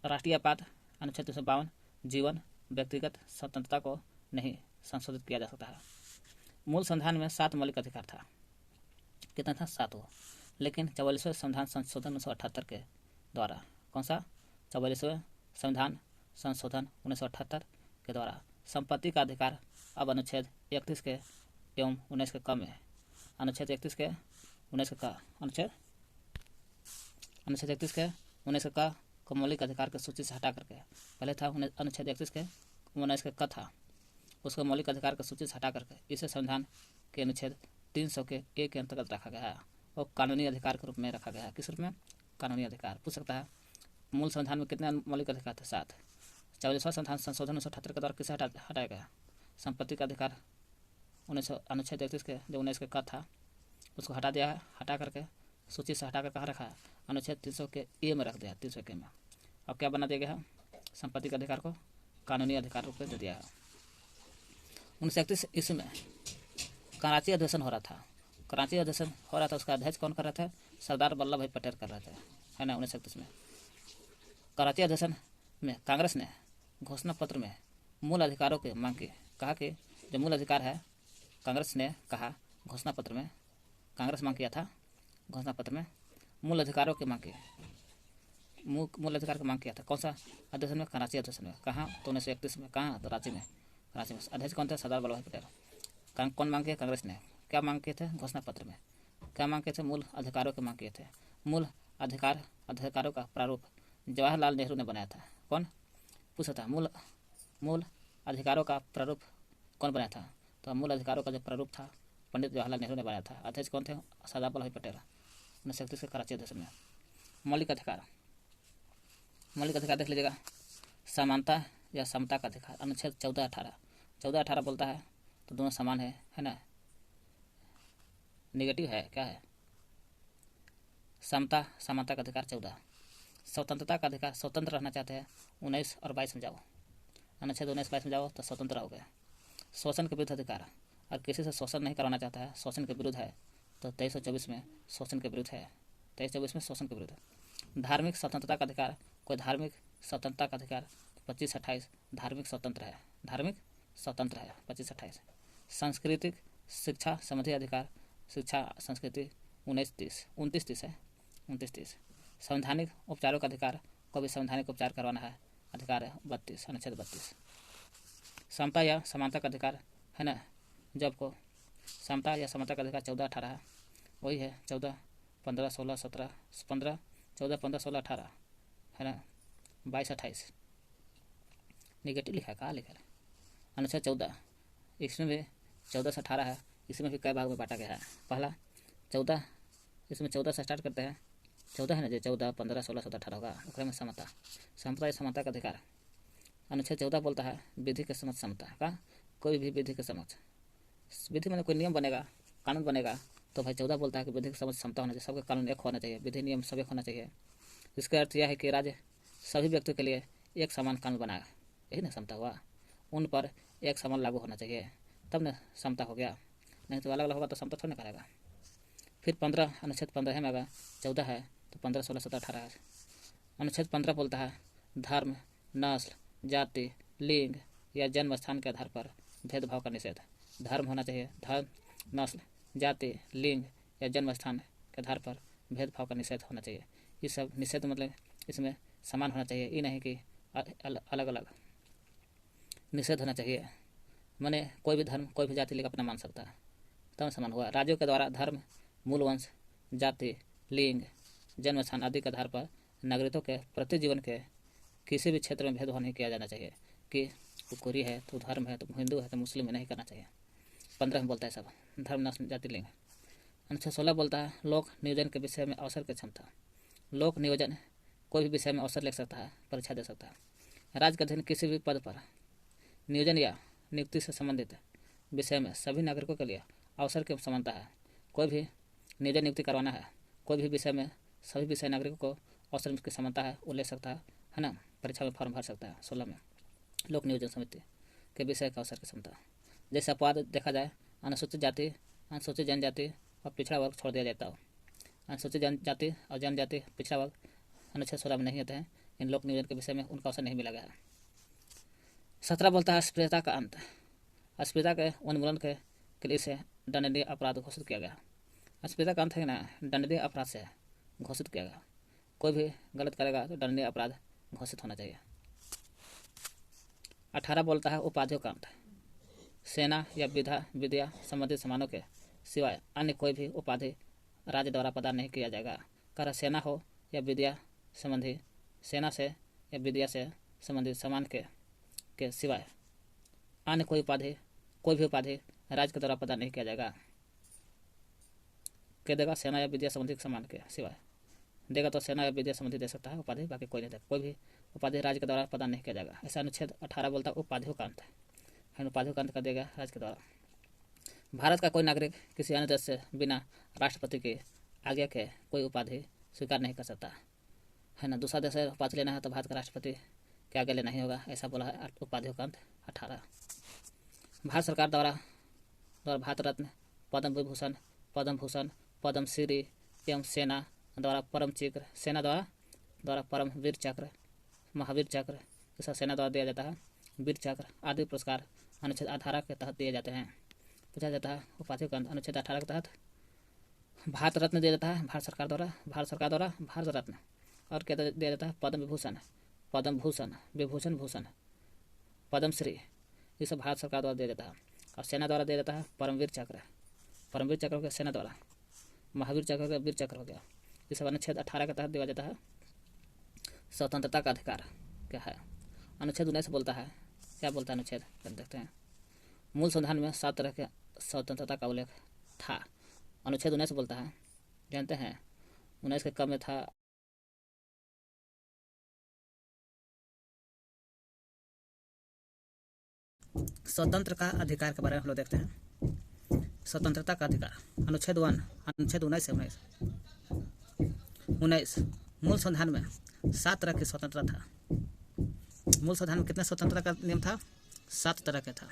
राष्ट्रीय आपात अनुच्छेद 352 जीवन व्यक्तिगत स्वतंत्रता को नहीं संशोधित किया जा सकता है। मूल संविधान में 7 मौलिक अधिकार था। कितना था? 7 हो। लेकिन 44वें संविधान संशोधन 1978 के द्वारा, कौन सा? 44वें संविधान संशोधन 1978 के द्वारा संपत्ति का अधिकार अब अनुच्छेद 31 के एवं 19 के क में है। अनुच्छेद 31 के 19 के अनुच्छेद 31 के 19 के क को मौलिक अधिकार की सूची से हटा करके, पहले था अनुच्छेद 31 के 19 के क था, उसको मौलिक अधिकार की सूची से हटा करके इसे संविधान के अनुच्छेद 300 के 1 के अंतर्गत रखा गया है और कानूनी अधिकार के रूप में रखा गया है। किस रूप में? कानूनी अधिकार। पूछ सकता है मूल संविधान में कितने मौलिक अधिकार थे? 7। 44वां संविधान संशोधन 1978 के द्वारा किसे हटाया गया? संपत्ति का अधिकार अनुच्छेद 31 के जो 19 के क था उसको हटा दिया है। हटा करके सूची से हटा कर कहाँ रखा है? अनुच्छेद 300 के ए में रख दिया, 300 के में। अब क्या बना दिया गया है? संपत्ति के अधिकार को कानूनी अधिकार रूप में दे दिया है। 1931 ईस्वी में कराची अधिवेशन हो रहा था। उसका अध्यक्ष कौन कर रहे थे? सरदार वल्लभ भाई पटेल कर रहे थे, है ना। 1931 में कराची अधिवेशन में कांग्रेस ने घोषणा पत्र में मूल अधिकारों की मांग की। कहा कि जो मूल अधिकार है, कांग्रेस ने कहा घोषणा पत्र में, कांग्रेस मांग किया था घोषणा पत्र में मूल अधिकारों की मांग की, मूल अधिकार की मांग किया था। कौन सा अधिवेशन में? कराची अधिवेशन में। कहाँ? तो 1931 में। कहाँ? तो कराची में। अध्यक्ष कौन थे? सरदार वल्लभ भाई पटेल। कौन मांग किया? कांग्रेस ने। क्या मांग किए थे? घोषणा पत्र में क्या मांग किए थे? मूल अधिकारों की मांग किए थे। मूल अधिकारों का प्रारूप जवाहरलाल नेहरू ने बनाया था। कौन? पूछा था मूल अधिकारों का प्रारूप कौन बनाया था? तो मूल अधिकारों का जो प्रारूप था पंडित जवाहरलाल नेहरू ने बनाया था। अध्यक्ष कौन थे? सरदार वल्लभ भाई पटेल। 1931 के कराची अधिवेशन में। मौलिक अधिकार देख लीजिएगा। समानता या समता का अधिकार अनुच्छेद 14-18 बोलता है तो दोनों समान है ना। नेगेटिव है, क्या है? समानता का अधिकार 14। स्वतंत्रता का अधिकार, स्वतंत्र रहना चाहते हैं 19 और 22 में जाओ, अनुच्छेद 19-22 में जाओ तो स्वतंत्र हो गए। शोषण के विरुद्ध अधिकार और किसी से शोषण नहीं करवाना चाहता है, शोषण के विरुद्ध है, तो 2324 में शोषण के विरुद्ध है। 2324 में शोषण के विरुद्ध है। धार्मिक स्वतंत्रता का अधिकार, कोई धार्मिक स्वतंत्रता का अधिकार 25-28 धार्मिक स्वतंत्र है, धार्मिक स्वतंत्र है 25-28। सांस्कृतिक शिक्षा संबंधी अधिकार, शिक्षा संस्कृति 29-30 है 29-30। संवैधानिक उपचारों का अधिकार, को भी संवैधानिक उपचार करवाना है, अधिकार है 32, अनुच्छेद 32। समता या समानता का अधिकार है ना, जब को समता या समानता का अधिकार 14-18 है, वही है 14, 15, 16, 17, 15, 14, 15, 16, 18 है ना, 22-28 निगेटिव लिखा है, कहाँ लिखा है? अनुच्छेद 14, इसमें भी 14 से 18 है, इसमें भी कई भाग में बांटा गया है। पहला 14, इसमें 14 से स्टार्ट करते हैं, 14 है ना जी, 14, 15, 16, 17, 18 होगा, उसमें में समता, समता या समानता का अधिकार। अनुच्छेद 14 बोलता है विधि के समक्ष समता का, कोई भी विधि के समक्ष, विधि में कोई नियम बनेगा, कानून बनेगा, तो भाई 14 बोलता है कि विधि के समक्ष समता होना चाहिए, सबके कानून एक होना चाहिए, विधि नियम सब एक होना चाहिए। इसका अर्थ यह है कि राज्य सभी व्यक्तियों के लिए एक समान कानून बनाएगा, यही ना समता हुआ, उन पर एक समान लागू होना चाहिए, तब ना समता हो गया, नहीं तो अलग अलग होगा तो समता थोड़ा ना करेगा। फिर 15, अनुच्छेद 15 में अगर 14 है तो 15, 16, 17, 18 है। अनुच्छेद 15 बोलता है धर्म, नस्ल, जाति, लिंग या जन्म स्थान के आधार पर भेदभाव का निषेध। धर्म होना चाहिए, धर्म, नस्ल, जाति, लिंग या जन्म स्थान के आधार पर भेदभाव का निषेध होना चाहिए। ये सब निषेध मतलब इसमें समान होना चाहिए, ये नहीं कि अलग अलग निषेध होना चाहिए। माने कोई भी धर्म, कोई भी जाति लेकर अपना मान सकता है, तब समान हुआ। राज्यों के द्वारा धर्म, मूल वंश, जाति, लिंग, जन्म स्थान आदि के आधार पर नागरिकों के प्रति जीवन के किसी भी क्षेत्र में भेदभाव नहीं किया जाना चाहिए कि तू कोरी है, तू धर्म है, तू हिंदू है, तो मुस्लिम में नहीं करना चाहिए। 15 में बोलता है सब धर्म, नस्ल, जाति, लिंग। अनुच्छेद 16 बोलता है लोक नियोजन के विषय में अवसर की क्षमता। लोक नियोजन कोई भी विषय में अवसर ले सकता है, परीक्षा दे सकता है। राज्य के अधीन किसी भी पद पर नियोजन या नियुक्ति से संबंधित विषय में सभी नागरिकों के लिए अवसर की समानता है। कोई भी नियोजन नियुक्ति करवाना है, कोई भी विषय में सभी विषय नागरिकों को अवसर की समानता है, वो ले सकता है ना, परीक्षा में फॉर्म भर सकता है। 16 में लोक नियोजन समिति के विषय का अवसर की क्षमता। जैसे अपवाद देखा जाए, अनुसूचित जाति, अनुसूचित जनजाति और पिछड़ा वर्ग छोड़ दिया जाता हो। अनुसूचित जनजाति और जनजाति, पिछड़ा वर्ग अनुच्छेद 16 में नहीं होते हैं, इन लोक नियोजन के विषय में उनका अवसर नहीं मिला गया है। 17 बोलता है अस्पृश्यता का अंत। अस्पृश्यता के उन्मूलन के लिए से दंडनीय अपराध घोषित किया गया। अस्पृश्यता का अंत है ना, दंडनीय अपराध से घोषित किया गया। कोई भी गलत करेगा तो दंडनीय अपराध घोषित होना चाहिए। 18 बोलता है उपाधियों का अंत। सेना या विद्या संबंधित सम्मानों के सिवाय अन्य कोई भी उपाधि राज्य द्वारा प्रदान नहीं किया जाएगा। कर सेना हो या विद्या संबंधी, सेना से या विद्या से संबंधित सम्मान के सिवाय अन्य कोई भी उपाधि राज्य के द्वारा प्रदान नहीं किया जाएगा। कह देगा सेना या विद्या संबंधी सम्मान के सिवाय, देगा तो सेना या विद्या संबंधी दे सकता है उपाधि, बाकी कोई नहीं देगा। कोई भी उपाधि राज्य के द्वारा प्रदान नहीं किया जाएगा। ऐसा अनुच्छेद 18 बोलता है उपाधियों का अंत है, उपाधियों का अंत कर देगा राज्य के द्वारा। भारत का कोई नागरिक किसी अन्य देश से बिना राष्ट्रपति की आज्ञा के कोई उपाधि स्वीकार नहीं कर सकता है ना। दूसरा देश से उपाधि लेना है तो भारत का राष्ट्रपति के आगे लेना ही होगा, ऐसा बोला है उपाधियों का अंत 18। भारत सरकार द्वारा भारत रत्न, पद्म विभूषण, पद्म भूषण, पद्म श्री एवं सेना द्वारा परम चक्र, सेना द्वारा परम वीर चक्र, महावीर चक्र, जैसा सेना द्वारा दिया जाता है, वीर चक्र आदि पुरस्कार अनुच्छेद 18 के तहत दिए जाते हैं। पूछा जाता है उपाधियों का अनुच्छेद 18 के तहत भारत रत्न दिया जाता है भारत सरकार द्वारा भारत रत्न, और क्या दिया जाता है पद्म विभूषण, पद्म भूषण, विभूषण भूषण, पद्म श्री, ये सब भारत सरकार द्वारा दिया जाता है। और सेना द्वारा दिया जाता है परमवीर चक्र, परमवीर चक्र हो गया सेना द्वारा, महावीर चक्र हो गया, वीर चक्र हो गया। ये सब अनुच्छेद 18 के तहत दिया जाता है। स्वतंत्रता का अधिकार क्या है? अनुच्छेद 19 बोलता है, क्या बोलता है अनुच्छेद, देखते हैं। मूल संविधान में 7 तरह के स्वतंत्रता का उल्लेख था। अनुच्छेद 19 बोलता है, जानते हैं 19 के कब में था? स्वतंत्र का अधिकार के बारे में हम लोग देखते हैं। स्वतंत्रता का अधिकार अनुच्छेद 1, अनुच्छेद 19 से 19 मूल संविधान में 7 तरह की स्वतंत्रता था। मूल संविधान में कितने स्वतंत्रता का नियम था? 7 तरह के था।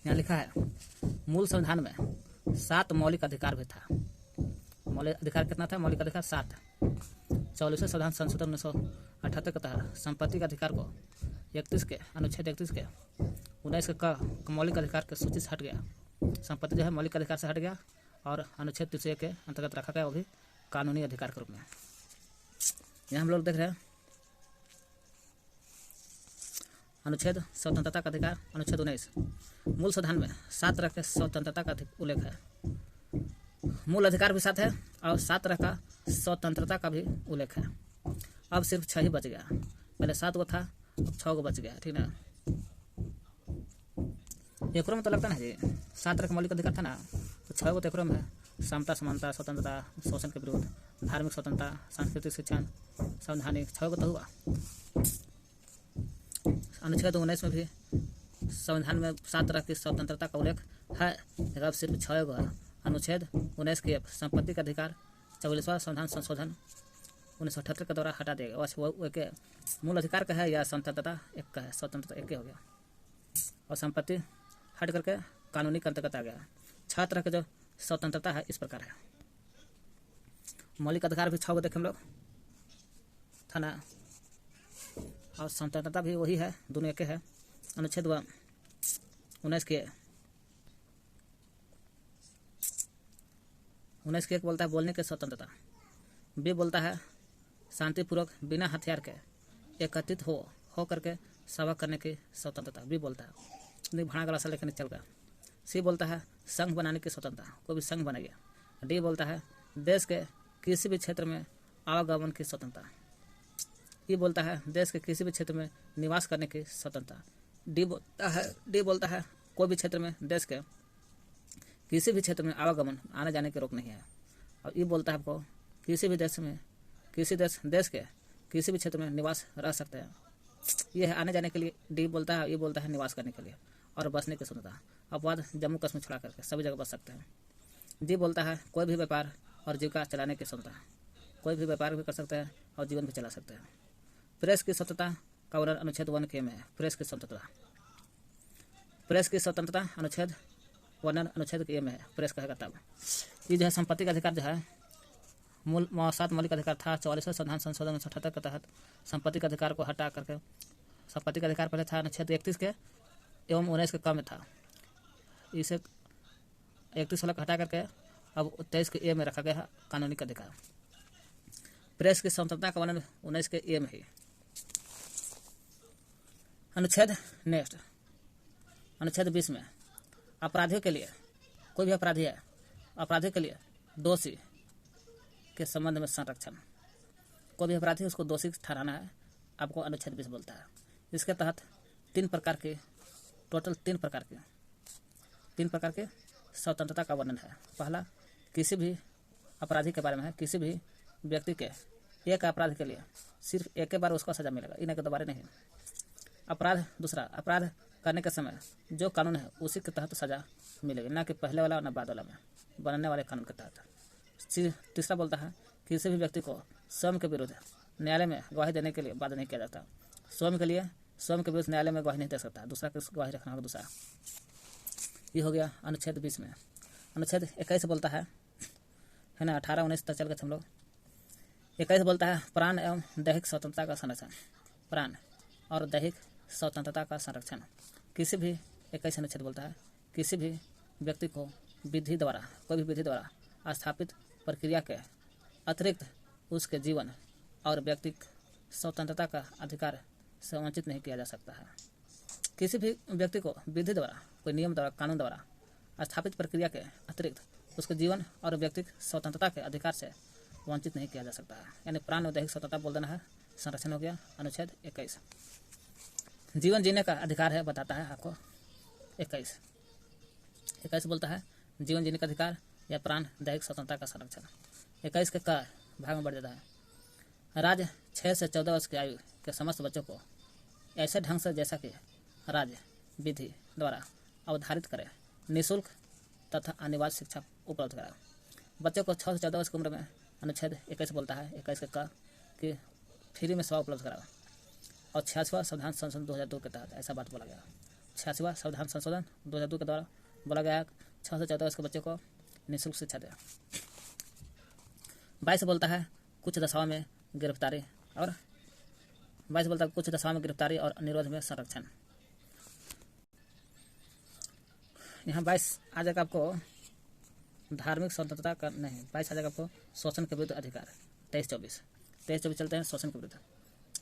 यहाँ लिखा है मूल संविधान में 7 मौलिक अधिकार भी था। मौलिक अधिकार कितना था? मौलिक अधिकार 7। 44वें संविधान संशोधन 1978 के तहत संपत्ति के अधिकार को 31 के अनुच्छेद 31 के 19 के मौलिक अधिकार के सूची से हट गया। संपत्ति जो है मौलिक अधिकार से हट गया और अनुच्छेद 301 के अंतर्गत रखा गया, वो भी कानूनी अधिकार के रूप में। यहाँ हम लोग देख रहे हैं अनुच्छेद स्वतंत्रता का अधिकार, अनुच्छेद 19। मूल संविधान में 7 तरह के स्वतंत्रता का उल्लेख है। मूल अधिकार भी 7 है और 7 तरह का स्वतंत्रता का भी उल्लेख है। अब सिर्फ 6 ही बच गया। पहले 7 गो था, अब 6 गो बच गया, ठीक ना। एकरो में तो लगता ना जी 7 तरह का मौलिक अधिकार था ना, तो 6 गो तो एकरो में है। समता, समानता, स्वतंत्रता, शोषण के विरुद्ध, धार्मिक स्वतंत्रता, सांस्कृतिक शिक्षण, संवैधानिक, 6 गो तो हुआ। अनुच्छेद 19 में भी संविधान में 7 तरह की स्वतंत्रता का उल्लेख है, लेकिन अब सिर्फ 6 गो है। अनुच्छेद 19 के संपत्ति का अधिकार 44वां संविधान संशोधन 1978 के द्वारा हटा दिया गया। वो एक मूल अधिकार का है या स्वतंत्रता एक का है, स्वतंत्रता एक हो गया और संपत्ति हट करके कानूनी के अंतर्गत आ गया। 6 तरह के जो स्वतंत्रता है इस प्रकार है। मौलिक अधिकार भी 6 गो देखे हम लोग था ना, और स्वतंत्रता भी वही है, दोनों एक है। अनुच्छेद 19 के 19 के 1 बोलता है बोलने की स्वतंत्रता। बी बोलता है शांतिपूर्वक बिना हथियार के एकत्रित हो करके सभा करने की स्वतंत्रता। बी बोलता है नहीं भाड़ा गला सा लेकर नहीं चल गया। सी बोलता है संघ बनाने की स्वतंत्रता, कोई भी संघ बनेगा। डी बोलता है देश के किसी भी क्षेत्र में आवागमन की स्वतंत्रता। ई बोलता है देश के किसी भी क्षेत्र में निवास करने की स्वतंत्रता। डी बोलता है कोई भी क्षेत्र में देश के किसी भी क्षेत्र में आवागमन आने जाने की रोक नहीं है। और ई बोलता है आपको किसी भी देश में देश के किसी भी क्षेत्र में निवास रह सकते हैं। ये है आने जाने के लिए डी बोलता है, ये बोलता है निवास करने के लिए और बसने की स्वतंत्रता। अपवाद जम्मू कश्मीर छुड़ा करके सभी जगह बस सकते हैं। डी बोलता है कोई भी व्यापार और जीविका चलाने की स्वतंत्रता, कोई भी व्यापार भी कर सकते हैं और जीवन भी चला सकते हैं। प्रेस की स्वतंत्रता का वर्णन अनुच्छेद 1 के में है। प्रेस की स्वतंत्रता अनुच्छेद वर्णन अनुच्छेद के में है। प्रेस कहेगा तब। ये जो है संपत्ति का अधिकार जो है 7 मौलिक अधिकार था। 44वें संविधान संशोधन 1978 के तहत संपत्ति के अधिकार को हटा करके संपत्ति का अधिकार पहले था अनुच्छेद 31 के एवं 19 के क में था। इसे 31 वाला हटा करके अब 23 के ए में रखा गया है कानूनी का अधिकार। प्रेस की स्वतंत्रता का वर्णन 19 के ए में है। अनुच्छेद 20 में अपराधियों के लिए, कोई भी अपराधी है, अपराधी के लिए दोषी के संबंध में संरक्षण। कोई भी अपराधी उसको दोषी ठहराना है, आपको अनुच्छेद 20 बोलता है। इसके तहत 3 प्रकार के स्वतंत्रता का वर्णन है। पहला किसी भी अपराधी के बारे में है, किसी भी व्यक्ति के एक अपराध के लिए सिर्फ एक बार उसको सजा मिलेगा, इन्हें के दोबारा नहीं। दूसरा अपराध करने के समय जो कानून है उसी के तहत सजा मिलेगी, ना कि पहले वाला और ना बाद वाला में बनने वाले कानून के तहत। तीसरा बोलता है किसी भी व्यक्ति को स्वयं के विरुद्ध न्यायालय में गवाही देने के लिए बाध्य नहीं किया जाता। स्वयं के विरुद्ध न्यायालय में गवाही नहीं दे सकता, दूसरा की गवाही रखना होगा दूसरा। ये हो गया अनुच्छेद 20 में। अनुच्छेद 21 बोलता है ना, 18-19 तक चल गए हम लोग। 21 बोलता है प्राण एवं दैहिक स्वतंत्रता का संरक्षण। प्राण और दैहिक स्वतंत्रता का संरक्षण किसी भी 21 अनुच्छेद बोलता है किसी भी व्यक्ति को कोई भी विधि द्वारा स्थापित प्रक्रिया के अतिरिक्त उसके जीवन और व्यक्तिक स्वतंत्रता का अधिकार से वंचित नहीं किया जा सकता है। किसी भी व्यक्ति को विधि द्वारा, कोई नियम द्वारा, कानून द्वारा स्थापित प्रक्रिया के अतिरिक्त उसके जीवन और व्यक्तिक स्वतंत्रता के अधिकार से वंचित नहीं किया जा सकता है। यानी प्राण और दैहिक स्वतंत्रता बोल देना है, संरक्षण हो गया अनुच्छेद 21। जीवन जीने का अधिकार है, बताता है आपको 21 बोलता है जीवन जीने का अधिकार या प्राण दैहिक स्वतंत्रता का संरक्षण। 21 के का भाग में बढ़ जाता है राज्य 6 से 14 वर्ष की आयु के समस्त बच्चों को ऐसे ढंग से जैसा कि राज्य विधि द्वारा अवधारित करे निःशुल्क तथा अनिवार्य शिक्षा उपलब्ध कराए। बच्चों को 6 से 14 वर्ष की उम्र में अनुच्छेद 21 बोलता है 21 के का कि फ्री में सेवा उपलब्ध कराओ। और 66वां संविधान संशोधन 2002 के तहत ऐसा बात बोला गया। 86वां संविधान संशोधन 2002 के द्वारा बोला गया है 6 से 14 वर्ष के बच्चे को निःशुल्क शिक्षा दें। 22 बोलता है कुछ दशाओं में गिरफ्तारी और 22 बोलता है कुछ दशाओं में गिरफ्तारी और निरोध में संरक्षण। यहाँ 22 आ जाएगा आपको धार्मिक स्वतंत्रता का नहीं, 22 आ जाएगा आपको शोषण के विरुद्ध अधिकार। 23-24 चलते हैं शोषण के विरुद्ध।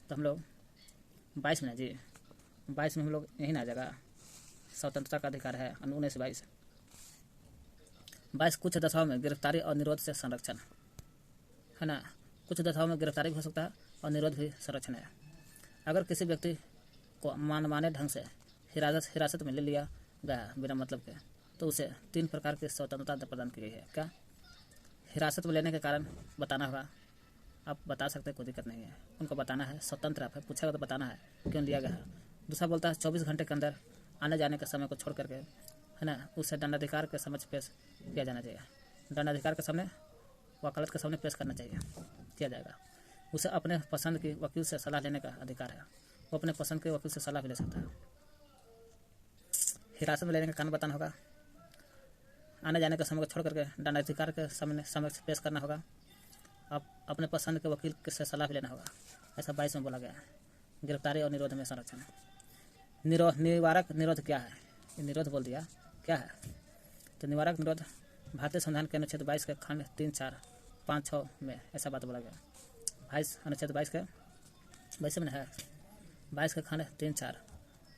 तो हम लोग 22 में जी 22 में हम लोग यही ना आ जाएगा स्वतंत्रता का अधिकार है 19 से 22 कुछ दशाओं में गिरफ्तारी और निरोध से संरक्षण है ना। कुछ दशाओं में गिरफ्तारी भी हो सकता है और निरोध भी संरक्षण है। अगर किसी व्यक्ति को मनमाने ढंग से हिरासत में ले लिया गया बिना मतलब के तो उसे 3 प्रकार की स्वतंत्रता प्रदान की गई है। क्या? हिरासत में लेने के कारण बताना होगा, आप बता सकते हैं, कोई दिक्कत नहीं है, उनको बताना है, स्वतंत्र आप है, पूछेगा तो बताना है क्यों लिया गया है। दूसरा बोलता है 24 घंटे के अंदर आने जाने के समय को छोड़ करके है ना उसे दंडाधिकार के समक्ष पेश किया जाना चाहिए। दंडाधिकार के सामने वकालत के सामने पेश करना चाहिए, किया जाएगा। उसे अपने पसंद की वकील से सलाह लेने का अधिकार है, वो अपने पसंद के वकील से सलाह भी ले सकता है। हिरासत में लेने का कारण बताना होगा, आने जाने के समय को छोड़ करके दंडाधिकार के सामने समक्ष पेश करना होगा, आप अपने पसंद के वकील से सलाह भी लेना होगा। ऐसा 22 में बोला गया है। गिरफ्तारी और निरोध में संरक्षण। निवारक निरोध क्या है? निरोध बोल दिया क्या है। तो निवारक निरोध भारतीय संविधान के अनुच्छेद 22 के खंड 3, 4, 5, 6 में ऐसा बात बोला गया। 22 अनुच्छेद 22 के 22 में है 22 के खंड 3, 4,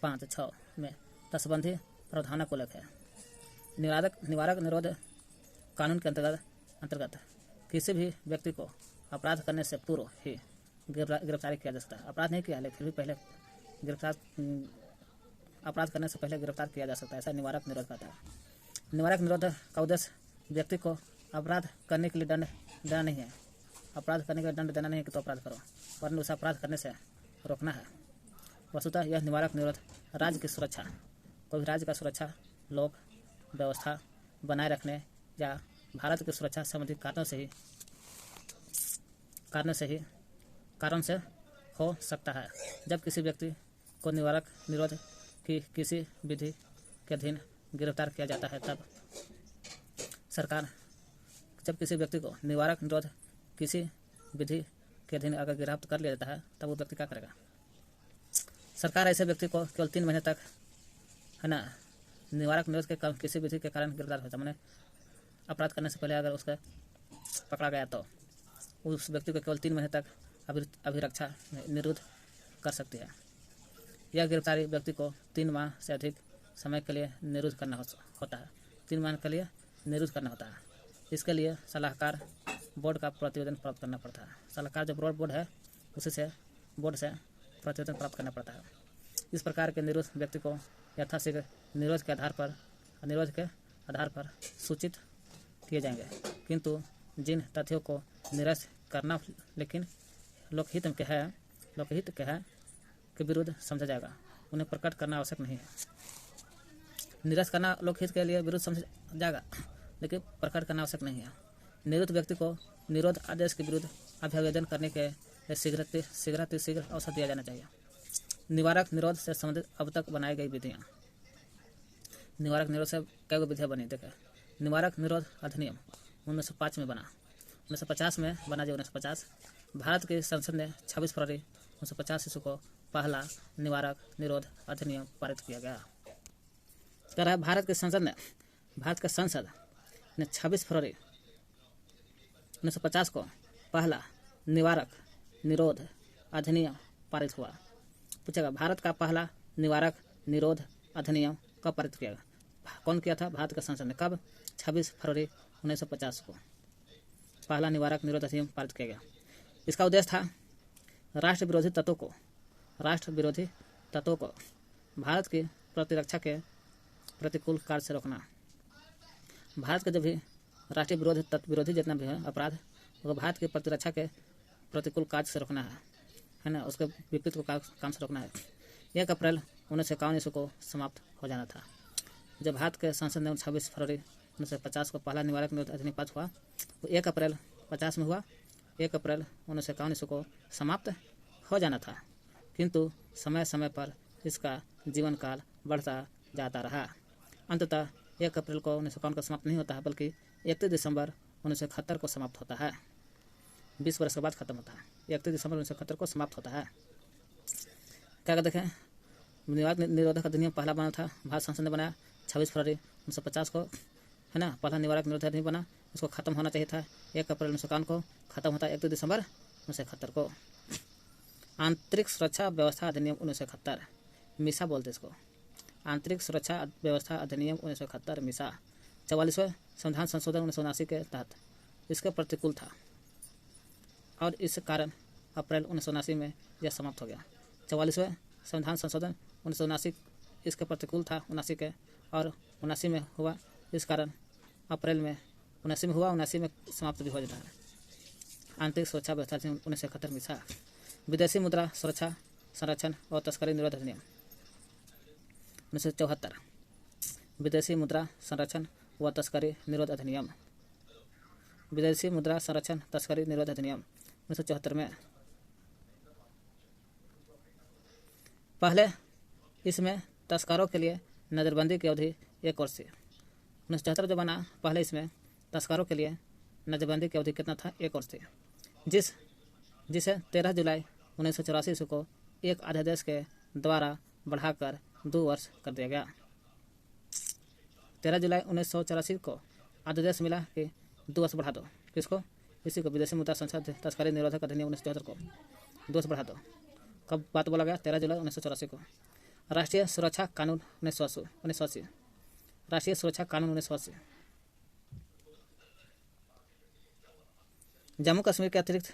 5, 6 में तटबंधी प्रावधानों को उल्लेख है। निवारक निरोध कानून के अंतर्गत किसी भी व्यक्ति को अपराध करने से पूर्व ही गिरफ्तारी किया जा सकता है। अपराध नहीं किया लेकिन फिर भी पहले अपराध करने से पहले गिरफ्तार किया जा सकता है। ऐसा निवारक निरोध कहता है। निवारक निरोध का उद्देश्य व्यक्ति को अपराध करने के लिए दंड देना नहीं है। अपराध करने के लिए दंड देना नहीं है कि तो अपराध करो, वरन उसे अपराध करने से रोकना है। वस्तुतः यह निवारक निरोध राज्य की सुरक्षा, कोई भी राज्य का सुरक्षा, लोक व्यवस्था बनाए रखने या भारत की सुरक्षा संबंधी कारण से हो सकता है। जब किसी व्यक्ति को निवारक निरोध की किसी विधि के अधीन गिरफ्तार किया जाता है तब सरकार, जब किसी व्यक्ति को निवारक निरोध किसी विधि के अधीन अगर गिरफ्तार कर लिया जाता है तब वो व्यक्ति क्या करेगा? सरकार ऐसे व्यक्ति को केवल 3 महीने तक है ना निवारक निरोध के किसी विधि के कारण गिरफ्तार होता है, मैंने अपराध करने से पहले अगर उसका पकड़ा गया तो उस व्यक्ति को केवल 3 महीने तक अभिरक्षा निरुद्ध कर सकती है। यह गिरफ्तारी व्यक्ति को 3 माह से अधिक समय के लिए निरुद्ध करना होता है। 3 माह के लिए निरुद्ध करना होता है। इसके लिए सलाहकार बोर्ड का प्रतिवेदन प्राप्त करना पड़ता है। सलाहकार जो बोर्ड है उसी से बोर्ड से प्रतिवेदन प्राप्त करना पड़ता है। इस प्रकार के निरुद्ध व्यक्ति को यथाशीघ्र निरोध के आधार पर सूचित किए जाएंगे, किंतु जिन तथ्यों को निरस्त करना लेकिन लोकहित के विरुद्ध समझा जाएगा उन्हें प्रकट करना आवश्यक नहीं है। निरस्त करना लोकहित के लिए विरुद्ध समझा जाएगा लेकिन प्रकट करना आवश्यक नहीं है। निरुद्ध व्यक्ति को निरोध आदेश के विरुद्ध अभ्यावेदन करने के लिए शीघ्र अवसर दिया जाना चाहिए। निवारक निरोध से संबंधित अब तक बनाई गई विधियाँ। निवारक निरोध से कई विधियाँ बनी। देखें, निवारक निरोध अधिनियम 1905 में बना, 1950 में बना जो 1950। भारत की संसद ने 26 फरवरी 1950 ईस्वी को पहला निवारक निरोध अधिनियम पारित किया गया। कह रहा है भारत की संसद ने 26 फरवरी 1950 को पहला निवारक निरोध अधिनियम पारित हुआ। पूछेगा भारत का पहला निवारक निरोध अधिनियम कब पारित किया गया? कौन किया था? भारत का संसद ने। कब? 26 फरवरी 1950 को पहला निवारक निरोध अधिनियम पारित किया गया। इसका उद्देश्य था राष्ट्र विरोधी तत्वों को भारत की प्रतिरक्षा के प्रतिकूल कार्य से रोकना। भारत के जो भी राष्ट्रीय विरोधी जितना भी है अपराध वो भारत की प्रतिरक्षा के प्रतिकूल कार्य से रोकना है ना, उसके विपरीत को काम से रोकना है। 1 अप्रैल 1951 ईस्वी को समाप्त हो जाना था। जब भारत के संसद ने 26 फरवरी 1950 को पहला निवारक निरोध अधिनियम पास हुआ तो 1 अप्रैल 50 में हुआ। 1 अप्रैल 1951 ईस्वी को समाप्त हो जाना था, किंतु समय समय पर इसका जीवन काल बढ़ता जाता रहा। अंततः 1 अप्रैल को 1951 को समाप्त नहीं होता है, बल्कि 31 दिसंबर 1971 को समाप्त होता है। 20 वर्ष के बाद खत्म होता है। 31 दिसंबर 1971 को समाप्त होता है। क्या कहते हैं, निवारक निरोधक अधिनियम पहला बना था, भारत संसद ने बनाया 26 फरवरी 1950 को, है ना। पहला निवारक निरोधक अधिनियम बना, उसको खत्म होना चाहिए था 1 अप्रैल 1951 को, खत्म होता है 31 दिसंबर 1971 को। आंतरिक सुरक्षा व्यवस्था अधिनियम 1971, मीसा बोलते इसको, आंतरिक सुरक्षा व्यवस्था अधिनियम 1971 मीसा। 44वें संविधान संशोधन 1979 के तहत इसके प्रतिकूल था और इस कारण अप्रैल 1979 में यह समाप्त हो गया। 44वें संविधान संशोधन 1979 इसके प्रतिकूल था 79 के, और 79 में हुआ, इस कारण अप्रैल में 79 में हुआ, 79 में समाप्त भी हो जाता है। आंतरिक सुरक्षा व्यवस्था अधिनियम 1971 मीसा। विदेशी मुद्रा सुरक्षा संरक्षण और तस्करी निरोध अधिनियम 1974, विदेशी मुद्रा संरक्षण व तस्करी निरोध अधिनियम, विदेशी मुद्रा संरक्षण तस्करी निरोध अधिनियम 1974 में। पहले इसमें तस्करों के लिए नज़रबंदी की अवधि 1 वर्ष थी। 1974 जो बना, पहले इसमें तस्करों के लिए नज़रबंदी की अवधि कितना था, 1 वर्ष थी, जिसे 13 जुलाई 1984 को एक अध्यादेश के द्वारा बढ़ाकर 2 वर्ष कर दिया गया। 13 जुलाई 1984 को अध्यादेश मिला कि 2 वर्ष बढ़ा दो, किसको, इसी को विदेशी मुद्रा संरक्षण तस्करी निरोधक अधिनियम 1974 को 2 वर्ष बढ़ा दो। कब बात बोला गया, 13 जुलाई 1984 को। राष्ट्रीय सुरक्षा कानून 1980, राष्ट्रीय सुरक्षा कानून 1980 जम्मू कश्मीर के अतिरिक्त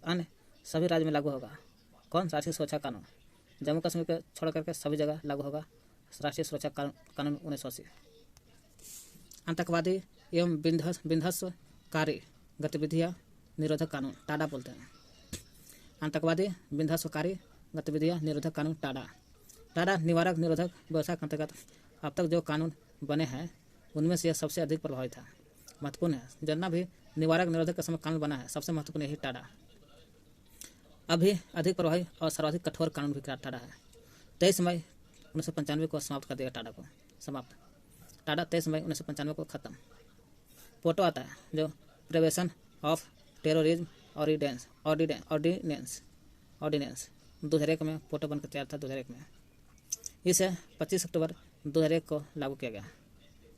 अन्य सभी राज्य में लागू होगा। कौन, राष्ट्रीय सुरक्षा कानून जम्मू कश्मीर के छोड़ करके सभी जगह लागू होगा, राष्ट्रीय सुरक्षा कानून 1980। आतंकवादी एवं विध्वंसकारी गतिविधियाँ निरोधक कानून, टाडा बोलते हैं। आतंकवादी विध्वंसकारी गतिविधियाँ निरोधक कानून, टाडा निवारक निरोधक व्यवस्था के अंतर्गत अब तक जो कानून बने हैं उनमें से यह सबसे अधिक प्रभावी था, महत्वपूर्ण है। जितना भी निवारक निरोधक का समय कानून बना है, सबसे महत्वपूर्ण यही टाडा। अभी अधिक प्रभावी और सर्वाधिक कठोर कानून भी टाडा है। 23 मई 1995 को समाप्त कर दिया टाडा को, समाप्त। टाडा 23 मई 1995 को खत्म। पोटो आता है, जो प्रिवेंशन ऑफ टेररिज्म ऑर्डिनेंस 2001 में पोटो बनकर तैयार था, 2001 में। इसे 25 अक्टूबर 2001 को लागू किया गया।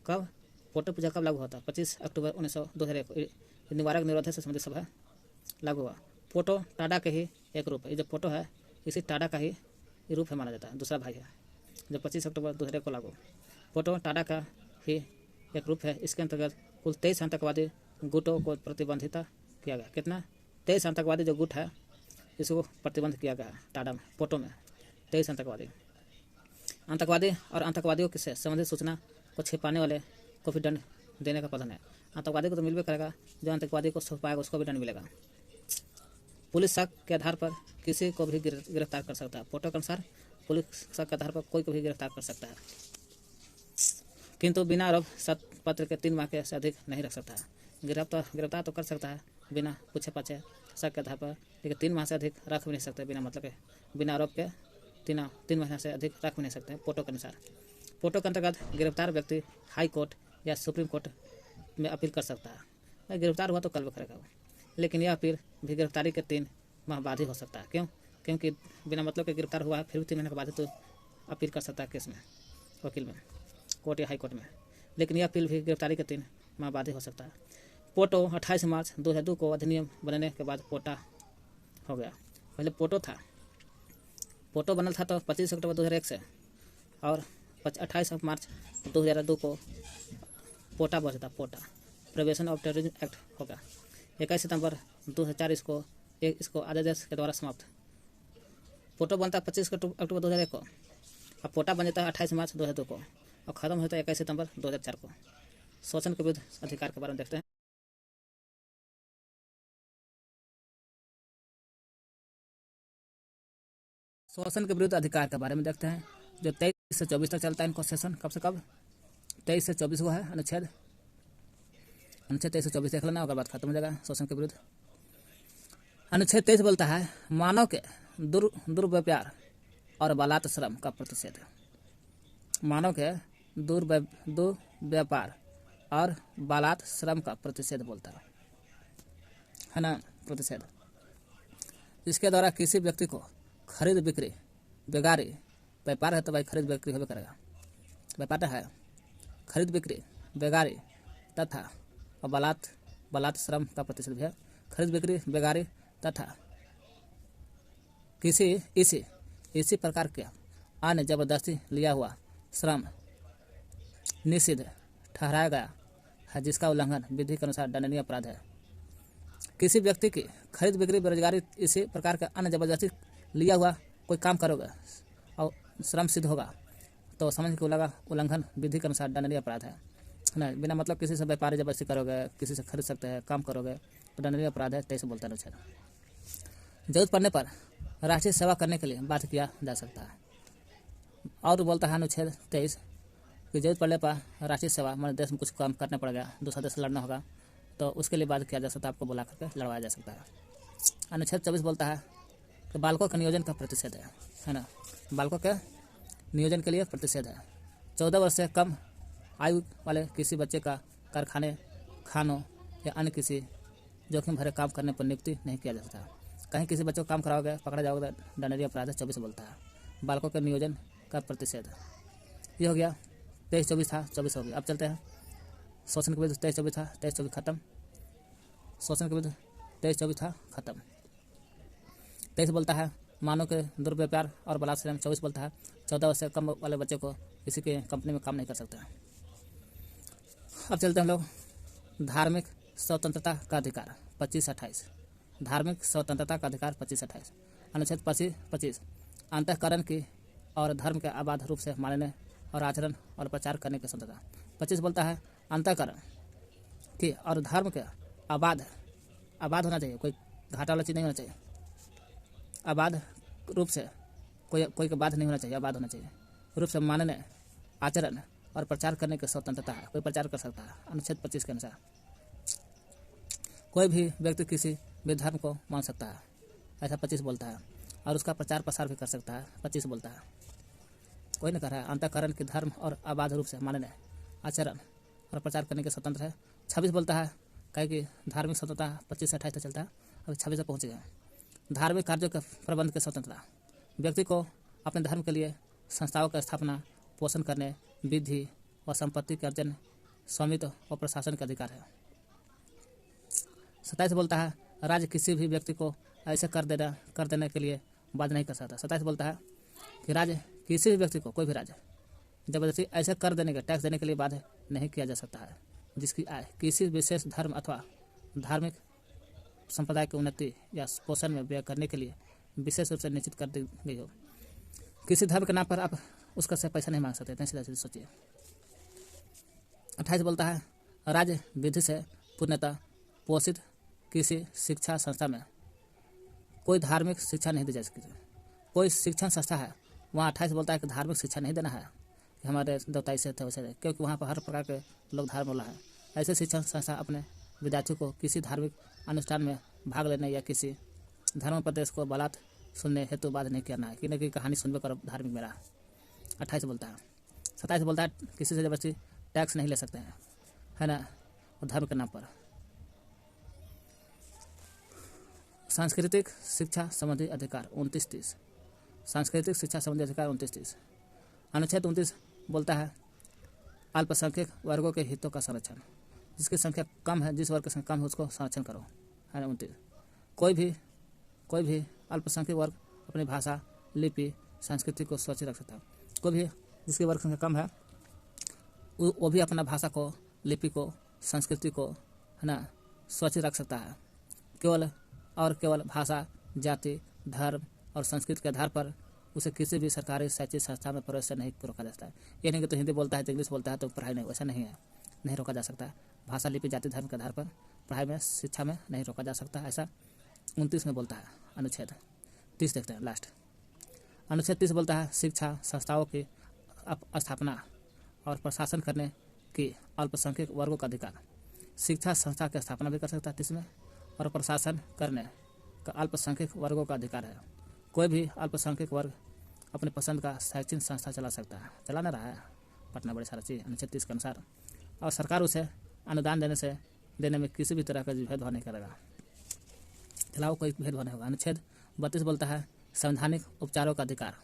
कब, पोटो पूजा कब लागू होता है, 25 अक्टूबर 2001 को निवारक निरोध से संबंधित सब है लागू हुआ। पोटो टाडा के ही एक रूप है, ये जो पोटो है इसी टाडा का ही रूप है माना जाता है, दूसरा भाई है, जो 25 अक्टूबर 2001 को लागू। पोटो टाडा का ही एक रूप है। इसके अंतर्गत कुल 23 आतंकवादी गुटों को प्रतिबंधित किया गया। कितना, 23 आतंकवादी जो गुट है इसको प्रतिबंध किया गया टाडा में, पोटो में 23 आतंकवादी और आतंकवादियों से संबंधित सूचना को छिपाने वाले को भी दंड देने का प्रावधान है। आतंकवादी को तो मिल भी करेगा, जो आतंकवादी को छुपाएगा उसको भी दंड मिलेगा। पुलिस शक के आधार पर किसी को भी गिरफ्तार कर सकता है। पोटो के अनुसार पुलिस शक के आधार पर कोई को भी गिरफ्तार कर सकता है, किंतु बिना आरोप पत्र के 3 माह के से अधिक नहीं रख सकता है। गिरफ्तार तो कर सकता है बिना पूछे पाछे शक के आधार पर, लेकिन 3 माह से अधिक रख भी नहीं सकते, बिना मतलब के, बिना आरोप के 3 महीने से अधिक रख भी नहीं सकते पोटो के अनुसार। पोटो के अंतर्गत गिरफ्तार व्यक्ति हाई कोर्ट या सुप्रीम कोर्ट में अपील कर सकता है। गिरफ्तार हुआ तो कल भी करेगा वो, लेकिन यह अपील भी गिरफ्तारी के 3 माह बाद ही हो सकता है। क्यों, क्योंकि बिना मतलब के गिरफ्तार हुआ है, फिर भी 3 महीने के बाद तो अपील कर सकता है केस में, वकील में, कोर्ट या हाई कोर्ट में, लेकिन यह अपील भी गिरफ्तारी के 3 माह बाद ही हो सकता है। पोटो 28 मार्च 2002 को अधिनियम बनने के बाद पोटा हो गया। पहले पोटो था, पोटो बनल था तो 25 अक्टूबर 2001 से, और 28 मार्च 2002 को पोटा बचा था, पोटा प्रिवेंशन ऑफ टेररिज्म एक्ट होगा। 21 सितंबर 2004 इसको अध्यादेश के द्वारा समाप्त। पोटो बनता है 25 अक्टूबर 2001 को, अब पोटा बन जाता है 28 मार्च 2002 को, और खत्म होता है 21 सितंबर 2004 को। शोषण के विरुद्ध अधिकार के बारे में देखते हैं। शोषण के विरुद्ध अधिकार के बारे में देखते हैं, जो 23 से 24 तक चलता है इनको सेशन। कब से कब, 23 से 24 हुआ है अनुच्छेद 23 से 24 देख लेना, अगर बात खत्म हो जाएगा शोषण के विरुद्ध। अनुच्छेद 23 बोलता है मानव के दुर्व्यापार और बलात् श्रम का प्रतिषेध। मानव के दुर्व्यापार और बलात् श्रम का प्रतिषेध बोलता है ना, प्रतिषेध। इसके द्वारा किसी व्यक्ति को खरीद बिक्री, बेगारी, व्यापार है तो भाई खरीद बिक्री होबे करेगा, व्यापार है, खरीद बिक्री, बेगारी तथा और बलात् श्रम का प्रतिषेध भी है। खरीद बिक्री, बेगारी तथा किसी इसी प्रकार के अन्य जबरदस्ती लिया हुआ श्रम निषिद्ध ठहराया गया है, जिसका उल्लंघन विधि के अनुसार दंडनीय अपराध है। किसी व्यक्ति की खरीद बिक्री, बेरोजगारी, इसी प्रकार के अन्य जबरदस्ती लिया हुआ कोई काम करोगे और श्रम सिद्ध होगा तो समझ के उल्लंघन विधि के अनुसार दंडनीय अपराध है ना। बिना मतलब किसी से व्यापारी जबरदस्ती करोगे, किसी से खरीद सकते हैं, काम करोगे तो दंडनीय अपराध है, 23 बोलता है अनुच्छेद। जरूरत पड़ने पर राष्ट्रीय सेवा करने के लिए बाध्य किया जा सकता है। और बोलता है अनुच्छेद 23 कि जरूरत पड़ने पर राष्ट्रीय सेवा, हमारे देश में कुछ काम करना पड़ेगा, दूसरा देश से लड़ना होगा तो उसके लिए बाध्य किया जा सकता है, आपको बुला करके लड़वाया जा सकता है। अनुच्छेद 24 बोलता है कि बालकों के नियोजन का प्रतिषेध है ना, बालकों के नियोजन के लिए प्रतिषेध है। 14 वर्ष से कम आयु वाले किसी बच्चे का कारखाने, खानों या अन्य किसी जोखिम भरे काम करने पर नियुक्ति नहीं किया जा सकता। कहीं किसी बच्चे को काम कराओगे, पकड़ा जाओगे, दंडनीय अपराध है, 24 बोलता है। बालकों के नियोजन का प्रतिषेध, ये हो गया। 23-24 था, 24 हो गया। अब चलते हैं शोषण के विरुद्ध। 23-24 था, 23-24 खत्म। शोषण के विरुद्ध 23-24 था, खत्म। 23 बोलता है मानव के दुर्व्यापार और बलात् श्रम। 24 बोलता है 14 वर्ष से कम वाले बच्चे को किसी के कंपनी में काम नहीं कर सकते। अब चलते हैं हम लोग धार्मिक स्वतंत्रता का अधिकार 25-28। धार्मिक स्वतंत्रता का अधिकार 25-28। अनुच्छेद 25 अंतःकरण की और धर्म के अबाध रूप से मानने और आचरण और प्रचार करने की स्वतंत्रता। 25 बोलता है अंतःकरण की और धर्म के अबाध होना चाहिए, कोई घाटा वाला चीज़ नहीं होना चाहिए। अबाध रूप से कोई का बाध नहीं होना चाहिए, अबाध होना चाहिए। रूप से मानने, आचरण और प्रचार करने की स्वतंत्रता है, कोई प्रचार कर सकता है अनुच्छेद 25 के अनुसार। कोई भी व्यक्ति किसी भी धर्म को मान सकता है, ऐसा 25 बोलता है, और उसका प्रचार प्रसार भी कर सकता है, 25 बोलता है। कोई नहीं कर रहा है। अंतःकरण की धर्म और अबाध रूप से मानने, आचरण और प्रचार करने के स्वतंत्र है। 26 बोलता है कहे कि धार्मिक स्वतंत्रता 25 से 28 तक चलता है, अभी 26 तक पहुँच गया। धार्मिक कार्यों के प्रबंध की स्वतंत्रता, व्यक्ति को अपने धर्म के लिए संस्थाओं की स्थापना, पोषण करने, विधि और संपत्ति के अर्जन, स्वामित्व और प्रशासन का अधिकार है। 27 बोलता है राज्य किसी भी व्यक्ति को ऐसे कर देने के लिए बाध्य नहीं कर सकता। 27 बोलता है कि राज्य किसी भी व्यक्ति को, कोई भी राज्य जबरदस्ती ऐसे कर देने के, टैक्स देने के लिए बाध्य नहीं किया जा सकता है जिसकी आय किसी विशेष धर्म अथवा धार्मिक संप्रदाय की उन्नति या पोषण में व्यय करने के लिए विशेष रूप से निश्चित कर दी गई हो। किसी धर्म के नाम पर आप उसका से पैसा नहीं मांग सकते, इतने सीधा सोचिए। 28 बोलता है राज्य विधि से पूर्णतः पोषित किसी शिक्षा संस्था में कोई धार्मिक शिक्षा नहीं दी जा सकती। कोई शिक्षण संस्था है वहाँ 28 बोलता है कि धार्मिक शिक्षा नहीं देना है कि हमारे देवता ऐसे थे वैसे थे, क्योंकि वहाँ पर हर प्रकार के लोग धर्म वाला है। ऐसे शिक्षण संस्था अपने विद्यार्थियों को किसी धार्मिक अनुष्ठान में भाग लेने या किसी धर्म उपदेश को बलात् सुनने हेतु बाध्य नहीं करना है, कि न कि कहानी सुनबे करो धार्मिक मेरा। 28 बोलता है। 27 बोलता है किसी से जबरदस्ती टैक्स नहीं ले सकते हैं, है ना, और धर्म के नाम पर। सांस्कृतिक शिक्षा संबंधी अधिकार 29-30। सांस्कृतिक शिक्षा संबंधी अधिकार 29-30। अनुच्छेद 29 बोलता है अल्पसंख्यक वर्गों के हितों का संरक्षण, जिसकी संख्या कम है, जिस वर्ग की संख्या कम है उसको संरक्षण करो, है ना। 29 कोई भी अल्पसंख्यक वर्ग अपनी भाषा, लिपि, संस्कृति को सुरक्षित रख सकता है। कोई भी जिसकी वर्ग संख्या कम है वो भी अपना भाषा को, लिपि को, संस्कृति को, है ना, सुरक्षित रख सकता है। केवल भाषा, जाति, धर्म और संस्कृति के आधार पर उसे किसी भी सरकारी शैक्षिक संस्था में प्रवेश से नहीं रोका जा सकता है। ये नहीं कि तो हिंदी बोलता है तो इंग्लिश बोलता है तो पढ़ाई नहीं, वैसा नहीं है, नहीं रोका जा सकता है। भाषा, लिपि, जाति, धर्म के आधार पर पढ़ाई में, शिक्षा में नहीं रोका जा सकता, ऐसा 29 में बोलता है। अनुच्छेद 30 देखते हैं लास्ट। अनुच्छेद 30 बोलता है शिक्षा संस्थाओं की स्थापना और प्रशासन करने की अल्पसंख्यक वर्गों का अधिकार। शिक्षा संस्था की स्थापना भी कर सकता है 30 में, और प्रशासन करने का अल्पसंख्यक वर्गों का अधिकार है। कोई भी अल्पसंख्यक वर्ग अपने पसंद का शैक्षणिक संस्था चला सकता है, चला ना रहा है पटना बड़ी सारा चीज़ अनुच्छेद 30 के अनुसार, और सरकार उसे अनुदान देने में किसी भी तरह का भेदभाव नहीं करेगा, चलाओ कोई भेदभाव नहीं होगा। अनुच्छेद 32 बोलता है संवैधानिक उपचारों का अधिकार।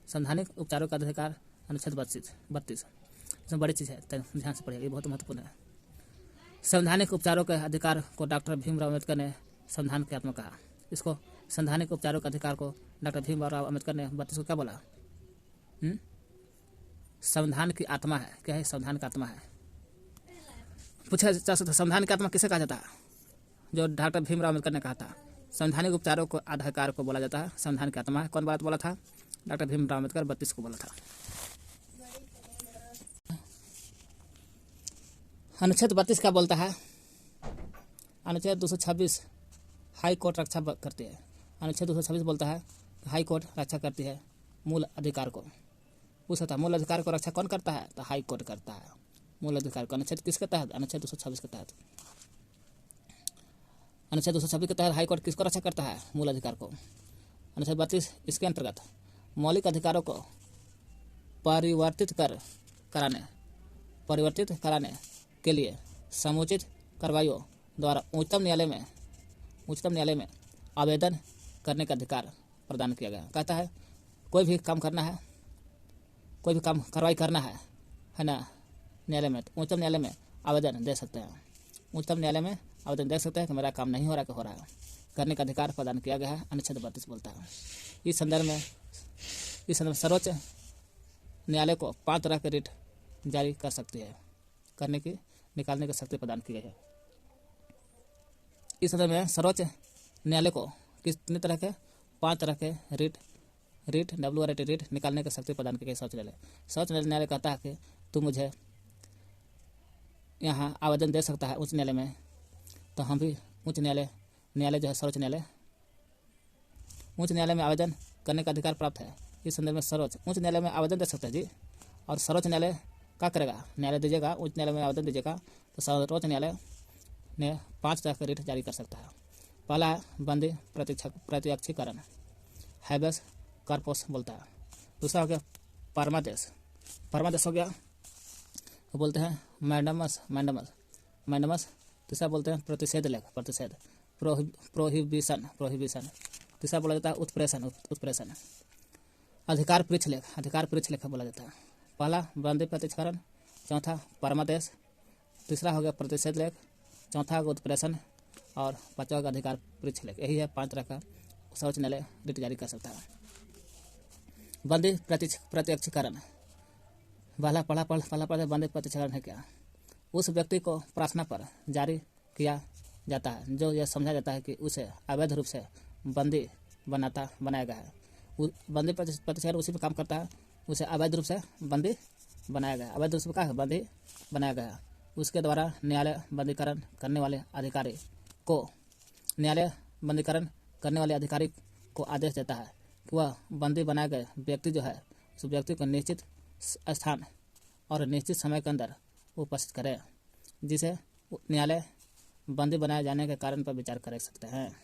संवैधानिक उपचारों का अधिकार अनुच्छेद 32 इसमें बड़ी चीज़ है, ध्यान से पढ़िए, ये बहुत महत्वपूर्ण है। संवैधानिक उपचारों के अधिकार को डॉक्टर भीमराव अम्बेडकर ने संविधान की आत्मा कहा। इसको संवैधानिक उपचारों के अधिकार को डॉक्टर भीमराव अम्बेडकर ने 32 को क्या बोला? संविधान की आत्मा है। क्या है? संविधान की आत्मा है। पूछा जा सकता है संविधान की आत्मा किसे कहा जाता है? जो डॉक्टर भीमराव अम्बेडकर ने कहा था संवैधानिक उपचारों को अधिकार को बोला जाता है संविधान की आत्मा है। कौन बात बोला था? डॉक्टर भीमराव अम्बेडकर 32 को बोला था। अनुच्छेद 32 क्या बोलता है? अनुच्छेद 226 हाई कोर्ट रक्षा करती है। अनुच्छेद 226 बोलता है हाई कोर्ट रक्षा करती है मूल अधिकार को। पूछा था मूल अधिकार को रक्षा कौन करता है? तो हाई कोर्ट करता है मूल अधिकार को। अनुच्छेद किसके तहत? अनुच्छेद 226 के तहत। अनुच्छेद 226 के तहत हाई कोर्ट किसको रक्षा करता है? मूल अधिकार को। अनुच्छेद 32 इसके अंतर्गत मौलिक अधिकारों को परिवर्तित कराने के लिए समुचित कार्रवाइयों द्वारा उच्चतम न्यायालय में आवेदन करने का अधिकार प्रदान किया गया। कहता है कोई भी काम करना है, कोई भी काम कार्रवाई करना है ना न्यायालय में, तो उच्चतम न्यायालय में आवेदन दे सकते हैं। उच्चतम न्यायालय में आवेदन दे सकते हैं कि मेरा काम नहीं हो रहा कि हो रहा है, करने का अधिकार प्रदान किया गया है। अनुच्छेद 32 बोलता है। इस संदर्भ में सर्वोच्च न्यायालय को 5 तरह के रिट जारी कर सकती है, निकालने की शक्ति प्रदान की गई है। इस संदर्भ में सर्वोच्च न्यायालय को कितने तरह के? 5 तरह के रिट WRIT रिट निकालने की शक्ति प्रदान की गई। सर्वोच्च न्यायालय कहता है कि तू मुझे यहाँ आवेदन दे सकता है उच्च न्यायालय में, तो हम भी उच्च न्यायालय जो है सर्वोच्च न्यायालय में आवेदन करने का अधिकार प्राप्त है। इस संदर्भ में उच्च न्यायालय में आवेदन दे सकते हैं जी। और सर्वोच्च न्यायालय क्या करेगा? न्यायालय दीजिएगा, उच्च न्यायालय में आवेदन दीजिएगा तो सर्वोच्च न्यायालय ने 5 तरह के रिट जारी कर सकता है। पहला है बंदी प्रत्यक्षीकरण, हैबेस कॉर्पस बोलता है। दूसरा हो गया परमादेश हो गया, वो बोलते हैं मैंडमस। तीसरा बोलते हैं प्रतिषेध, प्रोहिबिशन। तीसरा बोला जाता है उत्प्रेषण। अधिकार परीक्ष लेख बोला जाता है। पहला बंदी प्रत्यक्षीकरण, चौथा परमादेश, तीसरा हो गया प्रतिषेध लेख, चौथा होगा उत्प्रेषण और पांचवा होगा अधिकार परीक्ष लेख। यही है 5 तरह का सर्वोच्च न्यायालय रिट जारी कर सकता है। बंदी प्रत्यक्षीकरण पहला पढ़ा बंदी प्रत्यक्षीकरण है क्या? उस व्यक्ति को प्रार्थना पर जारी किया जाता है जो यह समझा जाता है कि उसे अवैध रूप से बंदी बनाया गया है। बंदी प्रत्यक्षीकरण उसी पर काम करता है, उसे अवैध रूप से बंदी बनाया गया। अवैध रूप से क्या है? बंदी बनाया गया। उसके द्वारा न्यायालय बंदीकरण करने वाले अधिकारी को आदेश देता है कि वह बंदी बनाए गए व्यक्ति जो है उस व्यक्ति को निश्चित स्थान और निश्चित समय के अंदर उपस्थित करे, जिसे न्यायालय बंदी बनाए जाने के कारण पर विचार कर सकते हैं।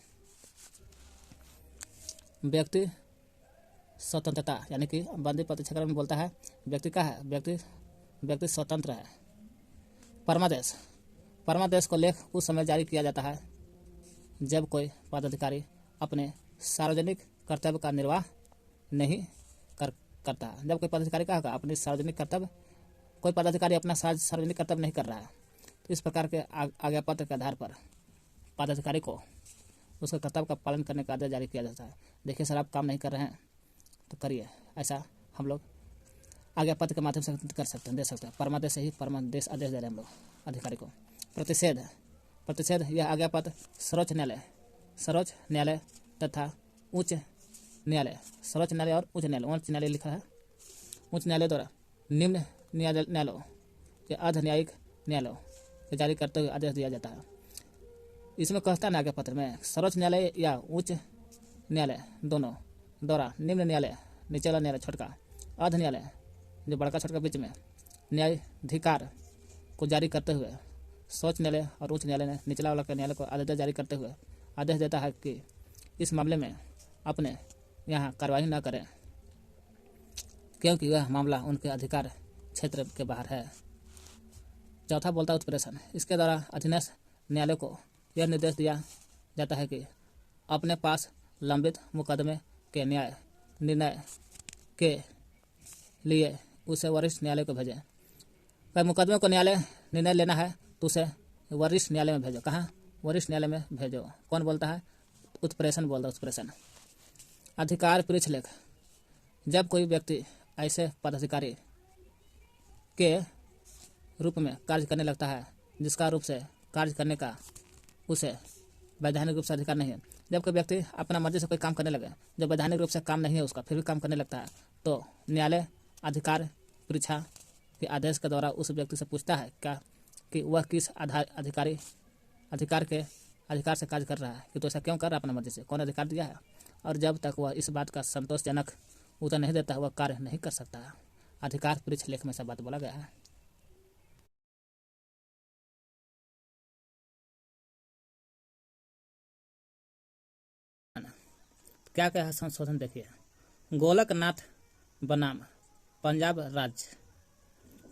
व्यक्ति स्वतंत्रता, यानी कि बंदी प्रत्यक्षीकरण में बोलता है व्यक्ति का है, व्यक्ति स्वतंत्र है। परमादेश को लेख उस समय जारी किया जाता है जब कोई पदाधिकारी अपने सार्वजनिक कर्तव्य का निर्वाह नहीं करता है। जब कोई पदाधिकारी का अपने सार्वजनिक कर्तव्य, कोई पदाधिकारी अपना सार्वजनिक कर्तव्य नहीं कर रहा है, तो इस प्रकार के आज्ञापत्र के आधार पर पदाधिकारी को उसके कर्तव्य का पालन करने का आदेश जारी किया जाता है। देखिए सर, आप काम नहीं कर रहे हैं तो करिए, ऐसा हम लोग आज्ञापत्र के माध्यम से कर सकते हैं, दे सकते हैं। परमादेश से ही परमादेश आदेश दे रहे हैं हम लोग अधिकारी को। प्रतिषेध यह आज्ञापत्र सर्वोच्च न्यायालय तथा उच्च न्यायालय, सर्वोच्च न्यायालय और उच्च न्यायालय लिखा है, उच्च न्यायालय द्वारा निम्न न्यायालयों या अर्ध न्यायिक न्यायालयों को जारी करते हुए आदेश दिया जाता है। इसमें कहता है आज्ञापत्र में सर्वोच्च न्यायालय या उच्च न्यायालय दोनों द्वारा निम्न न्यायालय, निचला न्यायालय छोटका, अर्ध न्यायालय जो बड़का छोटका बीच में, न्यायाधिकार को जारी करते हुए सर्वोच्च न्यायालय और उच्च न्यायालय ने निचला वाला के न्यायालय को आदेश जारी करते हुए आदेश देता है कि इस मामले में अपने यहाँ कार्रवाई न करें, क्योंकि वह मामला उनके अधिकार क्षेत्र के बाहर है। चौथा बोलता है उत्प्रेषण। इसके द्वारा अधीनस्थ न्यायालय को यह निर्देश दिया जाता है कि अपने पास लंबित मुकदमे के न्याय निर्णय के लिए उसे वरिष्ठ न्यायालय को भेजें। कई मुकदमे को न्यायालय निर्णय लेना है तो उसे वरिष्ठ न्यायालय में भेजो। कहाँ? वरिष्ठ न्यायालय में भेजो। कौन बोलता है? उत्प्रेषण बोलता है। उत्प्रेषण। अधिकार परिच्छेद। जब कोई व्यक्ति ऐसे पदाधिकारी के रूप में कार्य करने लगता है जिसका रूप से कार्य करने का उसे वैधानिक रूप से अधिकार नहीं है। जब कोई व्यक्ति अपना मर्जी से कोई काम करने लगे, जब वैधानिक रूप से काम नहीं है उसका, फिर भी काम करने लगता है, तो न्यायालय अधिकार परीक्षा के आदेश के द्वारा उस व्यक्ति से पूछता है क्या कि वह किस अधिकार से कार्य कर रहा है, कि तो ऐसा क्यों कर रहा है अपना मर्जी से, कौन अधिकार दिया है। और जब तक वह इस बात का संतोषजनक उत्तर नहीं देता है वह कार्य नहीं कर सकता है। अधिकार परीक्षा लेख में ऐसा बात बोला गया है। क्या क्या है संशोधन देखिए। गोलकनाथ बनाम पंजाब राज्य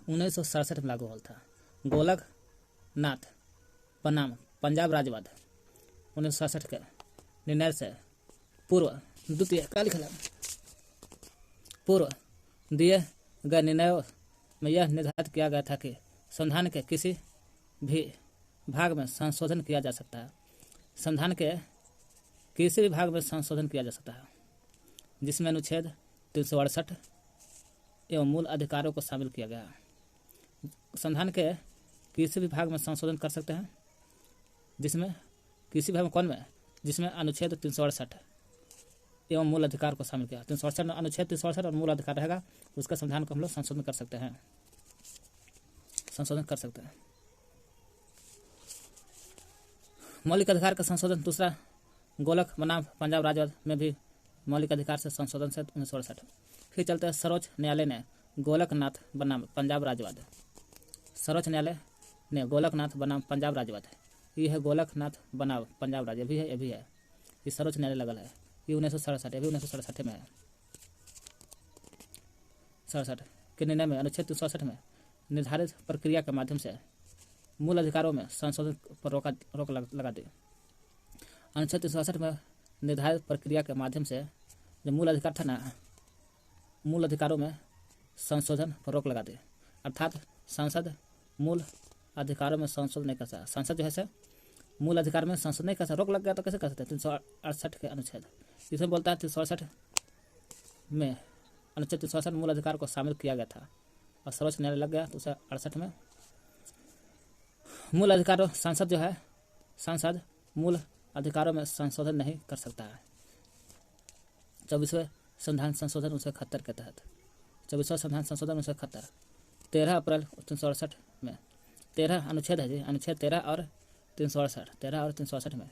1967 में लागू हुआ था। गोलकनाथ बनाम पंजाब राज्यवाद 1967 के निर्णय से पूर्व दिए गए निर्णयों में यह निर्धारित किया गया था कि संविधान के किसी भी भाग में संशोधन किया जा सकता है। संविधान के किसी भी भाग में संशोधन किया जा सकता है जिसमें अनुच्छेद 368 एवं मूल अधिकारों को शामिल किया गया है। संविधान के किसी भी भाग में संशोधन कर सकते हैं जिसमें किसी भाग में कौन में, जिसमें अनुच्छेद 368 एवं मूल अधिकार को शामिल किया। 368 अनुच्छेद 368 और मूल अधिकार रहेगा, उसका संविधान को हम लोग संशोधन कर सकते हैं। मौलिक अधिकार का संशोधन। दूसरा, गोलक बनाम पंजाब राज्यवाद में भी मौलिक अधिकार से संशोधन से 1968। फिर चलते हैं सर्वोच्च न्यायालय ने गोलकनाथ बनाम पंजाब राज्यवाद। सर्वोच्च न्यायालय ने गोलकनाथ बनाम पंजाब राज्यवाद, ये है गोलकनाथ बनाम पंजाब राज्य भी है, ये भी है, ये सर्वोच्च न्यायालय लगल है। ये 1967, ये भी 1967 में है। 67 के निर्णय में अनुच्छेद 367 में निर्धारित प्रक्रिया के माध्यम से मूल अधिकारों में संशोधन पर रोक लगा दी। अनुच्छेद 367 में निर्धारित प्रक्रिया के माध्यम से जो मूल अधिकार था ना, मूल अधिकारों में संशोधन पर रोक लगा दी। अर्थात संसद मूल अधिकारों में संशोधन नहीं कर सकता। संसद जो है से मूल अधिकार में संशोधन नहीं कर सकता। रोक लग गया तो कैसे कर सकते? 368 के अनुच्छेद इसमें बोलता है 367 में अनुच्छेद 367 मूल अधिकार को शामिल किया गया था और सर्वोच्च न्यायालय लग गया तो 368 में मूल अधिकारों, संसद जो है, संसद मूल अधिकारों में संशोधन नहीं कर सकता है। 24वें संविधान संशोधन 1971 के तहत 24वां संविधान संशोधन 1971 13 अप्रैल 1968 में 13 अनुच्छेद है जी, अनुच्छेद 13 और 368 में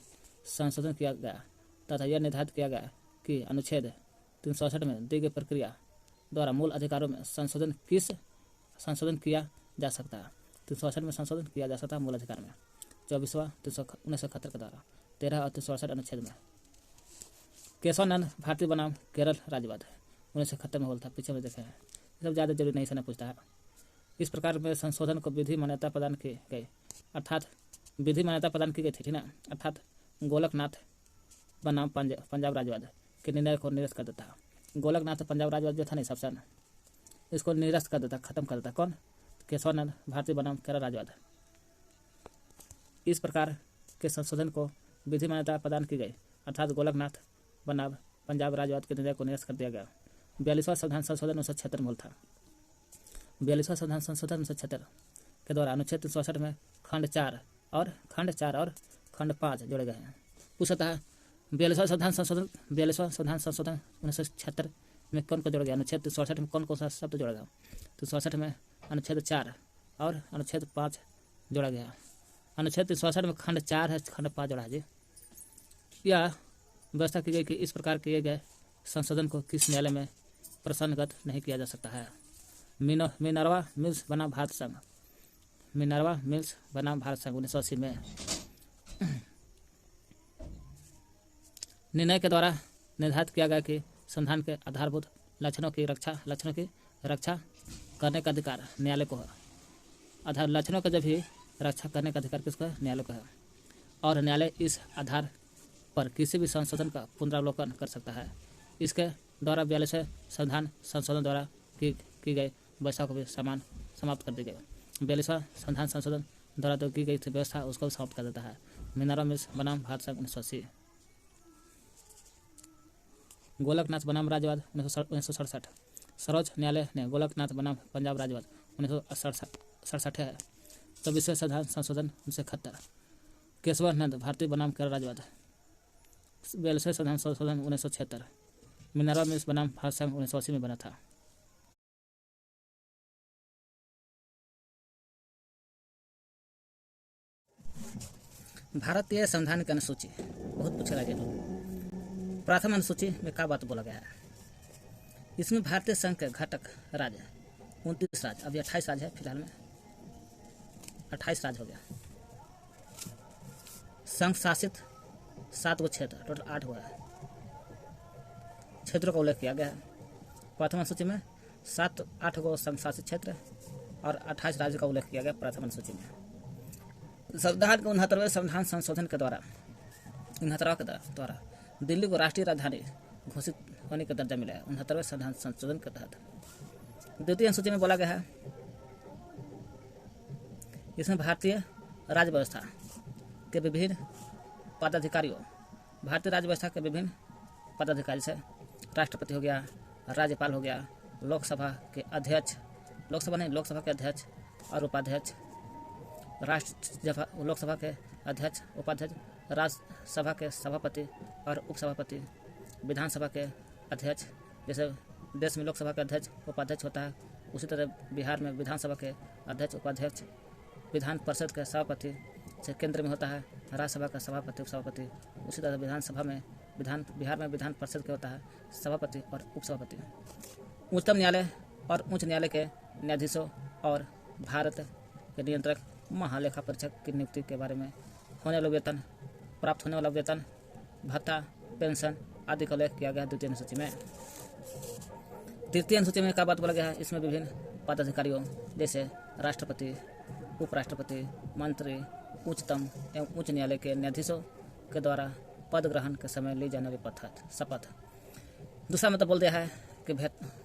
संशोधन किया गया तथा यह निर्धारित किया गया कि अनुच्छेद 368 में दी गई प्रक्रिया द्वारा मूल अधिकारों में संशोधन किया जा सकता है। 368 में संशोधन किया जा सकता है मूल अधिकार में 24वां 1971 के द्वारा 13 और 368 अनुच्छेद में। केशवानंद भारती बनाम केरल राज्यवाद 1971 में बोलता, पीछे में देखे हैं, सब ज़्यादा जरूरी नहीं से पूछता है। इस प्रकार में संशोधन को विधि मान्यता प्रदान की गई, अर्थात विधि मान्यता प्रदान की गई थी ना, अर्थात गोलकनाथ बनाम पंजाब राज्यवाद के निर्णय को निरस्त कर देता है। गोलकनाथ पंजाब राज्यवाद जो था नहीं सबसे, इसको निरस्त कर देता, खत्म कर देता। कौन? केशवानंद भारती बनाम केरल राज्यवाद। इस प्रकार के संशोधन को विधि मान्यता प्रदान की गई, अर्थात गोलकनाथ बनाम पंजाब राज्यवाद के निर्णय को निरस्त कर दिया गया। 42वां संविधान संशोधन 1976 में था। 42वां संविधान संशोधन 1976 के द्वारा अनुच्छेद 368 में खंड 4 और खंड 5 जोड़े गए हैं। पूछता है 42वां संविधान संशोधन 1976 में कौन को जोड़ा गया? अनुच्छेद 368 में कौन कौन सा शब्द जोड़ा गया? 368 में अनुच्छेद 4 और अनुच्छेद 5 जोड़ा गया। अनुच्छेद 368 में खंड 4 है, खंड 5 जोड़ा है जी। यह व्यवस्था की गई कि इस प्रकार किए गए संशोधन को किस न्यायालय में प्रसन्नगत नहीं किया जा सकता है। मिनर्वा मिल्स बनाम भारत संघ 1980 में निर्णय के द्वारा निर्धारित किया गया कि संविधान के आधारभूत लक्षणों की रक्षा करने का अधिकार न्यायालय को है। आधार लक्षणों का जब भी रक्षा करने का अधिकार किसको है? न्यायालय को है। और न्यायालय इस आधार पर किसी भी संशोधन का पुनरावलोकन कर सकता है। इसके द्वारा 42वें संविधान संशोधन द्वारा की गई व्यवस्था को भी समाप्त कर दी गई। 42वां संविधान संशोधन द्वारा तो की गई व्यवस्था उसको भी समाप्त कर देता है। मिनर्वा मिल्स बनाम भारत संघ 1980। गोलकनाथ बनाम राज्यवाद 1967। सर्वोच्च न्यायालय ने गोलकनाथ बनाम पंजाब राज्यवाद 1967 है। 24वें संविधान संशोधन 1971। केशवानंद भारती बनाम केरल राज्यवाद 42वें संविधान संशोधन 1976। मिनर्वा मिल्स बनाम भारत संघ 1980 में बना था। भारतीय संविधान की अनुसूची बहुत पूछेगा ये लोग। प्रथम अनुसूची में क्या बात बोला गया है? इसमें भारतीय संघ के घटक राज्य 29 राज्य, अभी 28 राज्य है, फिलहाल में 28 राज्य हो गया। संघ शासित 7 गो क्षेत्र, टोटल 8 हुआ है, क्षेत्रों का उल्लेख किया गया है। प्रथम अनुसूची में 8 गो संघ शासित क्षेत्र और 28 राज्य का उल्लेख किया गया प्रथम अनुसूची में। संविधान के 69वें संविधान संशोधन के द्वारा दिल्ली को राष्ट्रीय राजधानी घोषित होने का दर्जा मिला है 69वें संविधान संशोधन के तहत। द्वितीय अनुसूची में बोला गया है इसमें भारतीय राज्य व्यवस्था के विभिन्न पदाधिकारियों, भारतीय राज्य व्यवस्था के विभिन्न पदाधिकारी से राष्ट्रपति हो गया, राज्यपाल हो गया, लोकसभा के अध्यक्ष, लोकसभा के अध्यक्ष और उपाध्यक्ष, लोकसभा के अध्यक्ष, उपाध्यक्ष, राज्यसभा के सभापति और उपसभापति, विधानसभा के अध्यक्ष, जैसे देश में लोकसभा के अध्यक्ष उपाध्यक्ष होता है, उसी तरह बिहार में विधानसभा के अध्यक्ष उपाध्यक्ष, विधान परिषद के सभापति से केंद्र में होता है राज्यसभा का सभापति उपसभापति, उसी तरह बिहार में विधान परिषद के होता है सभापति और उपसभापति। उच्चतम न्यायालय और उच्च न्यायालय के न्यायाधीशों और भारत के नियंत्रक महालेखा परीक्षक की नियुक्ति के बारे में होने वाला वेतन, प्राप्त होने वाला वेतन, भत्ता, पेंशन आदि का उल्लेख किया गया द्वितीय अनुसूची में। तृतीय अनुसूची में क्या बात बोला गया है? इसमें विभिन्न पदाधिकारियों जैसे राष्ट्रपति, उपराष्ट्रपति, मंत्री, उच्चतम एवं उच्च न्यायालय के न्यायाधीशों के द्वारा पद ग्रहण के समय ली जाने वाली शपथ। दूसरा मतलब बोल दिया है कि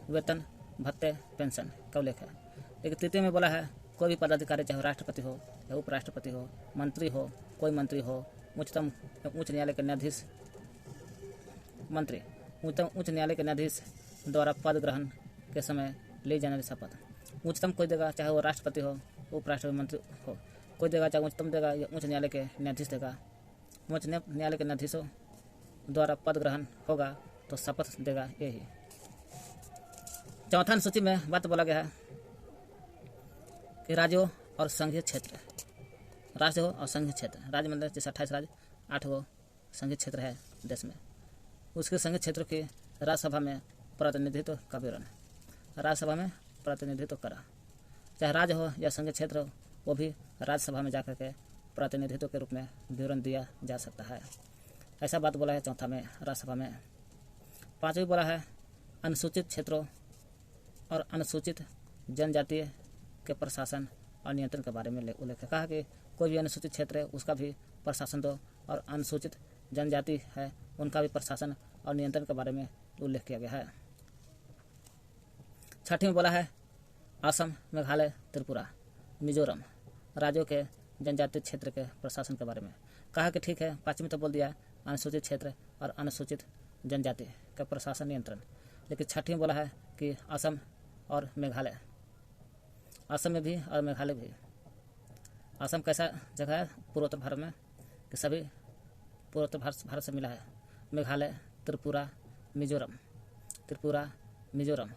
वेतन, भत्ते, पेंशन का उल्लेख है। लेकिन तृतीय में बोला है कोई भी पदाधिकारी, चाहे राष्ट्रपति हो या उपराष्ट्रपति हो, मंत्री हो, कोई मंत्री हो, उच्चतम उच्च न्यायालय के न्यायाधीश, उच्चतम उच्च न्यायालय के न्यायाधीश द्वारा पद ग्रहण के समय ली जाने वाली शपथ। उच्चतम कोई देगा, चाहे वो राष्ट्रपति हो, उपराष्ट्रपति, मंत्री हो, कोई देगा, चाहे उच्चतम देगा या उच्च न्यायालय के न्यायाधीश देगा। उच्च न्यायालय के न्यायाधीशों द्वारा पद ग्रहण होगा तो शपथ देगा यही। चौथा अनुसूची में बात बोला गया है कि राज्यों और संघीय क्षेत्र, राज्य हो और संघीय क्षेत्र, राज्य मतलब जैसे 28 राज्य, 8 गो संघीय क्षेत्र है देश में, उसके संघीय क्षेत्र की राज्यसभा में प्रतिनिधित्व का विवरण, राज्यसभा में प्रतिनिधित्व करा, चाहे राज्य हो या संघीय क्षेत्र हो, वो भी राज्यसभा में जाकर के प्रतिनिधित्व के रूप में विवरण दिया जा सकता है। ऐसा बात बोला है चौथा में राज्यसभा में। पांचवी बोला है अनुसूचित क्षेत्रों और अनुसूचित जनजातीय के प्रशासन और नियंत्रण के बारे में उल्लेख है। कहा कि कोई भी अनुसूचित क्षेत्र है उसका भी प्रशासन दो, और अनुसूचित जनजाति है उनका भी प्रशासन और नियंत्रण के बारे में उल्लेख किया गया है। छठी में बोला है असम, मेघालय, त्रिपुरा, मिजोरम राज्यों के जनजातीय क्षेत्र के प्रशासन के बारे में। कहा कि ठीक है, पांचवी तो बोल दिया अनुसूचित क्षेत्र और अनुसूचित जनजाति का प्रशासन नियंत्रण, लेकिन छठी में बोला है कि असम और मेघालय, असम में भी और मेघालय भी। असम कैसा जगह है पूर्वोत्तर भारत में कि सभी पूर्वोत्तर भारत से मिला है। मेघालय, त्रिपुरा, मिजोरम,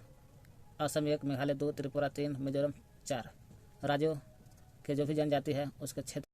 असम 1, मेघालय 2, त्रिपुरा 3, मिजोरम 4 राज्यों के जो भी जनजाति है उसके क्षेत्र